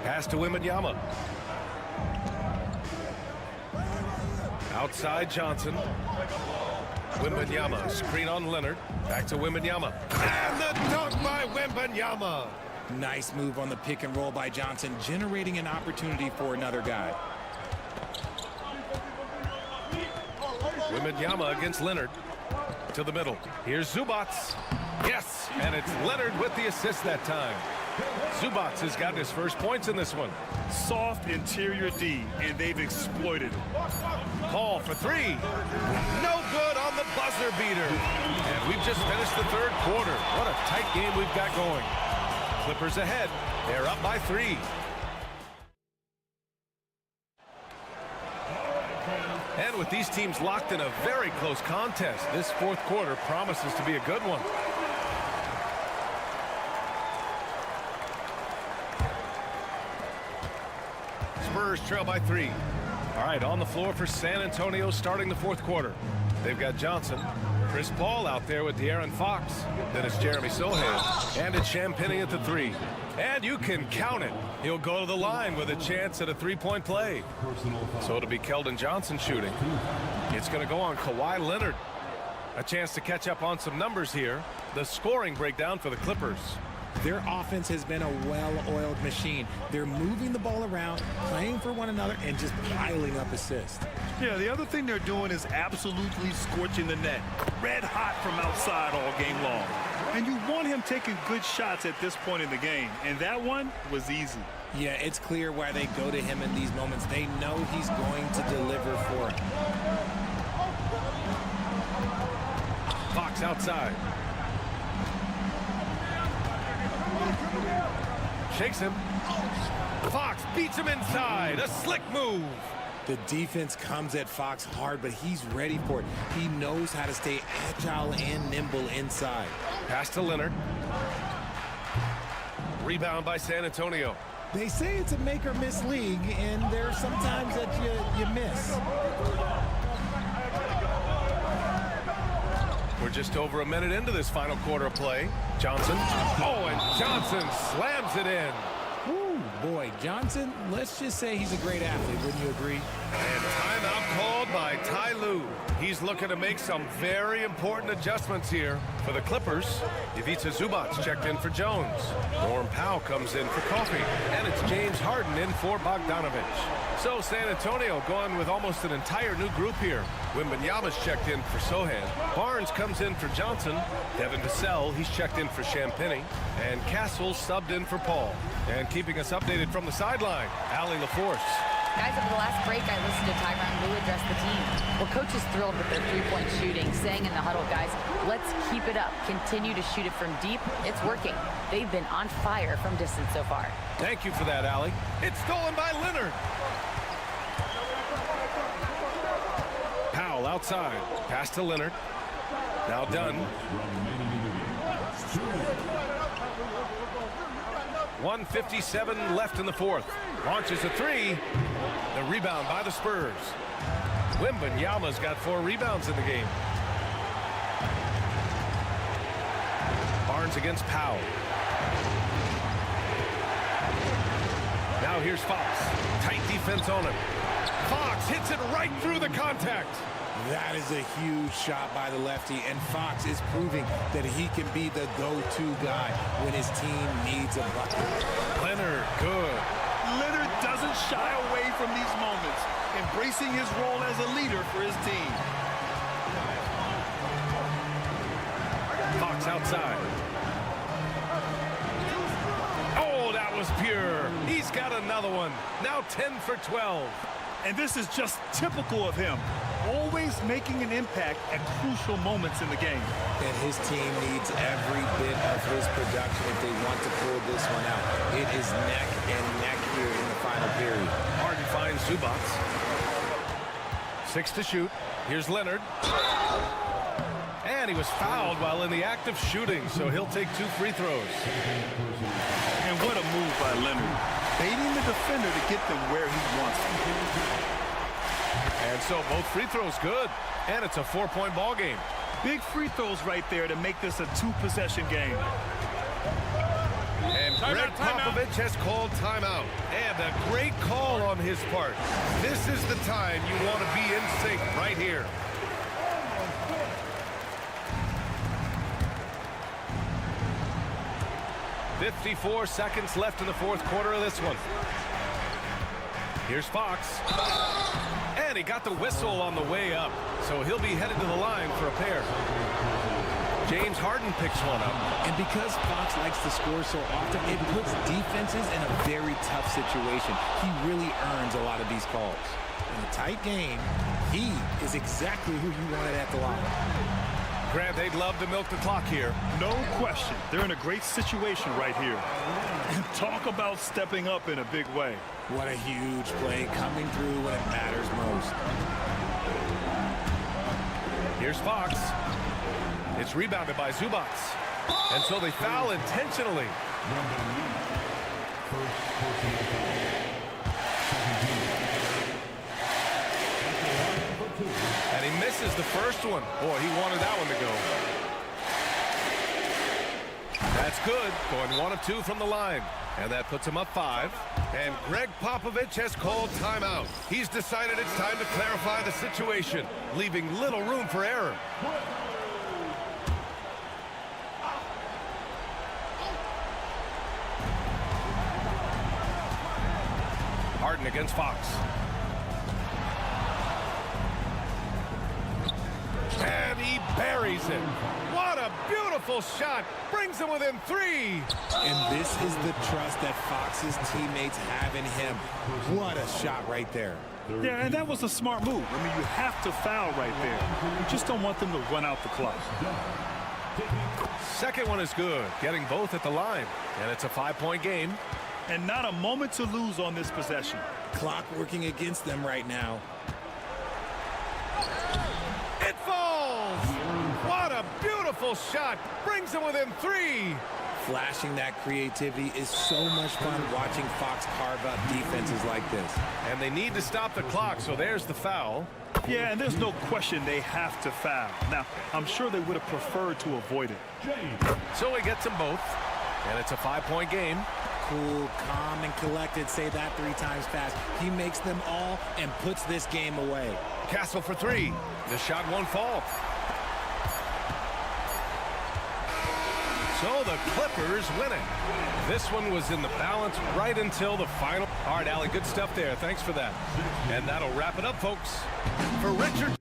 Pass to Wembanyama. Outside Johnson. Wembanyama, screen on Leonard. Back to Wembanyama. And the dunk by Wembanyama. Nice move on the pick and roll by Johnson, generating an opportunity for another guy. Wembanyama against Leonard. To the middle. Here's Zubats. Yes, and it's Leonard with the assist that time. Zubats has got his first points in this one. Soft interior D, and they've exploited it. Paul for 3. No good on the buzzer beater. And we've just finished the third quarter. What a tight game we've got going. Clippers ahead. They're up by 3. And with these teams locked in a very close contest, this fourth quarter promises to be a good one. Spurs trail by 3. All right, on the floor for San Antonio starting the fourth quarter. They've got Johnson, Chris Paul out there with De'Aaron Fox. Then it's Jeremy Sohan, and it's Champagnie at the 3. And you can count it. He'll go to the line with a chance at a 3-point play. So it'll be Keldon Johnson shooting. It's going to go on Kawhi Leonard. A chance to catch up on some numbers here. The scoring breakdown for the Clippers. Their offense has been a well-oiled machine. They're moving the ball around, playing for one another, and just piling up assists. Yeah, the other thing they're doing is absolutely scorching the net. Red hot from outside all game long. And you want him taking good shots at this point in the game. And that one was easy. Yeah, it's clear why they go to him in these moments. They know he's going to deliver for it. Fox outside. Shakes him. Fox beats him inside. A slick move. The defense comes at Fox hard, but he's ready for it. He knows how to stay agile and nimble inside. Pass to Leonard. Rebound by San Antonio. They say it's a make or miss league, and there's sometimes that you miss. We're just over a minute into this final quarter of play. Johnson. Oh, and Johnson slams it in. Ooh, boy, Johnson, let's just say he's a great athlete, wouldn't you agree? And timeout called by Ty Lue. He's looking to make some very important adjustments here. For the Clippers, Ivica Zubac's checked in for Jones. Norm Powell comes in for Coffey. And it's James Harden in for Bogdanovich. So San Antonio going with almost an entire new group here. Wembanyama's checked in for Sohan. Barnes comes in for Johnson. Devin Vassell, he's checked in for Champagny. And Castle subbed in for Paul. And keeping us updated from the sideline, Allie LaForce. Guys, over the last break, I listened to Tyronn Lue address the team. Well, coach is thrilled with their three-point shooting, saying in the huddle, guys, let's keep it up. Continue to shoot it from deep. It's working. They've been on fire from distance so far. Thank you for that, Allie. It's stolen by Leonard. Powell outside. Pass to Leonard. Now done. 1:57 left in the fourth. Launches a three. The rebound by the Spurs. Wembanyama's got 4 rebounds in the game. Barnes against Powell. Now here's Fox. Tight defense on him. Fox hits it right through the contact. That is a huge shot by the lefty, and Fox is proving that he can be the go-to guy when his team needs a bucket. Leonard, good. Leonard doesn't shy away from these moments, embracing his role as a leader for his team. Fox outside. Oh, that was pure. He's got another one. Now 10 for 12. And this is just typical of him. Always making an impact at crucial moments in the game. And his team needs every bit of his production if they want to pull this one out. It is neck and neck here in the final period. Harden finds Zubac. 6 to shoot. Here's Leonard. And he was fouled while in the act of shooting, so he'll take 2 free throws. And what a move by Leonard. Baiting the defender to get them where he wants them. And so both free throws good. And it's a 4-point ball game. Big free throws right there to make this a 2-possession game. And Greg Popovich has called timeout. And a great call on his part. This is the time you want to be in sync right here. .54 seconds left in the fourth quarter of this one. Here's Fox. And he got the whistle on the way up. So he'll be headed to the line for a pair. James Harden picks one up. And because Fox likes to score so often, it puts defenses in a very tough situation. He really earns a lot of these calls. In a tight game, he is exactly who you wanted at the line. Grant, they'd love to milk the clock here. No question. They're in a great situation right here. And talk about stepping up in a big way. What a huge play coming through when it matters most. Here's Fox. It's rebounded by Zubac. And so they foul intentionally. And he misses the first one. Boy, he wanted that one to go. That's good. Going 1 of 2 from the line. And that puts him up 5. And Greg Popovich has called timeout. He's decided it's time to clarify the situation, leaving little room for error. Harden against Fox. And he buries it. What a beautiful shot. Brings him within 3. And this is the trust that Fox's teammates have in him. What a shot right there. Yeah, and that was a smart move. I mean, you have to foul right there. You just don't want them to run out the clock. Second one is good. Getting both at the line. And it's a 5-point game. And not a moment to lose on this possession. Clock working against them right now. It falls! What a beautiful shot! Brings him within 3. flashing that creativity is so much fun watching Fox carve up defenses like this. And they need to stop the clock, so there's the foul. Yeah, and there's no question they have to foul. Now, I'm sure they would have preferred to avoid it. So he gets them both, and it's a 5-point game. Cool, calm, and collected. Say that 3 times fast. He makes them all and puts this game away. Castle for 3. The shot won't fall. So the Clippers win it. This one was in the balance right until the final. All right, Allie, good stuff there. Thanks for that. And that'll wrap it up, folks. For Richard.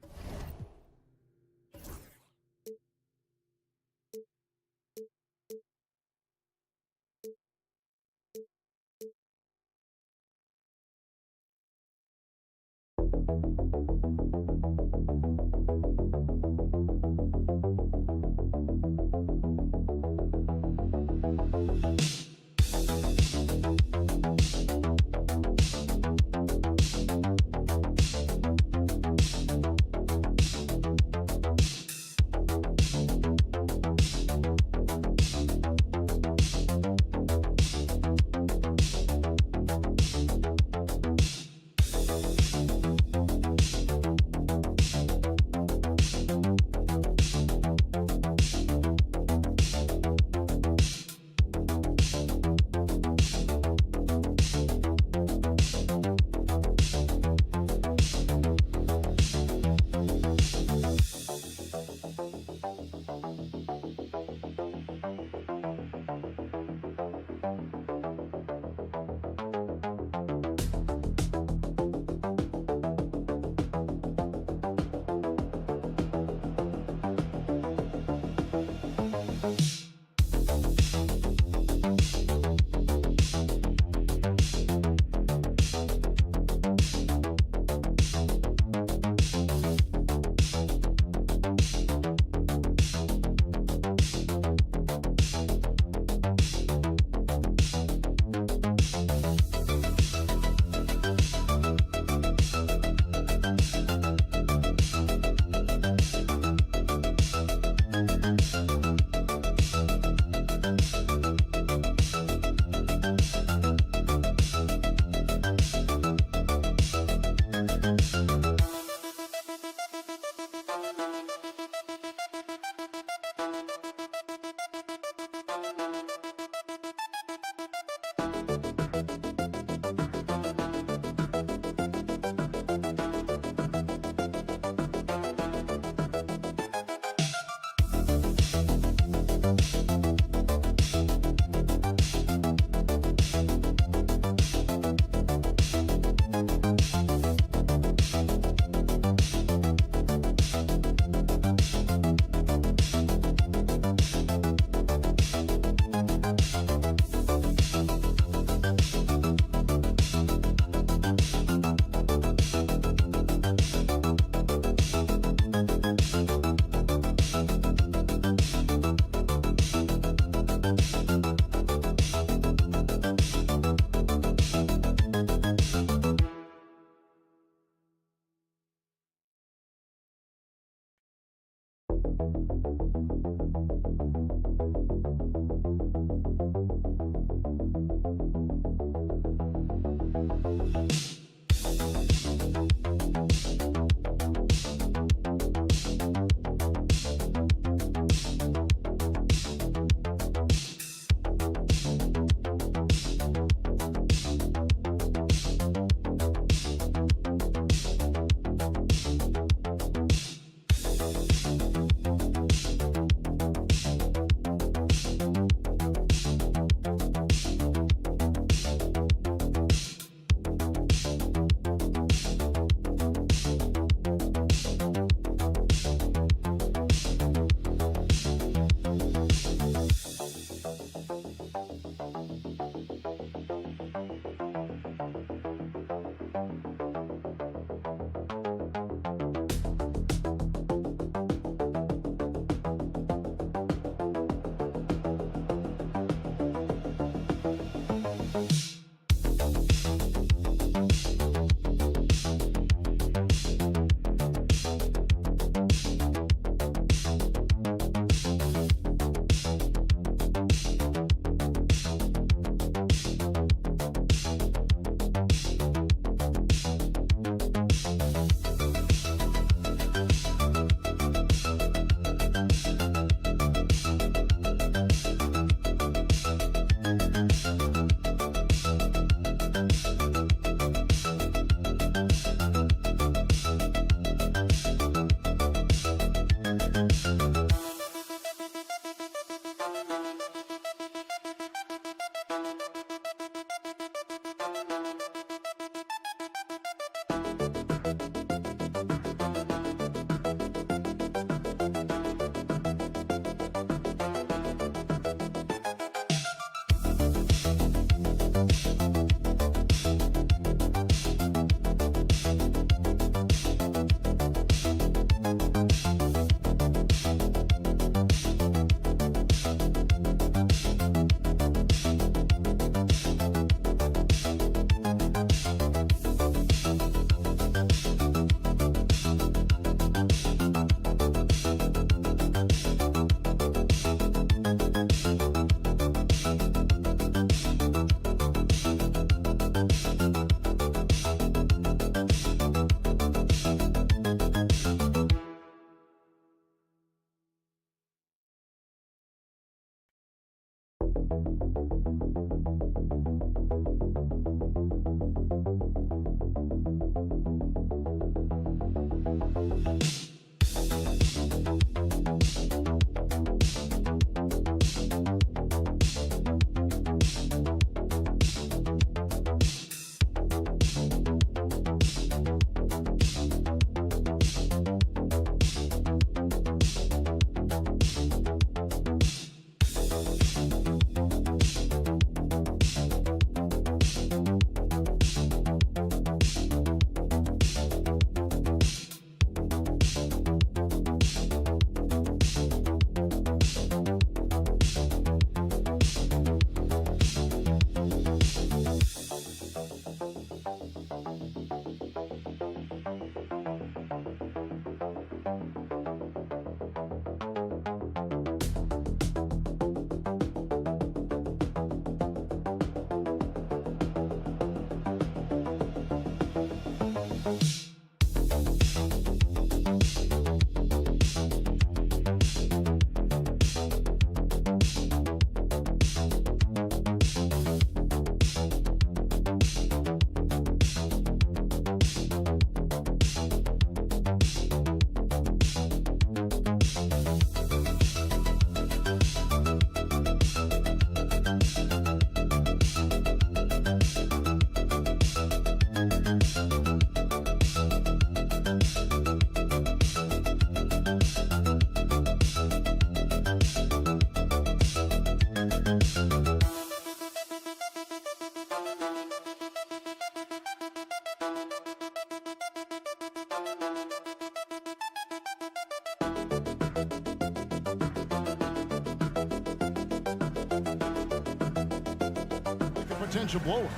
Potential blower,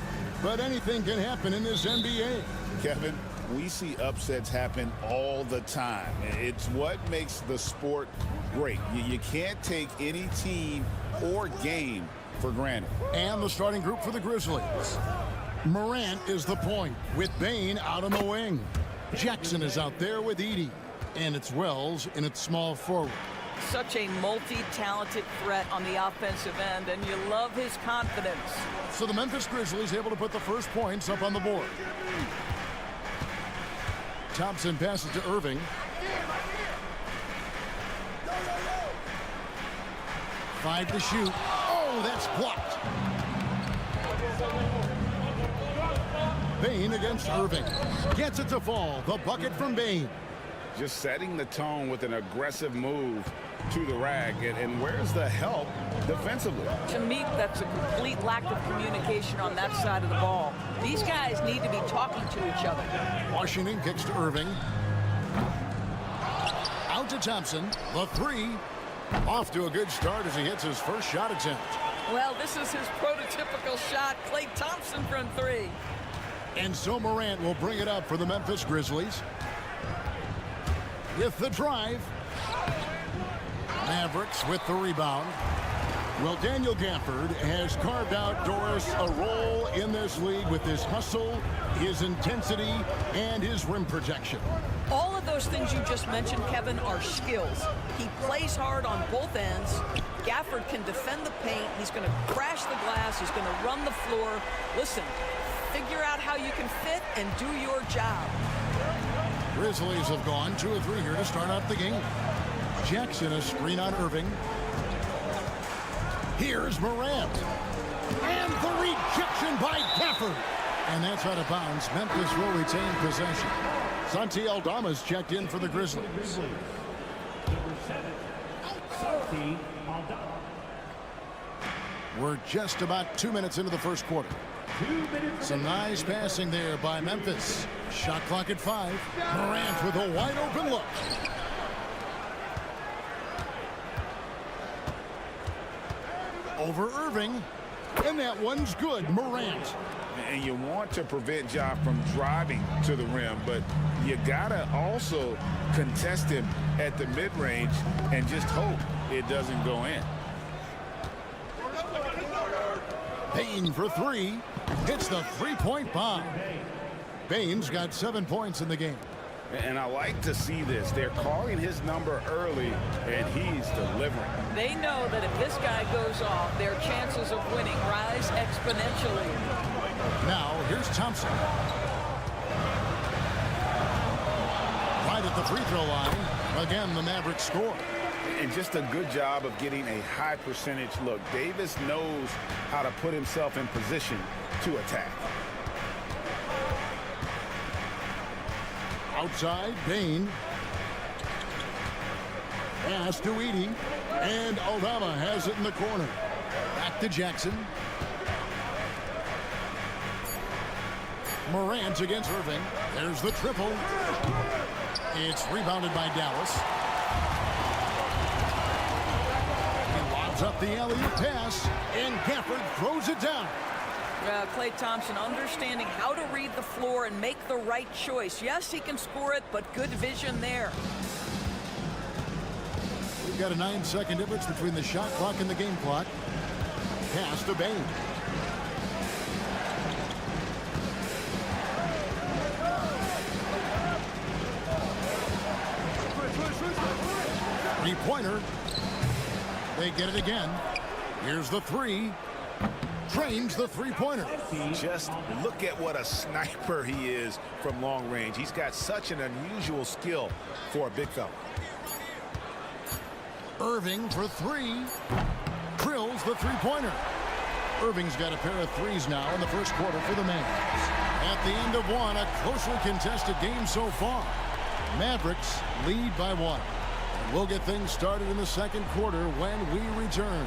but anything can happen in this NBA. Kevin, we see upsets happen all the time. It's what makes the sport great. You can't take any team or game for granted. And the starting group for the Grizzlies. Morant is the point with Bane out on the wing. Jackson is out there with Edey. And it's Wells in its small forward. Such a multi-talented threat on the offensive end, and you love his confidence. So the Memphis Grizzlies able to put the first points up on the board. Thompson passes to Irving. Five to shoot. Oh, that's blocked. Bane against Irving. Gets it to fall. The bucket from Bane. Just setting the tone with an aggressive move to the rack. And where's the help defensively? To me, that's a complete lack of communication on that side of the ball. These guys need to be talking to each other. Washington kicks to Irving. Out to Thompson. The three. Off to a good start as he hits his first shot attempt. Well, this is his prototypical shot. Klay Thompson from three. And so Morant will bring it up for the Memphis Grizzlies. With the drive. Mavericks with the rebound. Well, Daniel Gafford has carved out Doris a role in this league with his hustle, his intensity, and his rim protection. All of those things you just mentioned, Kevin, are skills. He plays hard on both ends. Gafford can defend the paint. He's going to crash the glass. He's going to run the floor. Listen, figure out how you can fit and do your job. Grizzlies have gone 2 of 3 here to start out the game. Jackson a screen on Irving. Here's Morant. And the rejection by Gafford. And that's out of bounds. Memphis will retain possession. Santi Aldama's checked in for the Grizzlies. We're just about 2 minutes into the first quarter. Some nice passing there by Memphis. Shot clock at 5. Morant with a wide open look. Over Irving. And that one's good. Morant. And you want to prevent Ja from driving to the rim, but you gotta also contest him at the mid-range and just hope it doesn't go in. Bane for 3. Hits the three-point bomb. Bane's got 7 points in the game. And I like to see this. They're calling his number early, and he's delivering. They know that if this guy goes off, their chances of winning rise exponentially. Now, here's Thompson. Right at the free throw line. Again, the Mavericks score. And just a good job of getting a high percentage look. Davis knows how to put himself in position to attack. Outside, Bain. Pass to Edey. And Aldama has it in the corner. Back to Jackson. Morant against Irving. There's the triple. It's rebounded by Dallas. He lobs up the alley-oop pass, and Gafford throws it down. Klay Thompson understanding how to read the floor and make the right choice. Yes, he can score it, but good vision there. We've got a 9-second difference between the shot clock and the game clock. Pass to Bain. Three-pointer. They get it again. Here's the three. Trains the three-pointer. Just look at what a sniper he is from long range. He's got such an unusual skill for a big fella. Irving for three. Drills the three-pointer. Irving's got a pair of threes now in the first quarter for the Mavs. At the end of one, a closely contested game so far. Mavericks lead by one. And we'll get things started in the second quarter when we return.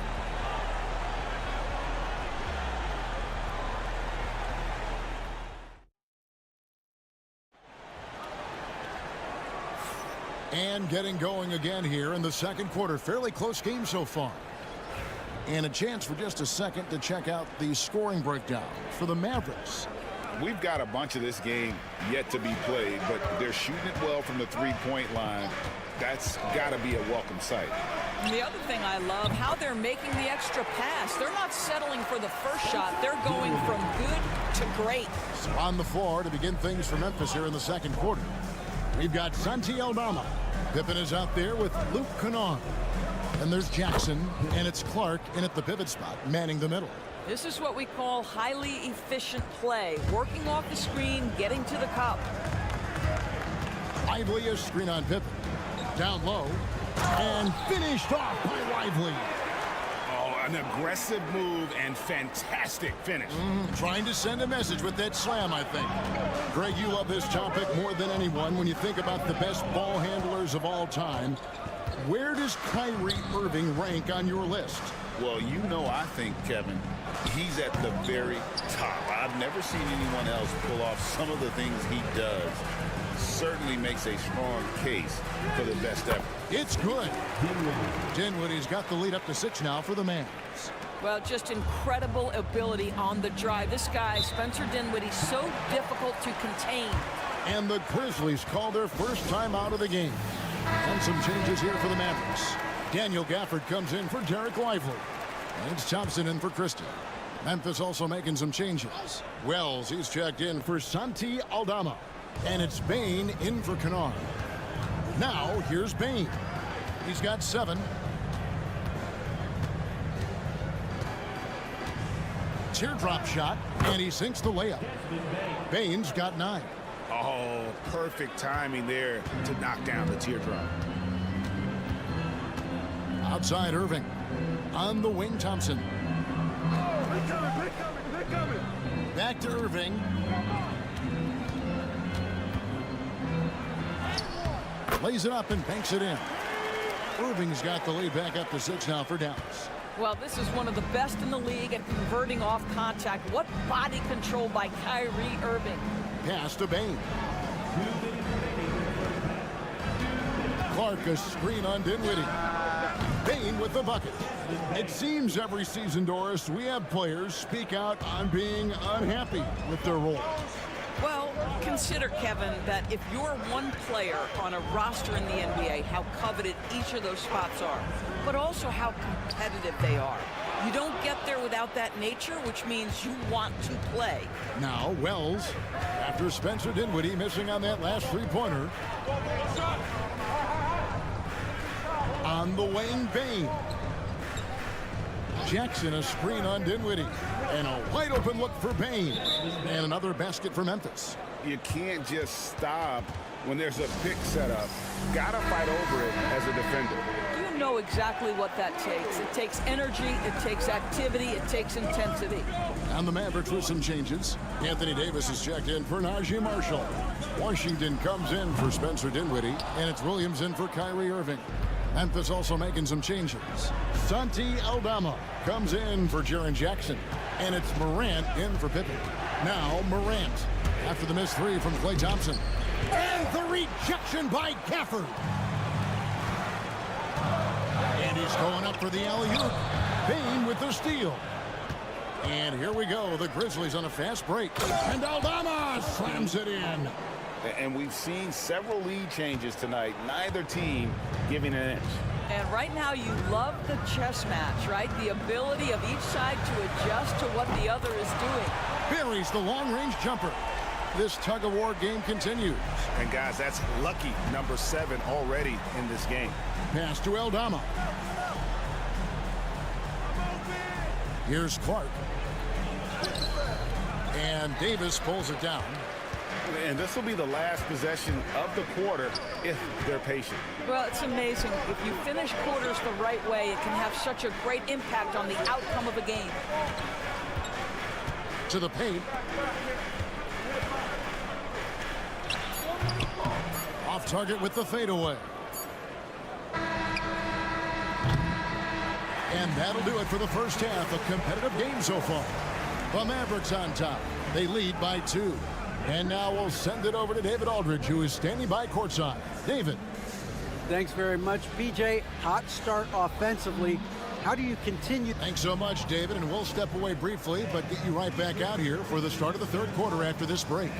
And getting going again here in the second quarter. Fairly close game so far. And a chance for just a second to check out the scoring breakdown for the Mavericks. We've got a bunch of this game yet to be played, but they're shooting it well from the three-point line. That's got to be a welcome sight. And the other thing I love, how they're making the extra pass. They're not settling for the first shot. They're going from good to great. So on the floor to begin things for Memphis here in the second quarter. We've got Santi Aldama. Pippen is out there with Luke Kennard. And there's Jackson, and it's Clark in at the pivot spot, manning the middle. This is what we call highly efficient play. Working off the screen, getting to the cup. Lively a screen on Pippen. Down low. And finished off by Lively. Oh, an aggressive move and fantastic finish. Trying to send a message with that slam, I think. Greg, you love this topic more than anyone when you think about the best ball handlers of all time. Where does Kyrie Irving rank on your list? Well, you know, I think, Kevin, he's at the very top. I've never seen anyone else pull off some of the things he does. Certainly makes a strong case for the best ever. It's good. Dinwiddie's got the lead up to 6 now for the Mavs. Well, just incredible ability on the drive. This guy, Spencer Dinwiddie, so difficult to contain. And the Grizzlies call their first time out of the game. And some changes here for the Mavericks. Daniel Gafford comes in for Derek Lively. And it's Thompson in for Christie. Memphis also making some changes. Wells, he's checked in for Santi Aldama. And it's Bain in for Kennard. Now, here's Bain. He's got 7. Teardrop shot, and he sinks the layup. Bain's got 9. Oh, perfect timing there to knock down the teardrop. Outside Irving. On the wing, Thompson. Back to Irving. Lays it up and banks it in. Irving's got the lead back up to 6 now for Dallas. Well, this is one of the best in the league at converting off contact. What body control by Kyrie Irving. Pass to Bain. Clark a screen on Dinwiddie. Bain with the bucket. It seems every season, Doris, we have players speak out on being unhappy with their role. Well, consider, Kevin, that if you're one player on a roster in the NBA, how coveted each of those spots are, but also how competitive they are. You don't get there without that nature, which means you want to play. Now Wells, after Spencer Dinwiddie missing on that last three-pointer. On the wing, Bane. Jackson, a screen on Dinwiddie. And a wide open look for Bane. And another basket for Memphis. You can't just stop when there's a pick set up. Gotta fight over it as a defender. You know exactly what that takes. It takes energy, it takes activity, it takes intensity. And the Mavericks with some changes. Anthony Davis is checked in for Najee Marshall. Washington comes in for Spencer Dinwiddie. And it's Williams in for Kyrie Irving. Memphis also making some changes. Santi Aldama comes in for Jaren Jackson. And it's Morant in for Pippen. Now Morant after the missed three from Klay Thompson. And the rejection by Gafford. And he's going up for the alley-oop. Bane with the steal. And here we go. The Grizzlies on a fast break. And Aldama slams it in. And we've seen several lead changes tonight. Neither team giving an inch. And right now you love the chess match, right? The ability of each side to adjust to what the other is doing. Buries the long-range jumper. This tug-of-war game continues. And guys, that's lucky number 7 already in this game. Pass to Aldama. Here's Clark. And Davis pulls it down. And this will be the last possession of the quarter if they're patient. Well, it's amazing. If you finish quarters the right way, it can have such a great impact on the outcome of a game. To the paint. Off target with the fadeaway. And that'll do it for the first half. A competitive game so far. The Mavericks on top. They lead by 2. And now we'll send it over to David Aldridge, who is standing by courtside. David. Thanks very much, BJ. Hot start offensively. How do you continue? Thanks so much, David. And we'll step away briefly, but get you right back out here for the start of the third quarter after this break.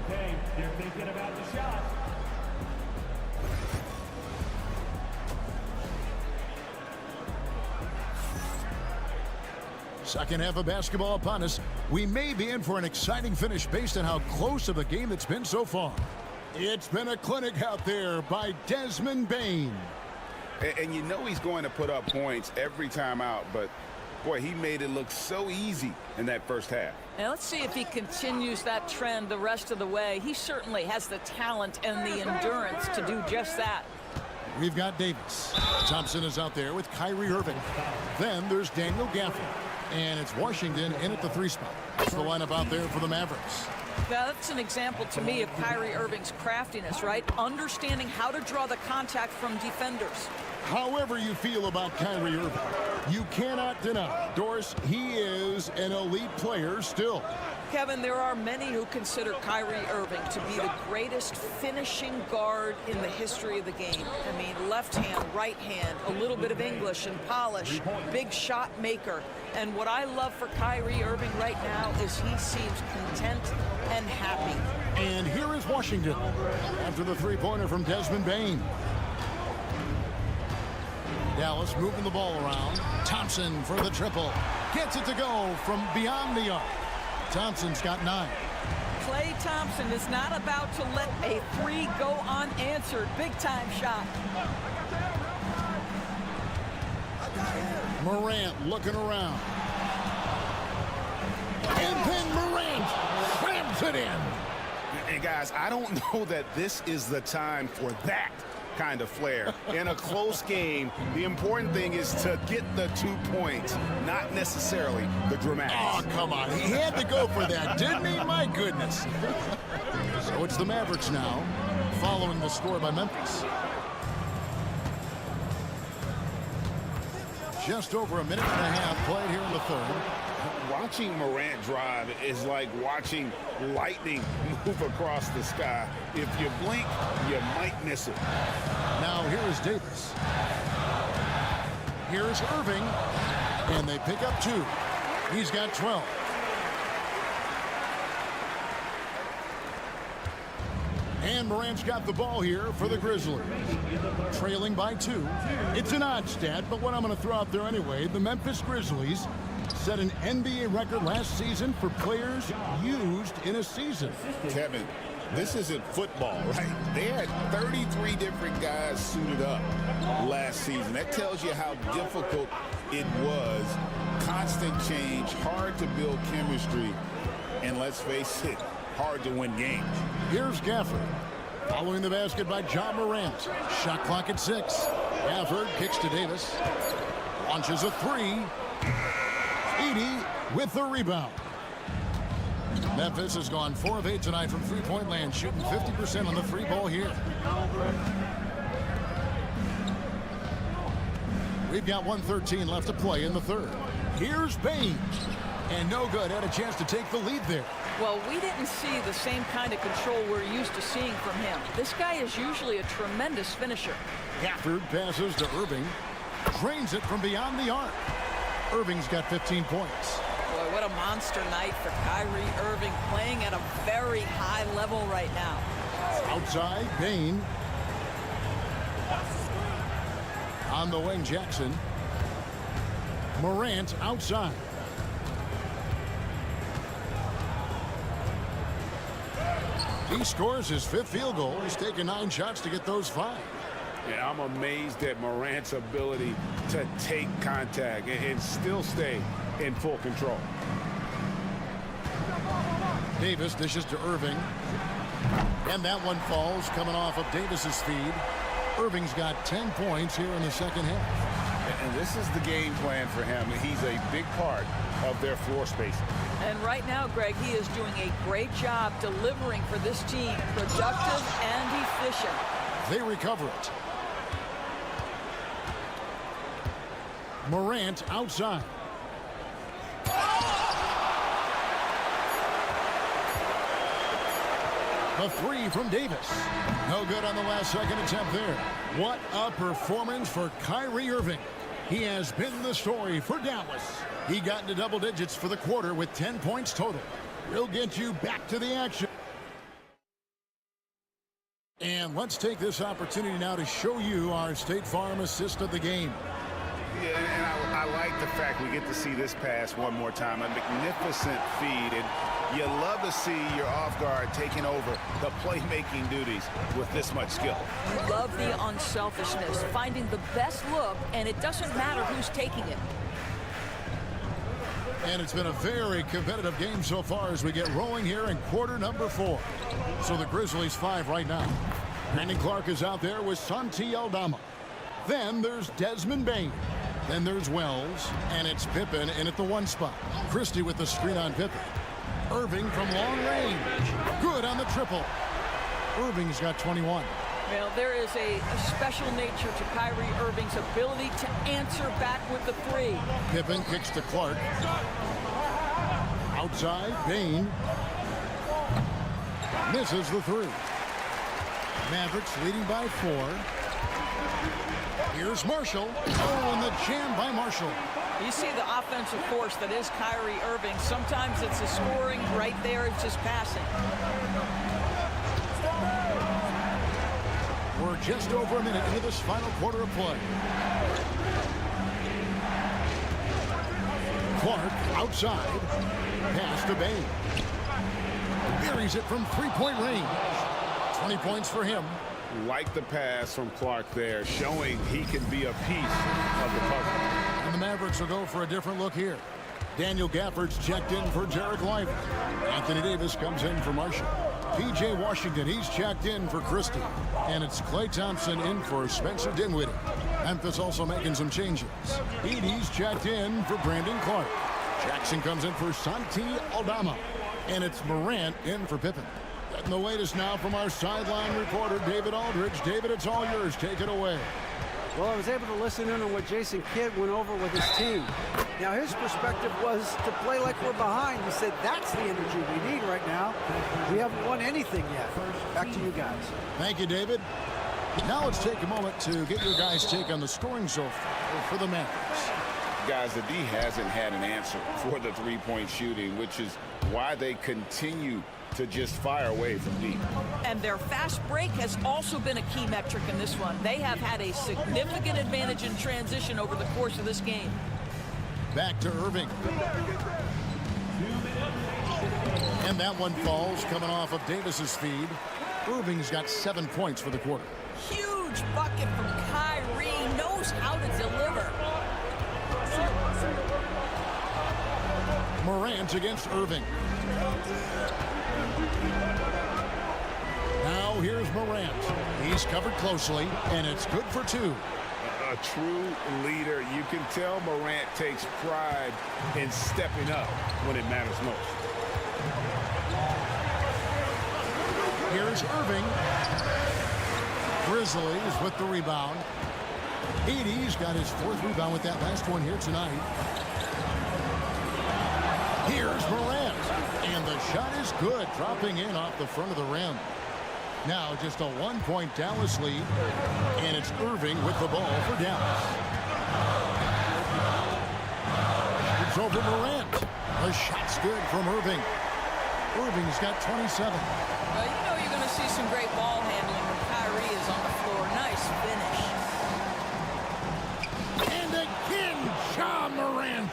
Okay, they're thinking about the shot. Second half of basketball upon us. We may be in for an exciting finish based on how close of a game it's been so far. It's been a clinic out there by Desmond Bane. And you know he's going to put up points every time out, but boy, he made it look so easy in that first half. Now let's see if he continues that trend the rest of the way. He certainly has the talent and the endurance to do just that. We've got Davis. Thompson is out there with Kyrie Irving. Then there's Daniel Gafford. And it's Washington in at the 3 spot. That's the lineup out there for the Mavericks. Now, that's an example to me of Kyrie Irving's craftiness, right? Understanding how to draw the contact from defenders. However you feel about Kyrie Irving, you cannot deny, Doris, he is an elite player still. Kevin, there are many who consider Kyrie Irving to be the greatest finishing guard in the history of the game. I mean, left hand, right hand, a little bit of English and polish, big shot maker. And what I love for Kyrie Irving right now is he seems content and happy. And here is Washington after the three-pointer from Desmond Bane. Dallas moving the ball around. Thompson for the triple. Gets it to go from beyond the arc. Thompson's got 9. Klay Thompson is not about to let a 3 go unanswered. Big-time shot. Morant looking around. And then Morant slams it in. And guys, I don't know that this is the time for that kind of flair. In a close game, the important thing is to get the 2 points, not necessarily the dramatics. Oh, come on. He had to go for that, didn't he? My goodness. So it's the Mavericks now, following the score by Memphis. Just over a minute and a half played here in the third. Watching Morant drive is like watching lightning move across the sky. If you blink, you might miss it. Now here is Davis. Here is Irving. And they pick up 2. He's got 12. And Morant's got the ball here for the Grizzlies. Trailing by 2. It's an odd stat, but what I'm going to throw out there anyway, the Memphis Grizzlies set an NBA record last season for players used in a season. Kevin, this isn't football, right? They had 33 different guys suited up last season. That tells you how difficult it was. Constant change, hard to build chemistry, and let's face it, hard to win games. Here's Gafford. Following the basket by John Morant. Shot clock at 6. Gafford kicks to Davis. Launches a 3. Edey with the rebound. Memphis has gone 4 of 8 tonight from three-point land, shooting 50% on the 3-ball here. We've got 1:13 left to play in the third. Here's Baines. And no good. Had a chance to take the lead there. Well, we didn't see the same kind of control we're used to seeing from him. This guy is usually a tremendous finisher. Gafford passes to Irving. Drains it from beyond the arc. Irving's got 15 points. Boy, what a monster night for Kyrie Irving, playing at a very high level right now. Outside, Bain. On the wing, Jackson. Morant outside. He scores his 5th field goal. He's taken 9 shots to get those 5. Yeah, I'm amazed at Morant's ability to take contact and still stay in full control. Davis dishes to Irving. And that one falls coming off of Davis's feed. Irving's got 10 points here in the second half. And this is the game plan for him. He's a big part of their floor spacing. And right now, Greg, he is doing a great job delivering for this team. Productive and efficient. They recover it. Morant outside. The 3 from Davis. No good on the last second attempt there. What a performance for Kyrie Irving. He has been the story for Dallas. He got into double digits for the quarter with 10 points total. We'll get you back to the action. And let's take this opportunity now to show you our State Farm assist of the game. Yeah, and I like the fact we get to see this pass one more time. A magnificent feed, and you love to see your off guard taking over the playmaking duties with this much skill. You love the unselfishness, finding the best look, and it doesn't matter who's taking it. And it's been a very competitive game so far as we get rolling here in quarter number 4. So the Grizzlies 5 right now. Brandon Clark is out there with Santi Aldama. Then there's Desmond Bain. Then there's Wells, and it's Pippen in at the 1 spot. Christie with the screen on Pippen. Irving from long range. Good on the triple. Irving's got 21. Well, there is a special nature to Kyrie Irving's ability to answer back with the 3. Pippen kicks to Clark. Outside, Bain. Misses the 3. Mavericks leading by 4. Here's Marshall. Oh, and the jam by Marshall. You see the offensive force that is Kyrie Irving. Sometimes it's the scoring. Right there, it's just passing. We're just over a minute into this final quarter of play. Clark outside. Pass to Bain. Buries it from 3-point range. 20 points for him. Like the pass from Clark there, showing he can be a piece of the puzzle. And the Mavericks will go for a different look here. Daniel Gafford's checked in for Derek Lively. Anthony Davis comes in for Marshall. P.J. Washington, he's checked in for Christie. And it's Klay Thompson in for Spencer Dinwiddie. Memphis also making some changes. Edey's checked in for Brandon Clark. Jackson comes in for Santi Aldama. And it's Morant in for Pippen. Getting the latest now from our sideline reporter, David Aldridge. David, it's all yours. Take it away. Well, I was able to listen in on what Jason Kidd went over with his team. Now, his perspective was to play like we're behind. He said that's the energy we need right now. We haven't won anything yet. Back to you guys. Thank you, David. Now let's take a moment to get your guys' take on the scoring so far for the Mavericks. Guys, the D hasn't had an answer for the three-point shooting, which is why they continue to just fire away from deep. And their fast break has also been a key metric in this one. They have had a significant advantage in transition over the course of this game. Back to Irving. And that one falls coming off of Davis's feed. Irving's got 7 points for the quarter. Huge bucket from Kyrie. Knows how to deliver. Morant against Irving. Now here's Morant. He's covered closely, and it's good for 2. A true leader. You can tell Morant takes pride in stepping up when it matters most. Here's Irving. Grizzlies with the rebound. Edie's got his 4th rebound with that last one here tonight. Here's Morant. And the shot is good, dropping in off the front of the rim. Now just a 1-point Dallas lead. And it's Irving with the ball for Dallas. It's over Morant. The shot's good from Irving. Irving's got 27. You know you're going to see some great ball handling when Kyrie is on the floor. Nice finish. And again, Ja Morant.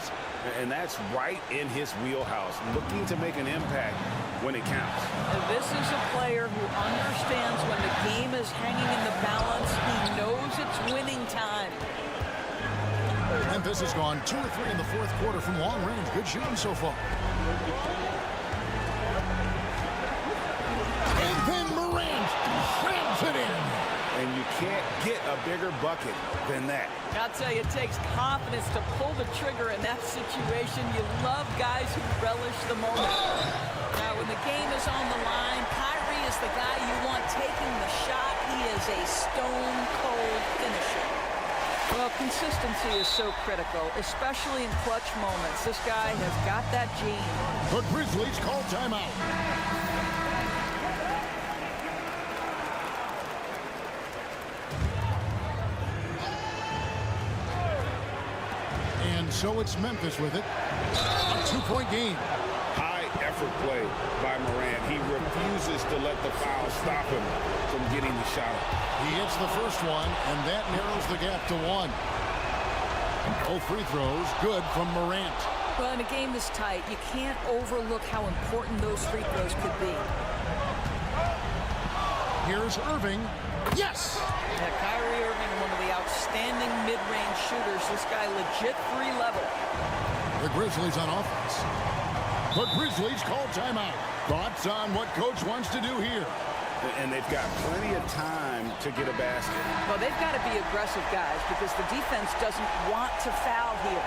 And that's right in his wheelhouse, looking to make an impact when it counts. This is a player who understands when the game is hanging in the balance. He knows it's winning time. Memphis has gone 2 or 3 in the 4th quarter from long range. Good shooting so far. And then Morant slams it in. And you can't get a bigger bucket than that. I'll tell you, it takes confidence to pull the trigger in that situation. You love guys who relish the moment. Now, when the game is on the line, Kyrie is the guy you want taking the shot. He is a stone-cold finisher. Well, consistency is so critical, especially in clutch moments. This guy has got that gene. The Grizzlies call timeout. And so it's Memphis with it. A 2-point game. High effort play by Morant. He refuses to let the foul stop him from getting the shot up. He hits the first one, and that narrows the gap to 1. Both free throws good from Morant. Well, in a game this tight, you can't overlook how important those free throws could be. Here's Irving. Yes! Yeah, Kyrie Irving, one of the outstanding mid-range shooters. This guy legit 3-level. The Grizzlies on offense. The Grizzlies call timeout. Thoughts on what coach wants to do here? And they've got plenty of time to get a basket. Well, they've got to be aggressive, guys, because the defense doesn't want to foul here.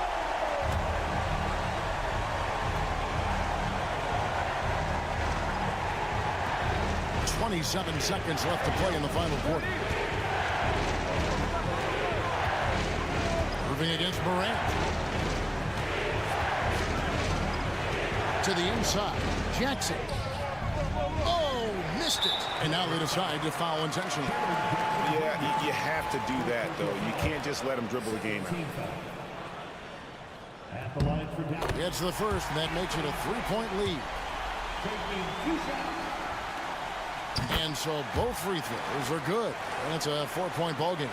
"27 seconds left to play in the final quarter. Irving against Morant. To the inside. Jackson. Oh, missed it. And now they decide to foul intentionally. Yeah, you have to do that, though. You can't just let him dribble the game out. Gets the first, and that makes it a 3-point lead. And so both free throws are good. And it's a 4-point ball game.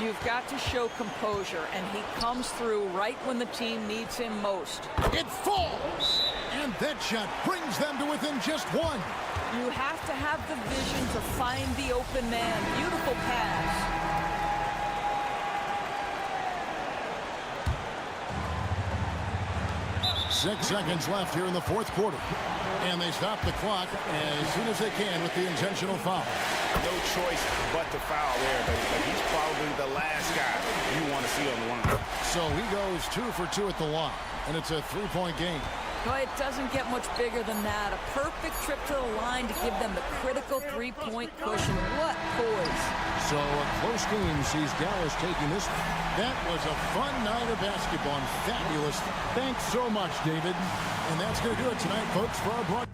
You've got to show composure, and he comes through right when the team needs him most. It falls! And that shot brings them to within just 1. You have to have the vision to find the open man. Beautiful pass. 6 seconds left here in the 4th quarter. And they stop the clock as soon as they can with the intentional foul. No choice but to foul there, but he's probably the last guy you want to see on the line. So he goes 2 for 2 at the line, and it's a 3-point game. Boy, it doesn't get much bigger than that. A perfect trip to the line to give them the critical 3-point cushion. What poise. So a close game sees Dallas taking this. That was a fun night of basketball and fabulous. Thanks so much, David. And that's going to do it tonight, folks, for our broadcast.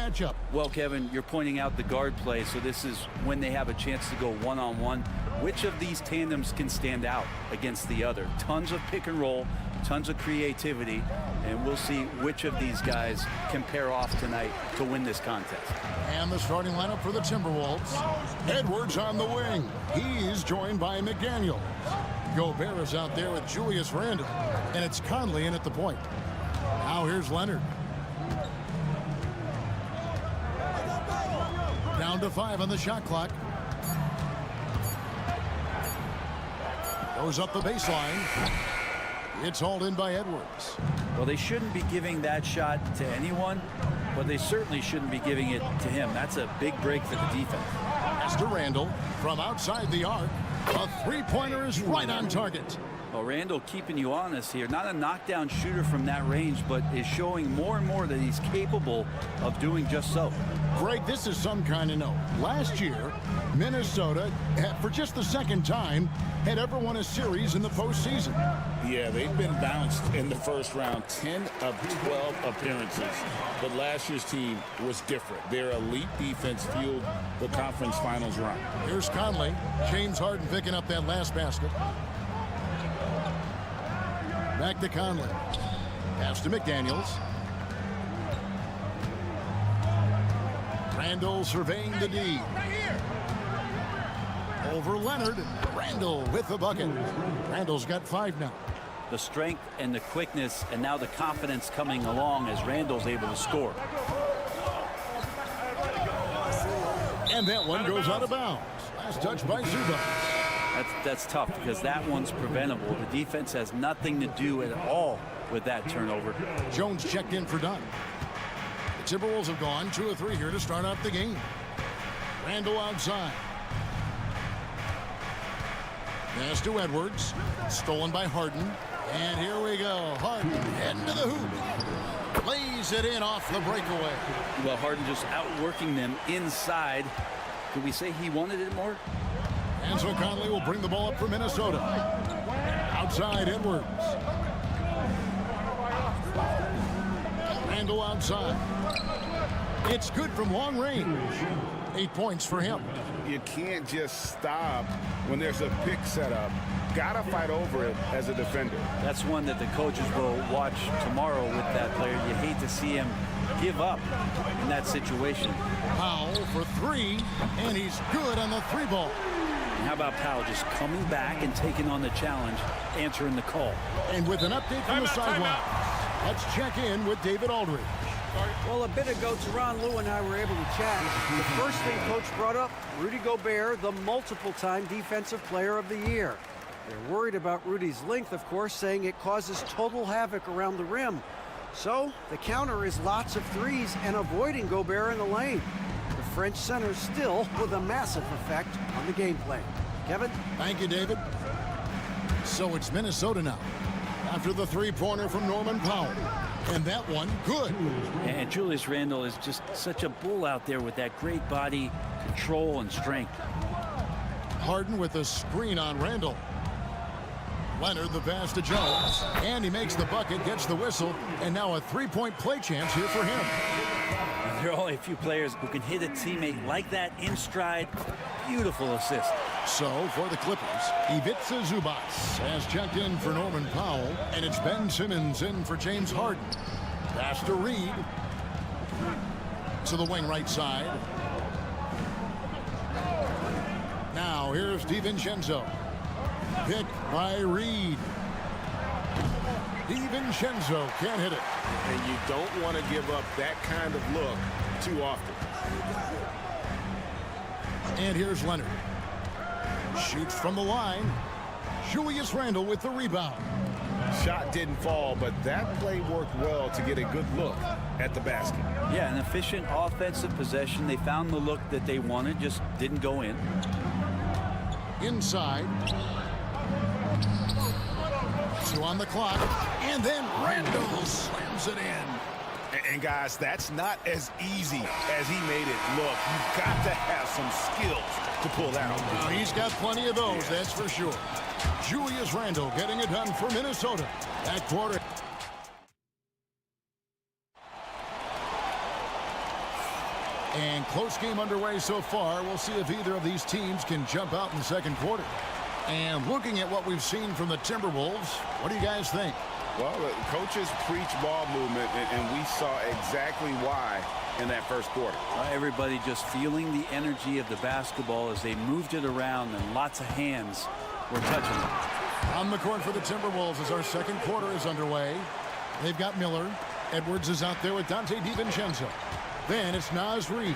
matchup. Well, Kevin, you're pointing out the guard play, so this is when they have a chance to go one-on-one. Which of these tandems can stand out against the other? Tons of pick and roll, tons of creativity, and we'll see which of these guys can pair off tonight to win this contest. And the starting lineup for the Timberwolves. Edwards on the wing. He's joined by McDaniel. Gobert is out there with Julius Randle, and it's Conley in at the point. Now here's Leonard. Down to 5 on the shot clock. Goes up the baseline. It's hauled in by Edwards. Well, they shouldn't be giving that shot to anyone, but they certainly shouldn't be giving it to him. That's a big break for the defense. Pass to Randle from outside the arc. A three-pointer is right on target. Well, Randle keeping you honest here. Not a knockdown shooter from that range, but is showing more and more that he's capable of doing just so. Greg, this is some kind of note. Last year, Minnesota, for just the second time, had ever won a series in the postseason. Yeah, they've been bounced in the first round, 10 of 12 appearances. But last year's team was different. Their elite defense fueled the conference finals run. Here's Conley. James Harden picking up that last basket. Back to Conley. Pass to McDaniels. Randle surveying the D. Over Leonard. Randle with the bucket. Randle's got 5 now. The strength and the quickness and now the confidence coming along as Randle's able to score. And that one goes out of bounds. Last touch by Zubac. That's tough because that one's preventable. The defense has nothing to do at all with that turnover. Jones checked in for Dunn. The Timberwolves have gone 2 of 3 here to start out the game. Randle outside. Pass to Edwards. Stolen by Harden. And here we go. Harden heading to the hoop. Lays it in off the breakaway. Well, Harden just outworking them inside. Could we say he wanted it more? And so Conley will bring the ball up for Minnesota. Outside Edwards. Randle outside. It's good from long range. 8 points for him. You can't just stop when there's a pick set up. Gotta fight over it as a defender. That's one that the coaches will watch tomorrow with that player. You hate to see him give up in that situation. Powell for 3, and he's good on the 3 ball. And how about Powell just coming back and taking on the challenge, answering the call. And with an update from the sideline, let's check in with David Aldridge. Well, a bit ago, Teron Lue and I were able to chat. The first thing Coach brought up, Rudy Gobert, the multiple-time Defensive Player of the Year. They're worried about Rudy's length, of course, saying it causes total havoc around the rim. So the counter is lots of threes and avoiding Gobert in the lane. The French center still with a massive effect on the game plan. Kevin? Thank you, David. So it's Minnesota now after the 3-pointer from Norman Powell. And that one, good. And Julius Randle is just such a bull out there with that great body control and strength. Harden with a screen on Randle. Leonard the pass to Jones. And he makes the bucket, gets the whistle, and now a 3-point play chance here for him. There are only a few players who can hit a teammate like that in stride. Beautiful assist. So for the Clippers, Ivica Zubac has checked in for Norman Powell, and it's Ben Simmons in for James Harden. Pass to Reed. To the wing right side. Now here's DiVincenzo. Pick by Reed. DiVincenzo can't hit it. And you don't want to give up that kind of look too often. And here's Leonard. Shoots from the line. Julius Randle with the rebound. Shot didn't fall, but that play worked well to get a good look at the basket. Yeah, an efficient offensive possession. They found the look that they wanted, just didn't go in. Inside. 2 on the clock. And then Randle slams it in. And guys, that's not as easy as he made it look. You've got to have some skills to pull that off. He's got plenty of those, that's for sure. Julius Randle getting it done for Minnesota. That quarter. And close game underway so far. We'll see if either of these teams can jump out in the second quarter. And looking at what we've seen from the Timberwolves, what do you guys think? Well, the coaches preach ball movement, and we saw exactly why in that first quarter. Everybody just feeling the energy of the basketball as they moved it around, and lots of hands were touching it. On the court for the Timberwolves as our second quarter is underway. They've got Miller. Edwards is out there with Dante DiVincenzo. Then it's Naz Reid.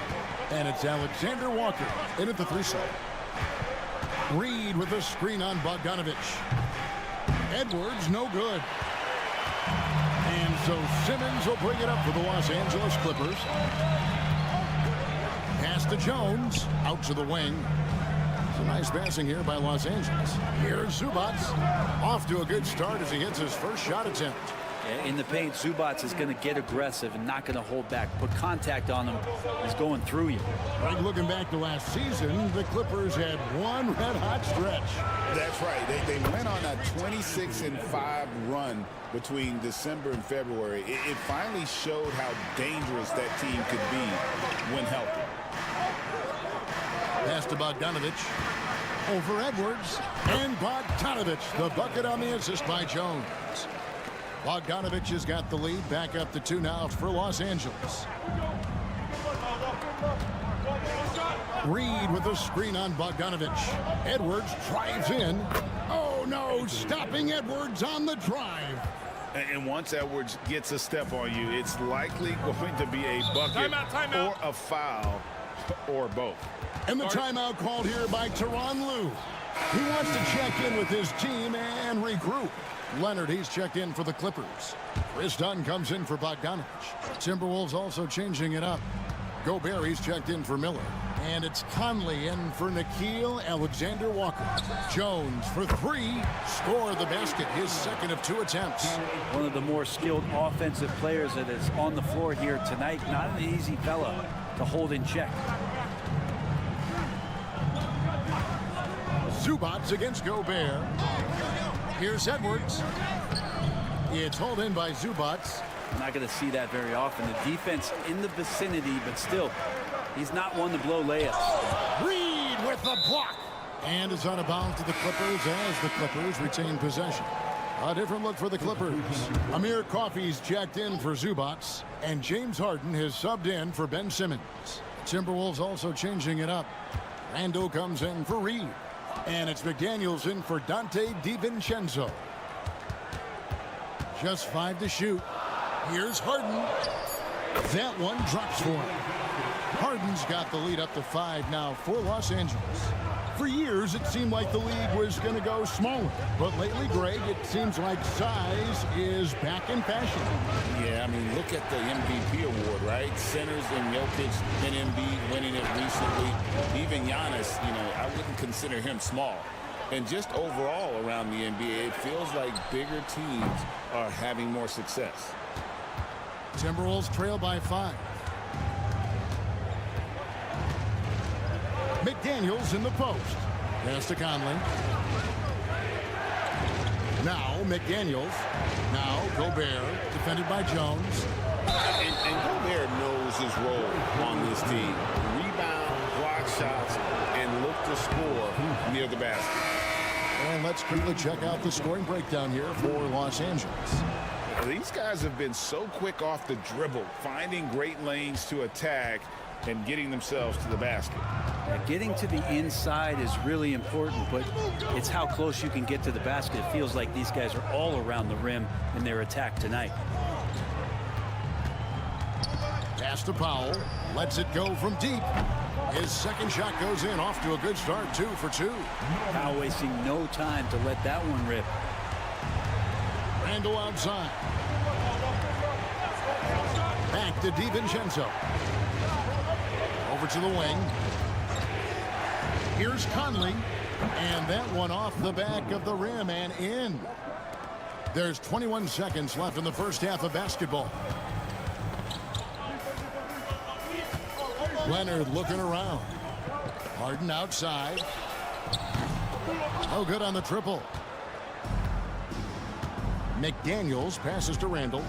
And it's Alexander Walker in at the 3 slot. Reid with a screen on Bogdanovich. Edwards, no good. And so Simmons will bring it up for the Los Angeles Clippers. Pass to Jones, out to the wing. Some nice passing here by Los Angeles. Here's Zubac, off to a good start as he hits his first shot attempt. In the paint, Zubac is going to get aggressive and not going to hold back. Put contact on him. He's going through you. Right, looking back to last season, the Clippers had one red-hot stretch. That's right. They went on a 26-5 run between December and February. It finally showed how dangerous that team could be when healthy. Pass to Bogdanovich. Over Edwards. And Bogdanovich, the bucket on the assist by Jones. Bogdanovich has got the lead. Back up to 2 now for Los Angeles. Reid with a screen on Bogdanovich. Edwards drives in. Oh, no, stopping Edwards on the drive. And once Edwards gets a step on you, it's likely going to be a bucket or a foul or both. And the timeout called here by Tyronn Lue. He wants to check in with his team and regroup. Leonard, he's checked in for the Clippers. Chris Dunn comes in for Bogdanovich. Timberwolves also changing it up. Gobert, he's checked in for Miller. And it's Conley in for Nickeil Alexander-Walker. Jones for 3. Score the basket, his second of 2 attempts. One of the more skilled offensive players that is on the floor here tonight. Not an easy fella to hold in check. Zubac against Gobert. Here's Edwards. It's hauled in by Zubac. I'm not going to see that very often. The defense in the vicinity, but still, he's not one to blow layups. Reid with the block. And it's out of bounds to the Clippers as the Clippers retain possession. A different look for the Clippers. Amir Coffey's checked in for Zubac. And James Harden has subbed in for Ben Simmons. Timberwolves also changing it up. Randle comes in for Reid. And it's McDaniels in for Dante DiVincenzo. Just 5 to shoot. Here's Harden. That one drops for him. Harden's got the lead up to 5 now for Los Angeles. For years, it seemed like the league was going to go smaller. But lately, Greg, it seems like size is back in fashion. Yeah, I mean, look at the MVP award, right? Centers and Jokic and Embiid winning it recently. Even Giannis, I wouldn't consider him small. And just overall around the NBA, it feels like bigger teams are having more success. Timberwolves trail by 5. McDaniels in the post. Pass to Conley. Now McDaniels. Now Gobert, defended by Jones. And Gobert knows his role on this team. Rebound, block shots, and look to score near the basket. And let's quickly check out the scoring breakdown here for Los Angeles. These guys have been so quick off the dribble, finding great lanes to attack and getting themselves to the basket. Getting to the inside is really important, but it's how close you can get to the basket. It feels like these guys are all around the rim in their attack tonight. Pass to Powell. Lets it go from deep. His second shot goes in. Off to a good start. 2 for 2. Powell wasting no time to let that one rip. Randle outside. Back to DiVincenzo. Over to the wing. Here's Conley. And that one off the back of the rim and in. There's 21 seconds left in the first half of basketball. Leonard looking around. Harden outside. No good on the triple. McDaniels passes to Randle.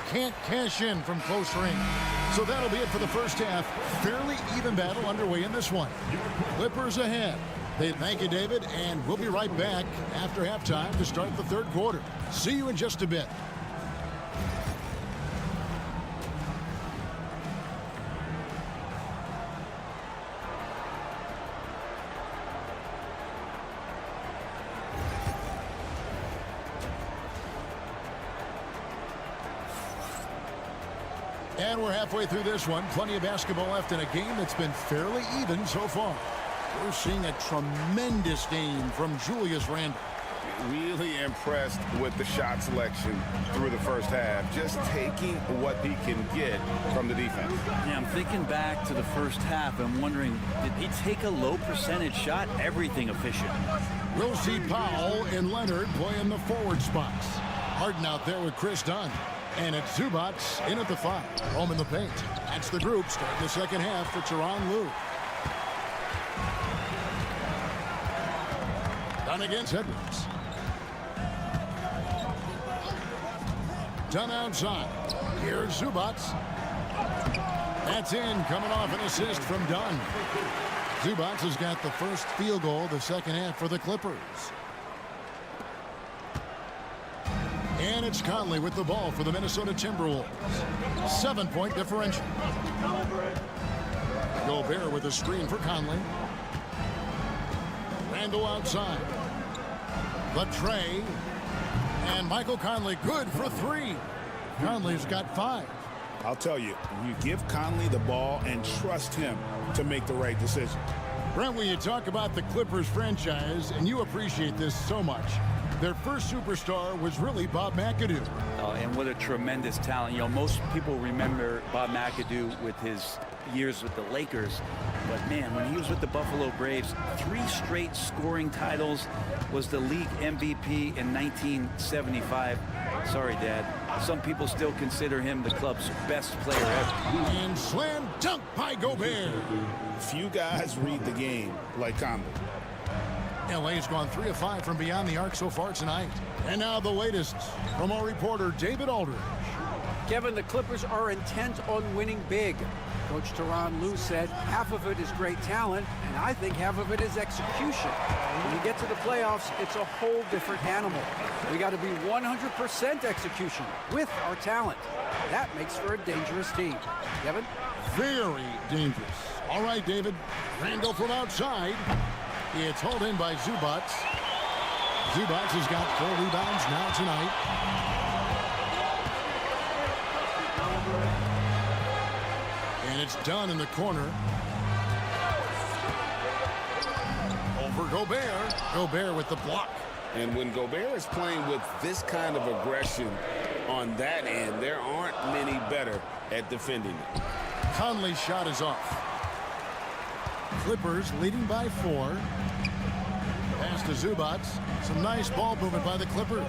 can't cash in from close range. So that'll be it for the first half. Fairly even battle underway in this one. Clippers ahead. Thank you, David, and we'll be right back after halftime to start the third quarter. See you in just a bit. And we're halfway through this one. Plenty of basketball left in a game that's been fairly even so far. We're seeing a tremendous game from Julius Randle. Really impressed with the shot selection through the first half. Just taking what he can get from the defense. Yeah, I'm thinking back to the first half. I'm wondering, did he take a low percentage shot? Everything efficient. We'll see Powell and Leonard play in the forward spots. Harden out there with Chris Dunn. And it's Zubac in at the 5. Home in the paint. That's the group starting the second half for Tyronn Lue. Dunn against Edwards. Dunn outside. Here's Zubac. That's in, coming off an assist from Dunn. Zubac has got the first field goal of the second half for the Clippers. And it's Conley with the ball for the Minnesota Timberwolves. 7-point differential. Gobert with a screen for Conley. Randle outside. The tray. And Michael Conley good for 3. Conley's got 5. I'll tell you, you give Conley the ball and trust him to make the right decision. Brent, when you talk about the Clippers franchise, and you appreciate this so much, their first superstar was really Bob McAdoo. Oh, and what a tremendous talent. You know, most people remember Bob McAdoo with his years with the Lakers. But, man, when he was with the Buffalo Braves, 3 straight scoring titles, was the league MVP in 1975. Sorry, Dad. Some people still consider him the club's best player ever. And slam dunk by Gobert. Few guys read the game like Conley. LA's gone 3 of 5 from beyond the arc so far tonight. And now the latest from our reporter, David Aldridge. Kevin, the Clippers are intent on winning big. Coach Tyronn Lue said half of it is great talent, and I think half of it is execution. When you get to the playoffs, it's a whole different animal. We got to be 100% execution with our talent. That makes for a dangerous team. Kevin? Very dangerous. All right, David. Randle from outside. It's hauled in by Zubac. Zubac has got 4 rebounds now tonight. And it's done in the corner. Over Gobert. Gobert with the block. And when Gobert is playing with this kind of aggression on that end, there aren't many better at defending it. Conley's shot is off. Clippers leading by 4. Pass to Zubac. Some nice ball movement by the Clippers.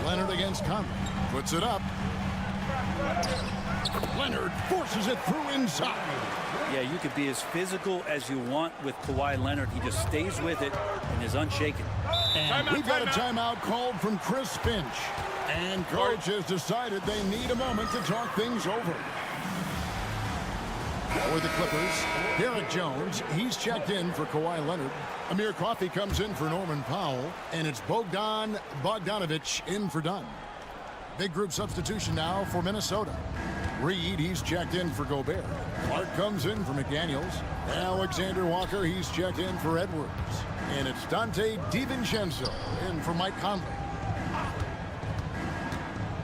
Leonard against Conley. Puts it up. Leonard forces it through inside. Yeah, you could be as physical as you want with Kawhi Leonard. He just stays with it and is unshaken. And we've got a timeout called from Chris Finch. And coach has decided they need a moment to talk things over. For the Clippers, Derek Jones, he's checked in for Kawhi Leonard. Amir Coffey comes in for Norman Powell. And it's Bogdan Bogdanovic in for Dunn. Big group substitution now for Minnesota. Reed, he's checked in for Gobert. Clark comes in for McDaniels. Alexander Walker, he's checked in for Edwards. And it's Dante DiVincenzo in for Mike Conley.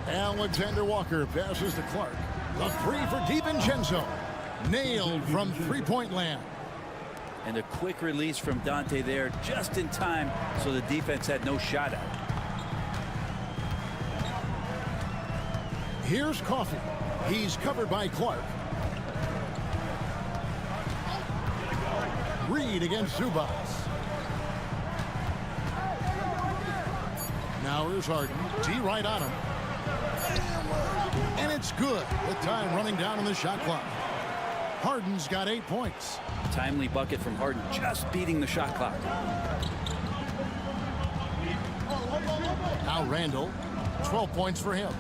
Alexander Walker passes to Clark. The 3 for DiVincenzo. Nailed from three-point land. And a quick release from Dante there just in time, so the defense had no shot at it. Here's Coffey. He's covered by Clark. Reed against Zubac. Now here's Harden. D right on him. And it's good with time running down on the shot clock. Harden's got 8 points. Timely bucket from Harden, just beating the shot clock. Now Randall, 12 points for him.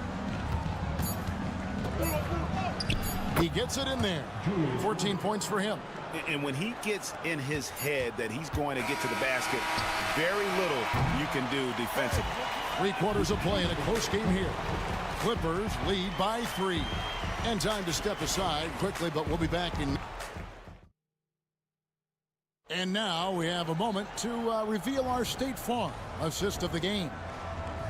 He gets it in there. 14 points for him. And when he gets in his head that he's going to get to the basket, very little you can do defensively. 3 quarters of play in a close game here. Clippers lead by 3. And time to step aside quickly, but we'll be back in. And now we have a moment to reveal our State Farm assist of the game.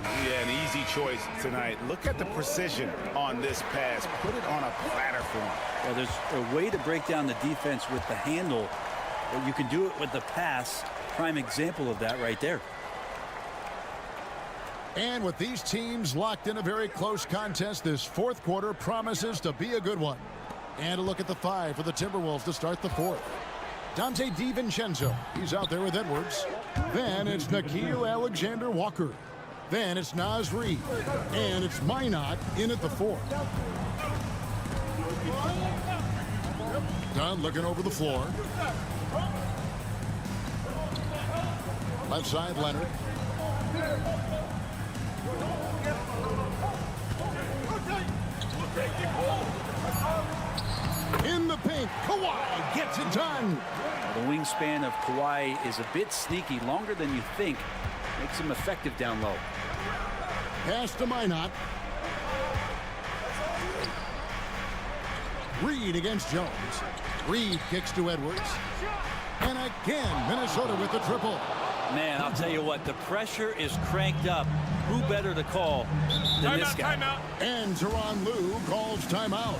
Yeah, an easy choice tonight. Look at the precision on this pass. Put it on a platter for him. Well, there's a way to break down the defense with the handle, but you can do it with the pass. Prime example of that right there. And with these teams locked in a very close contest, this 4th quarter promises to be a good one. And a look at the 5 for the Timberwolves to start the 4th. Dante DiVincenzo, he's out there with Edwards. Then it's Nickeil Alexander-Walker. Then it's Naz Reid. And it's Minot in at the 4th. Dunn looking over the floor. Left side, Leonard. In the paint, Kawhi gets it done. The wingspan of Kawhi is a bit sneaky, longer than you think. Makes him effective down low. Pass to Minot. Reid against Jones. Reid kicks to Edwards. And again, Minnesota with the triple. Man, I'll tell you what, the pressure is cranked up. Who better to call than this guy? Timeout. And Tyronn Lue calls timeout.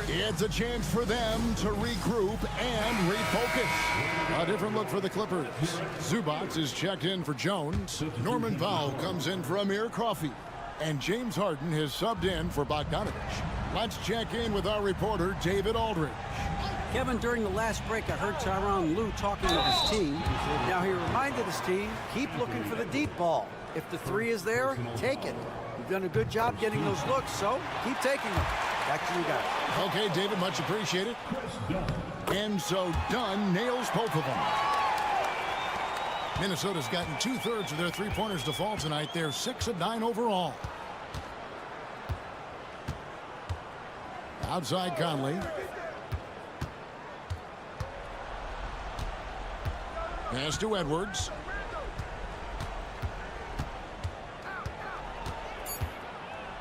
It's a chance for them to regroup and refocus. A different look for the Clippers. Zubac is checked in for Jones. Norman Powell comes in for Amir Coffey. And James Harden has subbed in for Bogdanovich. Let's check in with our reporter, David Aldridge. Kevin, during the last break, I heard Tyronn Lue talking with his team. Now, he reminded his team, keep looking for the deep ball. If the 3 is there, take it. You've done a good job getting those looks, so keep taking them. Back to you guys. Okay, David, much appreciated. And so Dunn nails both of them. Minnesota's gotten 2/3 of their 3-pointers to fall tonight. They're 6 of 9 overall. Outside Conley. Pass to Edwards.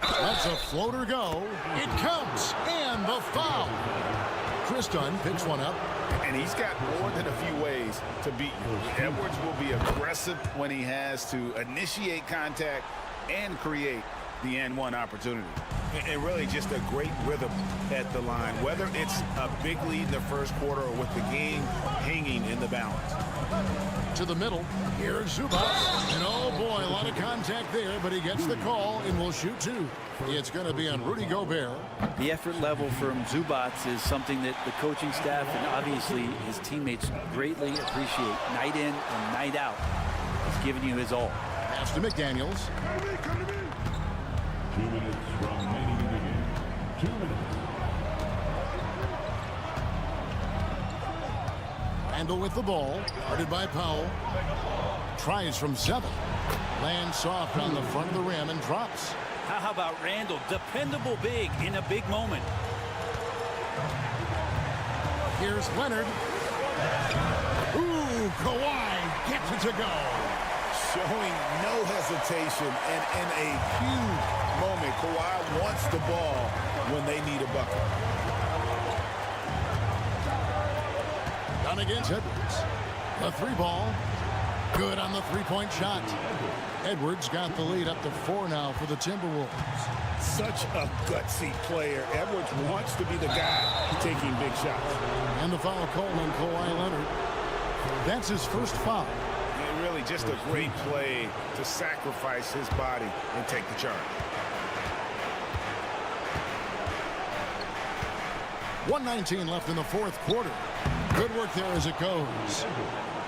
Lets a floater go. It counts. And the foul. Chris Dunn picks one up. And he's got more than a few ways to beat you. Edwards will be aggressive when he has to initiate contact and create the and-one opportunity. And really just a great rhythm at the line, whether it's a big lead in the first quarter or with the game hanging in the balance. To the middle. Here's Zubac. And oh boy, a lot of contact there, but he gets the call and will shoot 2. It's going to be on Rudy Gobert. The effort level from Zubac is something that the coaching staff and obviously his teammates greatly appreciate. Night in and night out. He's giving you his all. Pass to McDaniels. 2 minutes remaining in the game. 2 minutes. Randall with the ball. Guarded by Powell. Tries from 7. Lands soft on the front of the rim and drops. How about Randall? Dependable big in a big moment. Here's Leonard. Ooh, Kawhi gets it to go. Showing no hesitation, and in a huge moment, Kawhi wants the ball when they need a bucket. Down against Edwards. The 3 ball. Good on the 3-point shot. Edwards got the lead up to 4 now for the Timberwolves. Such a gutsy player. Edwards wants to be the guy taking big shots. And the foul called on Kawhi Leonard. That's his first foul. And really just a great play to sacrifice his body and take the charge. 1:19 left in the 4th quarter. Good work there as it goes.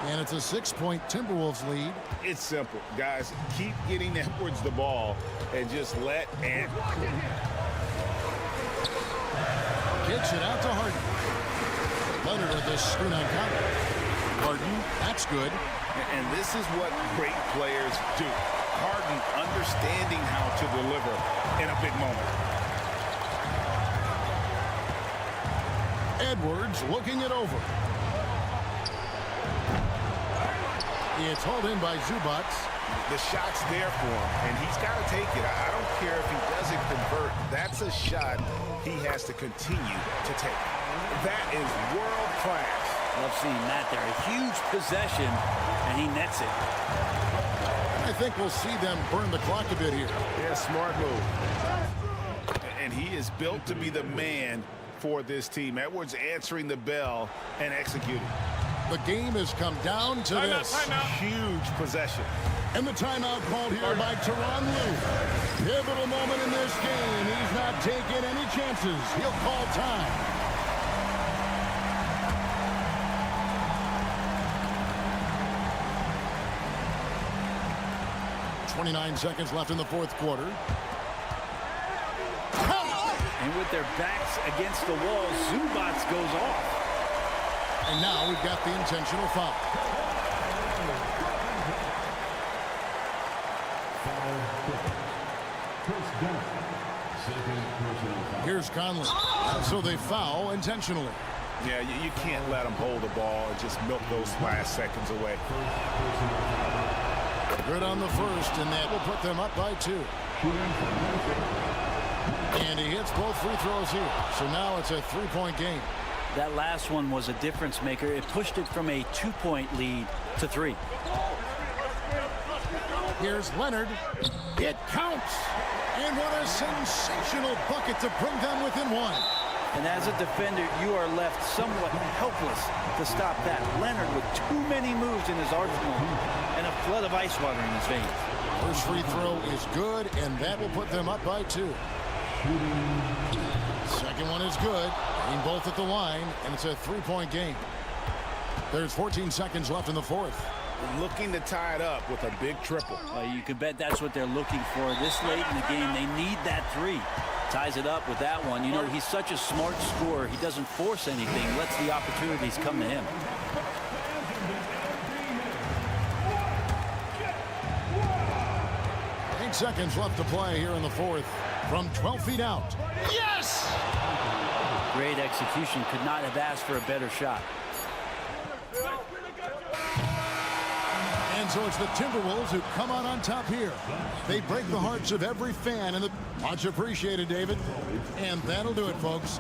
And it's a 6-point Timberwolves lead. It's simple, guys. Keep getting Edwards the ball and just let Ant. Kicks it out to Harden. Leonard with this screen on Conley. Harden, that's good. And this is what great players do. Harden understanding how to deliver in a big moment. Edwards looking it over. It's hauled in by Zubac. The shot's there for him, and he's got to take it. I don't care if he doesn't convert. That's a shot he has to continue to take. That is world class. Love seeing that there. A huge possession, and he nets it. I think we'll see them burn the clock a bit here. Yeah, smart move. And he is built to be the man for this team. Edwards answering the bell and executing. The game has come down to this. Huge possession. And the timeout called here by Tyronn Lue. Pivotal moment in this game. He's not taking any chances. He'll call time. 29 seconds left in the fourth quarter. And with their backs against the wall, Zubac goes off. And now we've got the intentional foul. Here's Conley. So they foul intentionally. Yeah, you can't let them hold the ball and just milk those last seconds away. Good on the first, and that will put them up by 2. And he hits both free throws here. So now it's a 3-point game. That last one was a difference maker. It pushed it from a 2-point lead to 3. Here's Leonard. It counts. And what a sensational bucket to bring them within 1. And as a defender, you are left somewhat helpless to stop that. Leonard with too many moves in his arsenal and a flood of ice water in his veins. First free throw is good, and that will put them up by 2. Second one is good. Aim both at the line, and it's a 3-point game. There's 14 seconds left in the fourth. Looking to tie it up with a big triple. You could bet that's what they're looking for this late in the game. They need that 3. Ties it up with that one. You know, he's such a smart scorer. He doesn't force anything. Lets the opportunities come to him. Seconds left to play here in the fourth from 12 feet out. Yes! Great execution. Could not have asked for a better shot. And so it's the Timberwolves who come out on top here. They break the hearts of every fan, and much appreciated, David. And that'll do it, folks.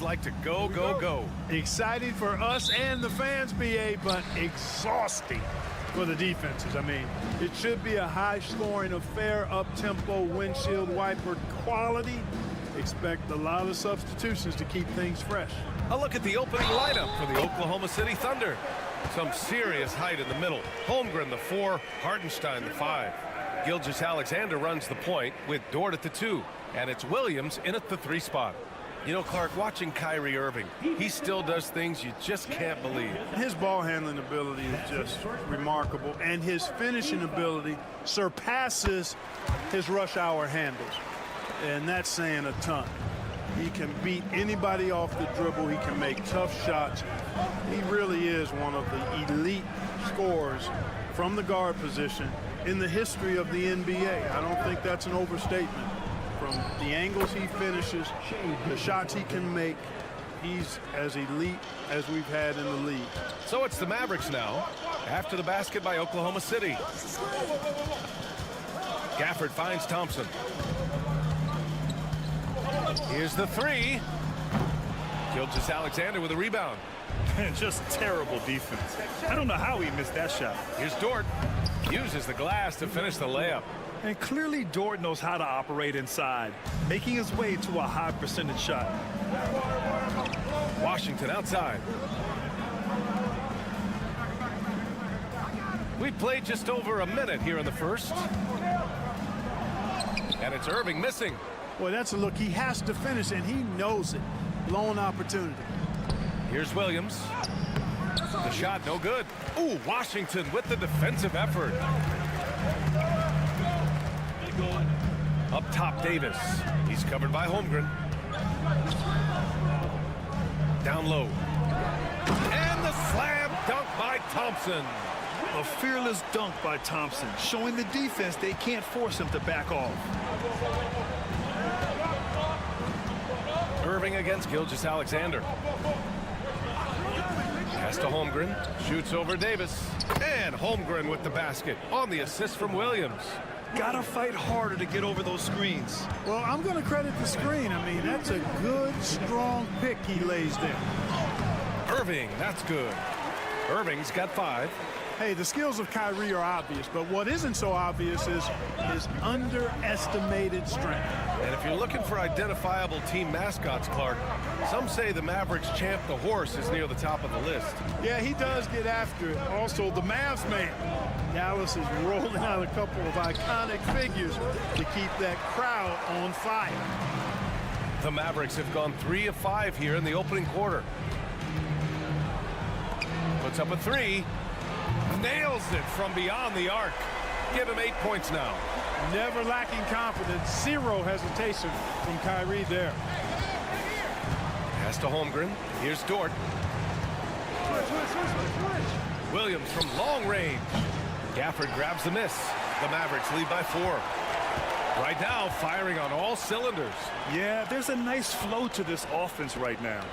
like to go, go, go. Exciting for us and the fans, BA, but exhausting for the defenses. I mean, it should be a high-scoring affair, up-tempo, windshield wiper quality. Expect a lot of substitutions to keep things fresh. A look at the opening lineup for the Oklahoma City Thunder. Some serious height in the middle. Holmgren, the 4, Hartenstein, the 5. Gilgeous-Alexander runs the point with Dort at the 2. And it's Williams in at the 3 spot. You know, Clark, watching Kyrie Irving, he still does things you just can't believe. His ball handling ability is just remarkable, and his finishing ability surpasses his rush hour handles. And that's saying a ton. He can beat anybody off the dribble. He can make tough shots. He really is one of the elite scores from the guard position in the history of the NBA. I don't think that's an overstatement. From the angles he finishes, the shots he can make, he's as elite as we've had in the league. So it's the Mavericks now, after the basket by Oklahoma City. Gafford finds Thompson. Here's the three. Gilgeous-Alexander with a rebound. Just terrible defense. I don't know how he missed that shot. Here's Dort. Uses the glass to finish the layup. And clearly Dort knows how to operate inside, making his way to a high percentage shot. Washington outside. We played just over a minute here in the first. And it's Irving missing. Boy, that's a look he has to finish, and he knows it. Blown opportunity. Here's Williams. The shot no good. Ooh, Washington with the defensive effort. Up top, Davis. He's covered by Holmgren. Down low. And the slam dunk by Thompson. A fearless dunk by Thompson, showing the defense they can't force him to back off. Irving against Gilgeous-Alexander. Pass to Holmgren. Shoots over Davis. And Holmgren with the basket on the assist from Williams. Gotta fight harder to get over those screens. Well, I'm going to credit the screen. I mean, that's a good, strong pick he lays there. Irving, that's good. Irving's got 5. Hey, the skills of Kyrie are obvious, but what isn't so obvious is his underestimated strength. And if you're looking for identifiable team mascots, Clark, some say the Mavericks champ, the horse, is near the top of the list. Yeah, he does get after it. Also, the Mavs man. Dallas is rolling out a couple of iconic figures to keep that crowd on fire. The Mavericks have gone 3 of 5 here in the opening quarter. Puts up a 3. Nails it from beyond the arc. Give him 8 points now. Never lacking confidence. Zero hesitation from Kyrie there. Pass to Holmgren. Here's Dort. Williams from long range. Gafford grabs the miss. The Mavericks lead by 4. Right now, firing on all cylinders. Yeah, there's a nice flow to this offense right now.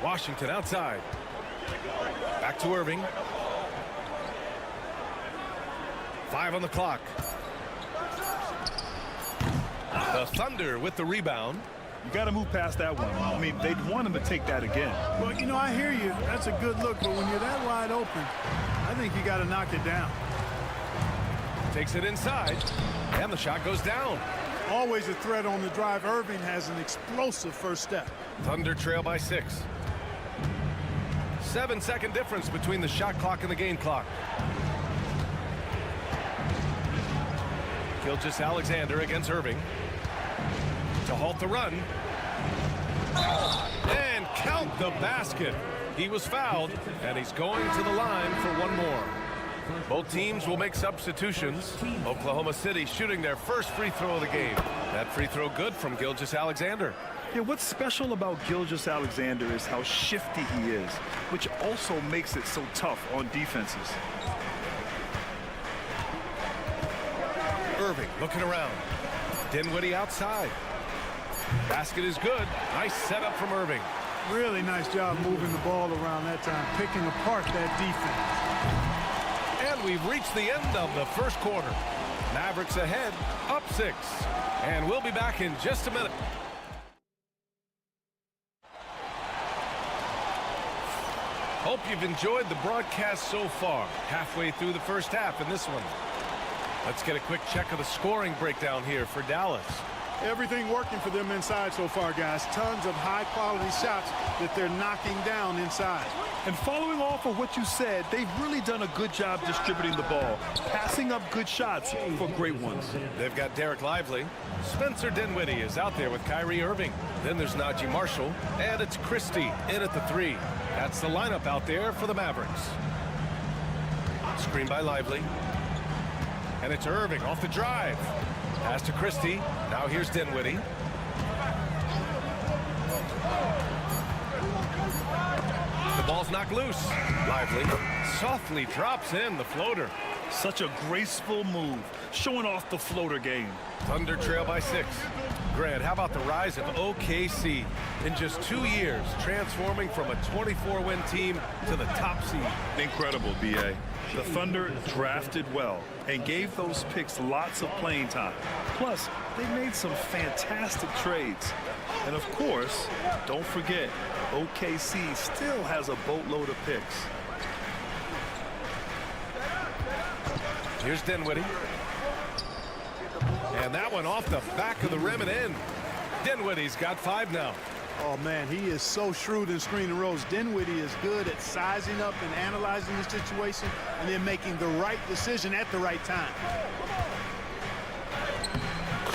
Washington outside. Back to Irving. 5 on the clock. The Thunder with the rebound. You got to move past that one. I mean, they'd want him to take that again. Well, you know, I hear you. That's a good look, but when you're that wide open, I think you got to knock it down. Takes it inside, and the shot goes down. Always a threat on the drive. Irving has an explosive first step. Thunder trail by 6. 7-second difference between the shot clock and the game clock. Gilgeous-Alexander against Irving. To halt the run. And count the basket. He was fouled, and he's going to the line for one more. Both teams will make substitutions. Oklahoma City shooting their first free throw of the game. That free throw good from Gilgeous-Alexander. Yeah, what's special about Gilgeous-Alexander is how shifty he is, which also makes it so tough on defenses. Irving looking around. Dinwiddie outside. Basket is good. Nice setup from Irving. Really nice job moving the ball around that time, picking apart that defense. And we've reached the end of the first quarter. Mavericks ahead, up 6. And we'll be back in just a minute. Hope you've enjoyed the broadcast so far. Halfway through the first half in this one. Let's get a quick check of the scoring breakdown here for Dallas. Everything working for them inside so far, guys. Tons of high-quality shots that they're knocking down inside. And following off of what you said, they've really done a good job distributing the ball, passing up good shots for great ones. They've got Derek Lively. Spencer Dinwiddie is out there with Kyrie Irving. Then there's Najee Marshall, and it's Christie in at the 3. That's the lineup out there for the Mavericks. Screen by Lively. And it's Irving off the drive. Pass to Christie. Now here's ball's knocked loose. Lively softly drops in the floater. Such a graceful move, showing off the floater game. Thunder trail by 6. Grant, how about the rise of OKC? In just 2 years, transforming from a 24-win team to the top seed. Incredible, B.A. The Thunder drafted well and gave those picks lots of playing time. Plus, they made some fantastic trades. And of course, don't forget, OKC still has a boatload of picks. Here's Dinwiddie. And that one off the back of the rim and in. Dinwiddie's got 5 now. Oh, man, he is so shrewd in screen and rolls. Dinwiddie is good at sizing up and analyzing the situation and then making the right decision at the right time.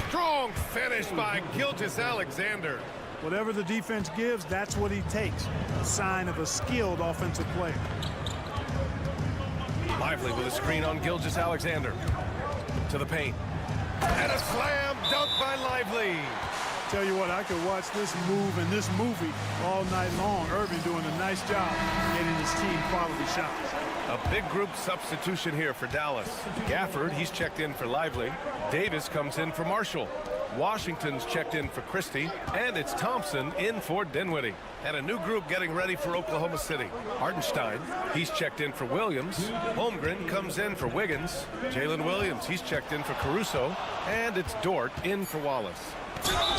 Strong finish by Gilgeous-Alexander. Whatever the defense gives, that's what he takes. A sign of a skilled offensive player. Lively with a screen on Gilgeous-Alexander. To the paint. And a slam dunk by Lively. Tell you what, I could watch this move and this movie all night long. Irving doing a nice job getting his team quality shots. A big group substitution here for Dallas. Gafford, he's checked in for Lively. Davis comes in for Marshall. Washington's checked in for Christie. And it's Thompson in for Dinwiddie. And a new group getting ready for Oklahoma City. Hartenstein, he's checked in for Williams. Holmgren comes in for Wiggins. Jalen Williams, he's checked in for Caruso. And it's Dort in for Wallace.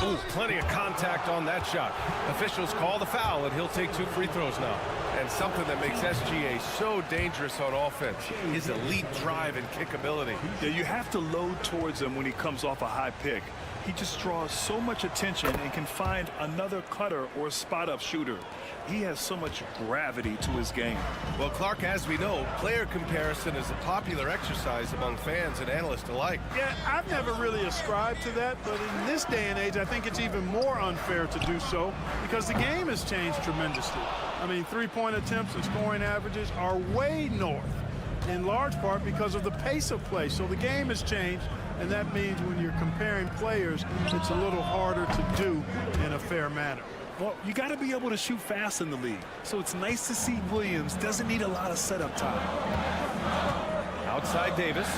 Ooh, plenty of contact on that shot. Officials call the foul, and he'll take 2 free throws now. And something that makes SGA so dangerous on offense, his elite drive and kick ability. Yeah, you have to load towards him when he comes off a high pick. He just draws so much attention and can find another cutter or spot-up shooter. He has so much gravity to his game. Well, Clark, as we know, player comparison is a popular exercise among fans and analysts alike. Yeah, I've never really ascribed to that, but in this day and age, I think it's even more unfair to do so because the game has changed tremendously. I mean, three-point attempts and scoring averages are way north, in large part because of the pace of play. So the game has changed, and that means when you're comparing players, it's a little harder to do in a fair manner. Well, you got to be able to shoot fast in the league. So it's nice to see Williams doesn't need a lot of setup time. Outside Davis.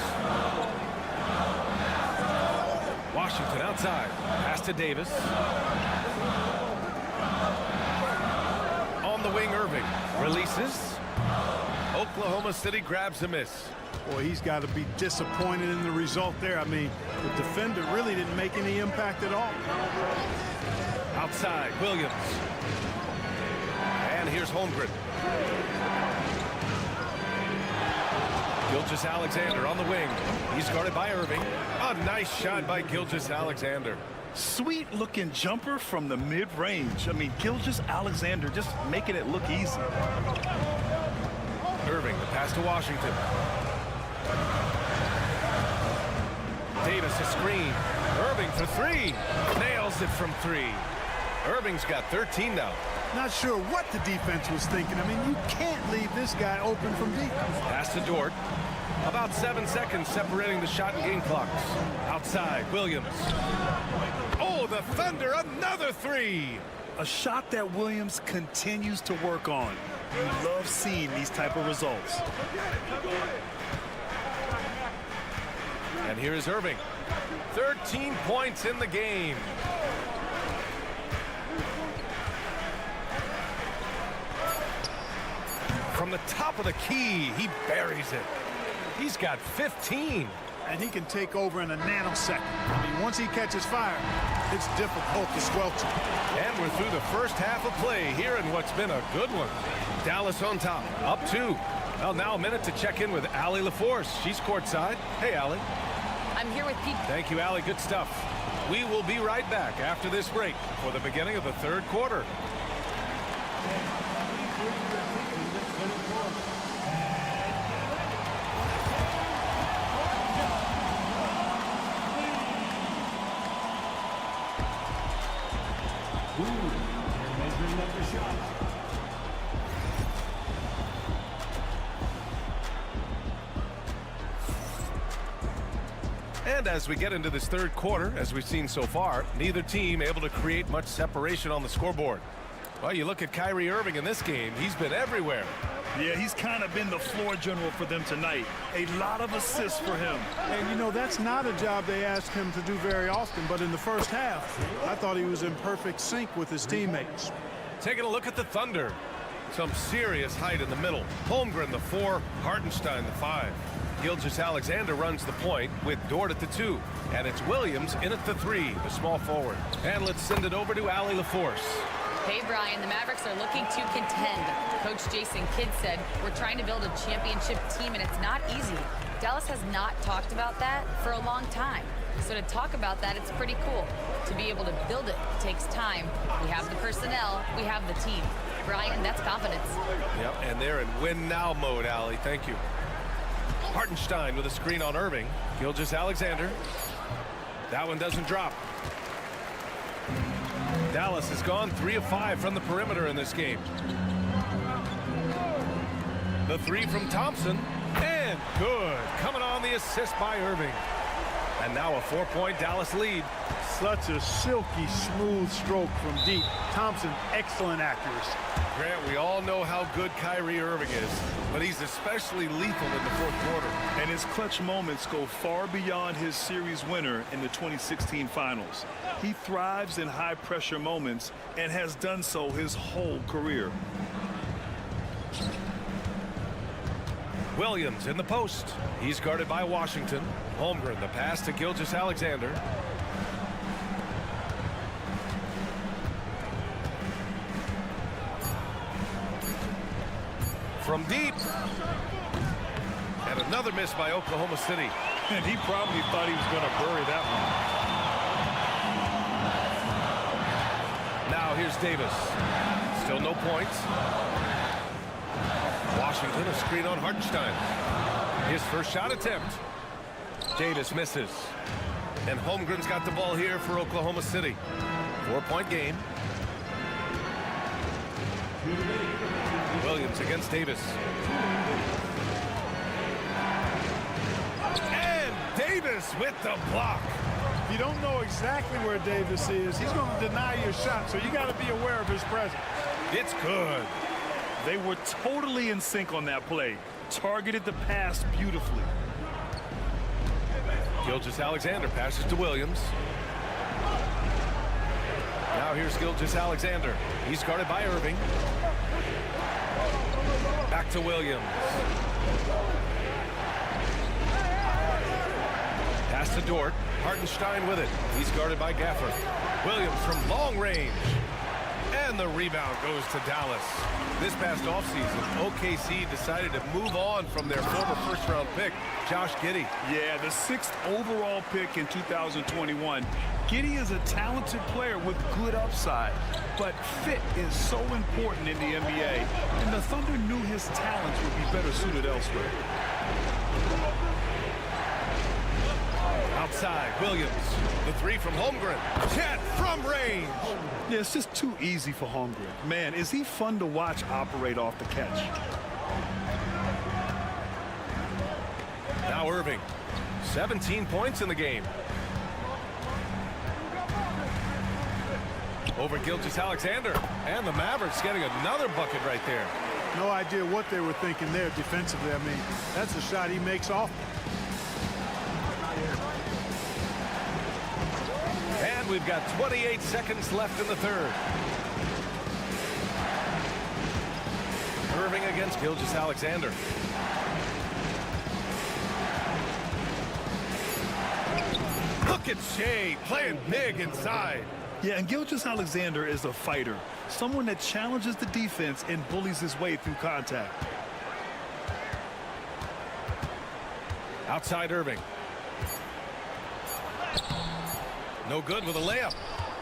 Washington outside. Pass to Davis. On the wing, Irving. Releases. Oklahoma City grabs a miss. Boy, he's got to be disappointed in the result there. I mean, the defender really didn't make any impact at all. Outside, Williams. And here's Holmgren. Gilgeous-Alexander on the wing. He's guarded by Irving. A nice shot by Gilgeous-Alexander. Sweet looking jumper from the mid-range. I mean, Gilgeous-Alexander just making it look easy. Irving, the pass to Washington. Davis a screen. Irving for 3. Nails it from 3. Irving's got 13 now. Not sure what the defense was thinking. I mean, you can't leave this guy open from deep. Pass to Dort. About 7 seconds separating the shot and game clocks. Outside, Williams. Oh, the Thunder, another 3. A shot that Williams continues to work on. You love seeing these type of results. And here is Irving. 13 points in the game. From the top of the key, he buries it. He's got 15. And he can take over in a nanosecond. I mean, once he catches fire, it's difficult to squelch him. And we're through the first half of play here in what's been a good one. Dallas on top, up 2. Well, now a minute to check in with Allie LaForce. She's courtside. Hey, Allie. I'm here with Pete. Thank you, Allie. Good stuff. We will be right back after this break for the beginning of the third quarter. And as we get into this third quarter, as we've seen so far, neither team able to create much separation on the scoreboard. Well, you look at Kyrie Irving in this game. He's been everywhere. Yeah, he's kind of been the floor general for them tonight. A lot of assists for him. And, you know, that's not a job they ask him to do very often. But in the first half, I thought he was in perfect sync with his teammates. Taking a look at the Thunder. Some serious height in the middle. Holmgren, the 4. Hartenstein, the 5. Gilgeous-Alexander runs the point with Dort at the 2. And it's Williams in at the 3, the small forward. And let's send it over to Allie LaForce. Hey, Brian, the Mavericks are looking to contend. Coach Jason Kidd said, we're trying to build a championship team, and it's not easy. Dallas has not talked about that for a long time. So to talk about that, it's pretty cool. To be able to build it takes time. We have the personnel, we have the team. Brian, that's confidence. Yep, and they're in win-now mode, Allie. Thank you. Hartenstein with a screen on Irving. Gilgeous-Alexander. That one doesn't drop. Dallas has gone 3 of 5 from the perimeter in this game. The 3 from Thompson, and good. Coming on the assist by Irving. And now a 4-point Dallas lead. Such a silky, smooth stroke from deep. Thompson, excellent accuracy. Grant, we all know how good Kyrie Irving is, but he's especially lethal in the fourth quarter. And his clutch moments go far beyond his series winner in the 2016 finals. He thrives in high-pressure moments and has done so his whole career. Williams in the post. He's guarded by Washington. Holmgren, the pass to Gilgeous-Alexander. From deep. And another miss by Oklahoma City. And he probably thought he was going to bury that one. Now here's Davis. Still no points. Washington, a screen on Hartenstein. His first shot attempt. Davis misses. And Holmgren's got the ball here for Oklahoma City. 4-point game. Williams against Davis. And Davis with the block. If you don't know exactly where Davis is, he's going to deny your shot, so you got to be aware of his presence. It's good. They were totally in sync on that play. Targeted the pass beautifully. Gilgeous-Alexander passes to Williams. Now here's Gilgeous-Alexander. He's guarded by Irving. Back to Williams. Pass to Dort. Hartenstein with it. He's guarded by Gaffer. Williams from long range. And the rebound goes to Dallas. This past offseason, OKC decided to move on from their former first-round pick, Josh Giddey. Yeah, the 6th overall pick in 2021. Giddey is a talented player with good upside, but fit is so important in the NBA, and the Thunder knew his talents would be better suited elsewhere. Outside, Williams. The 3 from Holmgren. Cat from range. Yeah, it's just too easy for Holmgren. Man, is he fun to watch operate off the catch. Now Irving. 17 points in the game. Over Gilgeous-Alexander. And the Mavericks getting another bucket right there. No idea what they were thinking there defensively. I mean, that's a shot he makes off. And we've got 28 seconds left in the third. Irving against Gilgeous-Alexander. Look at Shea playing big inside. Yeah, and Gilgeous-Alexander is a fighter. Someone that challenges the defense and bullies his way through contact. Outside Irving. No good with a layup.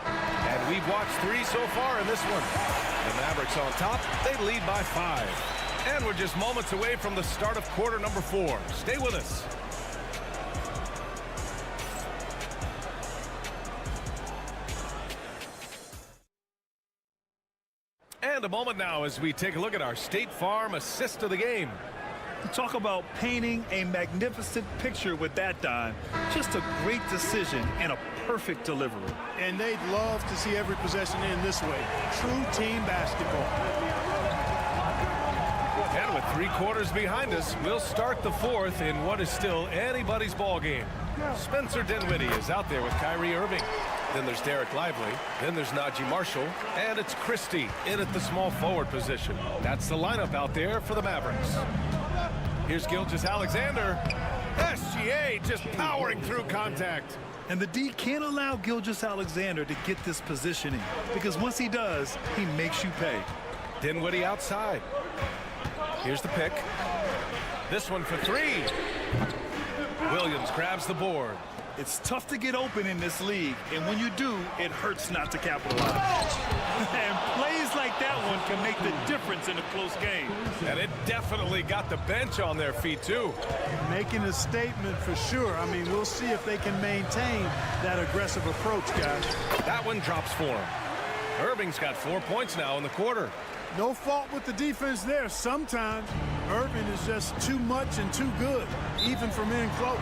And we've watched 3 so far in this one. The Mavericks on top. They lead by 5. And we're just moments away from the start of quarter number 4. Stay with us. And a moment now as we take a look at our State Farm assist of the game. Talk about painting a magnificent picture with that dime. Just a great decision and a perfect delivery. And they'd love to see every possession end this way. True team basketball. And with 3 quarters behind us, we'll start the fourth in what is still anybody's ball game. Spencer Dinwiddie is out there with Kyrie Irving. Then there's Derek Lively. Then there's Najee Marshall. And it's Christie in at the small forward position. That's the lineup out there for the Mavericks. Here's Gilgeous-Alexander. SGA just powering through contact. And the D can't allow Gilgeous-Alexander to get this positioning, because once he does, he makes you pay. Dinwiddie outside. Here's the pick. This one for 3. Williams grabs the board. It's tough to get open in this league, and when you do, it hurts not to capitalize. And plays like that one can make the difference in a close game. And it definitely got the bench on their feet, too. Making a statement for sure. I mean, we'll see if they can maintain that aggressive approach, guys. That one drops for him. Irving's got 4 points now in the quarter. No fault with the defense there. Sometimes Irving is just too much and too good, even from in close.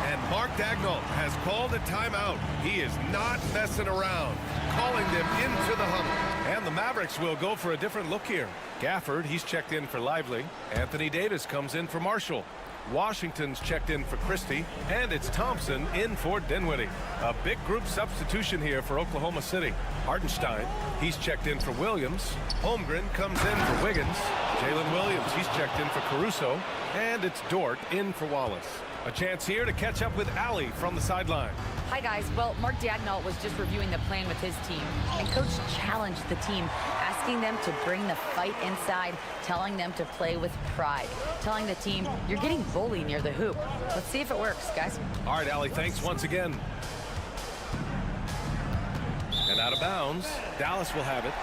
And Mark Daigneault has called a timeout. He is not messing around, calling them into the huddle. And the Mavericks will go for a different look here. Gafford, he's checked in for Lively. Anthony Davis comes in for Marshall. Washington's checked in for Christie, and it's Thompson in for Dinwiddie. A big group substitution here for Oklahoma City. Hartenstein, he's checked in for Williams. Holmgren comes in for Wiggins. Jalen Williams, he's checked in for Caruso. And it's Dort in for Wallace. A chance here to catch up with Allie from the sideline. Hi, guys. Well, Mark Daigneault was just reviewing the plan with his team, and Coach challenged the team, asking them to bring the fight inside, telling them to play with pride, telling the team, you're getting bullied near the hoop. Let's see if it works, guys. All right, Allie, thanks once again. And out of bounds, Dallas will have it.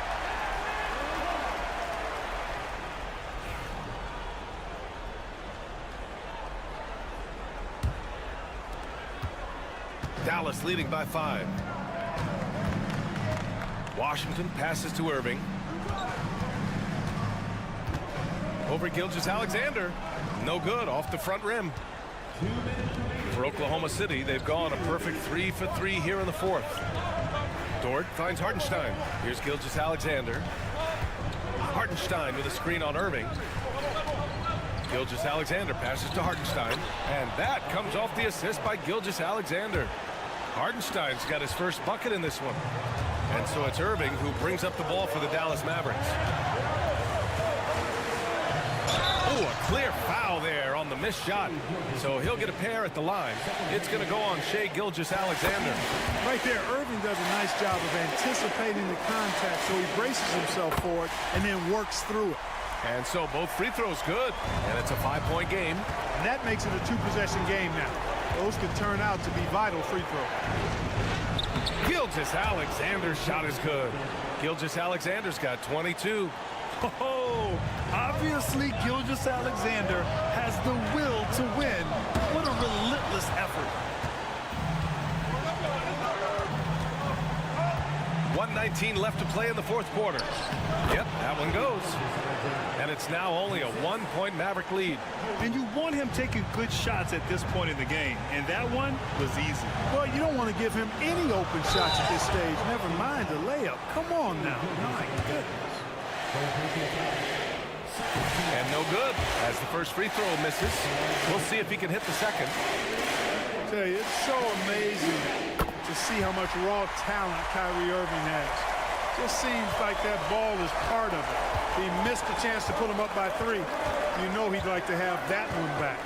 Dallas leading by 5. Washington passes to Irving. Over Gilgeous-Alexander. No good, off the front rim. For Oklahoma City, they've gone a perfect 3 for 3 here in the fourth. Dort finds Hartenstein. Here's Gilgeous-Alexander. Hartenstein with a screen on Irving. Gilgeous-Alexander passes to Hartenstein. And that comes off the assist by Gilgeous-Alexander. Hartenstein's got his first bucket in this one. And so it's Irving who brings up the ball for the Dallas Mavericks. Oh, a clear foul there on the missed shot. So he'll get a pair at the line. It's going to go on Shai Gilgeous-Alexander. Right there, Irving does a nice job of anticipating the contact, so he braces himself for it and then works through it. And so both free throws good. And it's a 5-point game. And that makes it a 2-possession game now. Those could turn out to be vital free throws. Gilgeous-Alexander's shot is good. Gilgeous-Alexander's got 22. Oh, obviously Gilgeous-Alexander has the will to win. What a relentless effort. 1:19 left to play in the fourth quarter. Yep, that one goes. And it's now only a 1-point Maverick lead. And you want him taking good shots at this point in the game. And that one was easy. Well, you don't want to give him any open shots at this stage. Never mind the layup. Come on now. My goodness. And no good as the first free throw misses. We'll see if he can hit the second. I tell you, it's so amazing to see how much raw talent Kyrie Irving has. Just seems like that ball is part of it. He missed a chance to put him up by 3. You know he'd like to have that one back.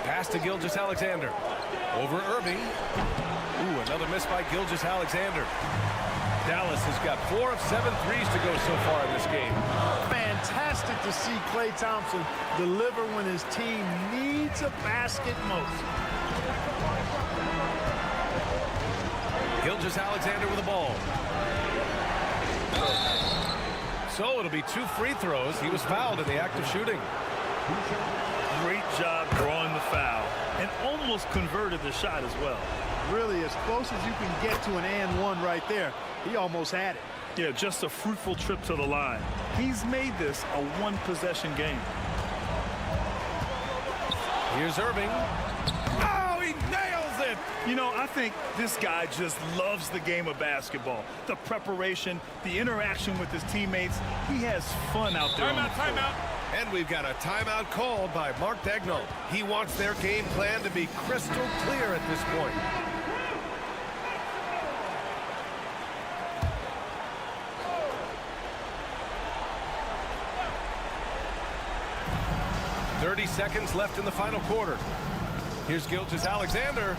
Pass to Gilgeous-Alexander. Over Irving. Ooh, another miss by Gilgeous-Alexander. Dallas has got 4 of 7 threes to go so far in this game. Fantastic to see Klay Thompson deliver when his team needs a basket most. Gilgeous-Alexander with the ball. So it'll be 2 free throws. He was fouled in the act of shooting. Great job drawing the foul and almost converted the shot as well. Really, as close as you can get to an and one right there. He almost had it. Yeah, just a fruitful trip to the line. He's made this a 1-possession game. Here's Irving. Oh, he nails it! You know, I think this guy just loves the game of basketball. The preparation, the interaction with his teammates. He has fun out there. Timeout. And we've got a timeout called by Mark Daigneault. He wants their game plan to be crystal clear at this point. .30 seconds left in the final quarter. Here's Gilgeous-Alexander.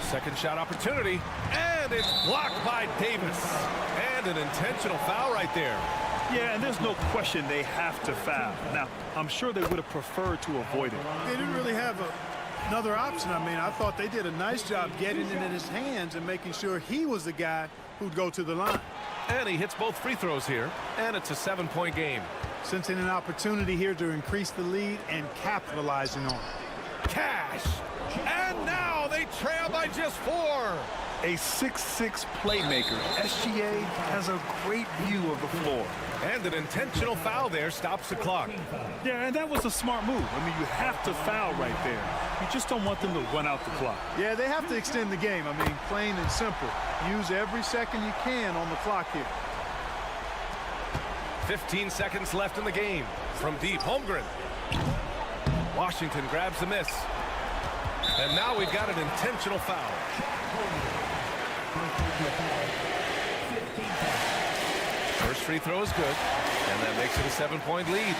Second shot opportunity, and it's blocked by Davis. And an intentional foul right there. Yeah, and there's no question they have to foul. Now, I'm sure they would have preferred to avoid it. They didn't really have another option. I mean, I thought they did a nice job getting it in his hands and making sure he was the guy who'd go to the line. And he hits both free throws here, and it's a 7-point game. Sensing an opportunity here to increase the lead and capitalizing on it. Cash! And now they trail by just 4. A 6'6" playmaker. SGA has a great view of the floor. And an intentional foul there stops the clock. Yeah, and that was a smart move. I mean, you have to foul right there. You just don't want them to run out the clock. Yeah, they have to extend the game. I mean, plain and simple. Use every second you can on the clock here. 15 seconds left in the game. From deep, Holmgren. Washington grabs the miss. And now we've got an intentional foul. First free throw is good, and that makes it a 7-point lead.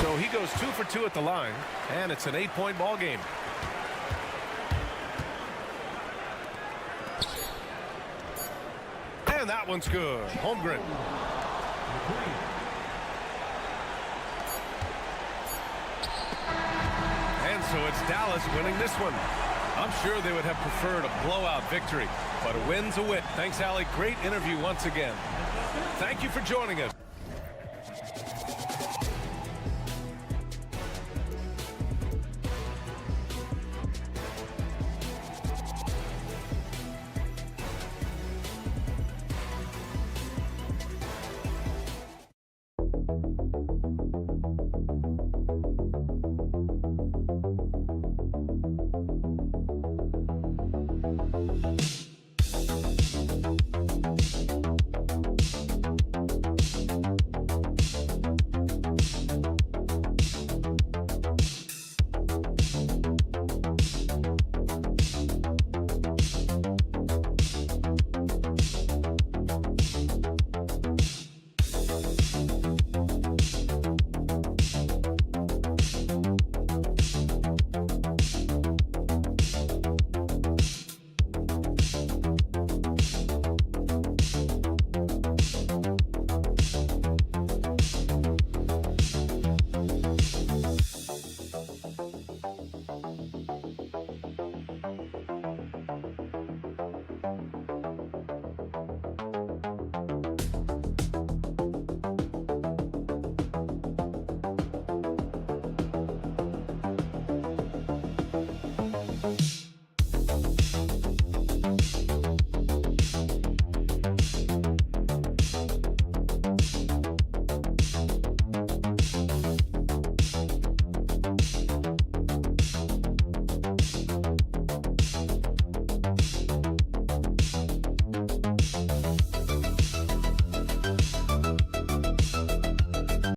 So he goes 2 for 2 at the line, and it's an 8-point ball game. And that one's good. Holmgren. And so it's Dallas winning this one. I'm sure they would have preferred a blowout victory, but a win's a win. Thanks, Allie. Great interview once again. Thank you for joining us.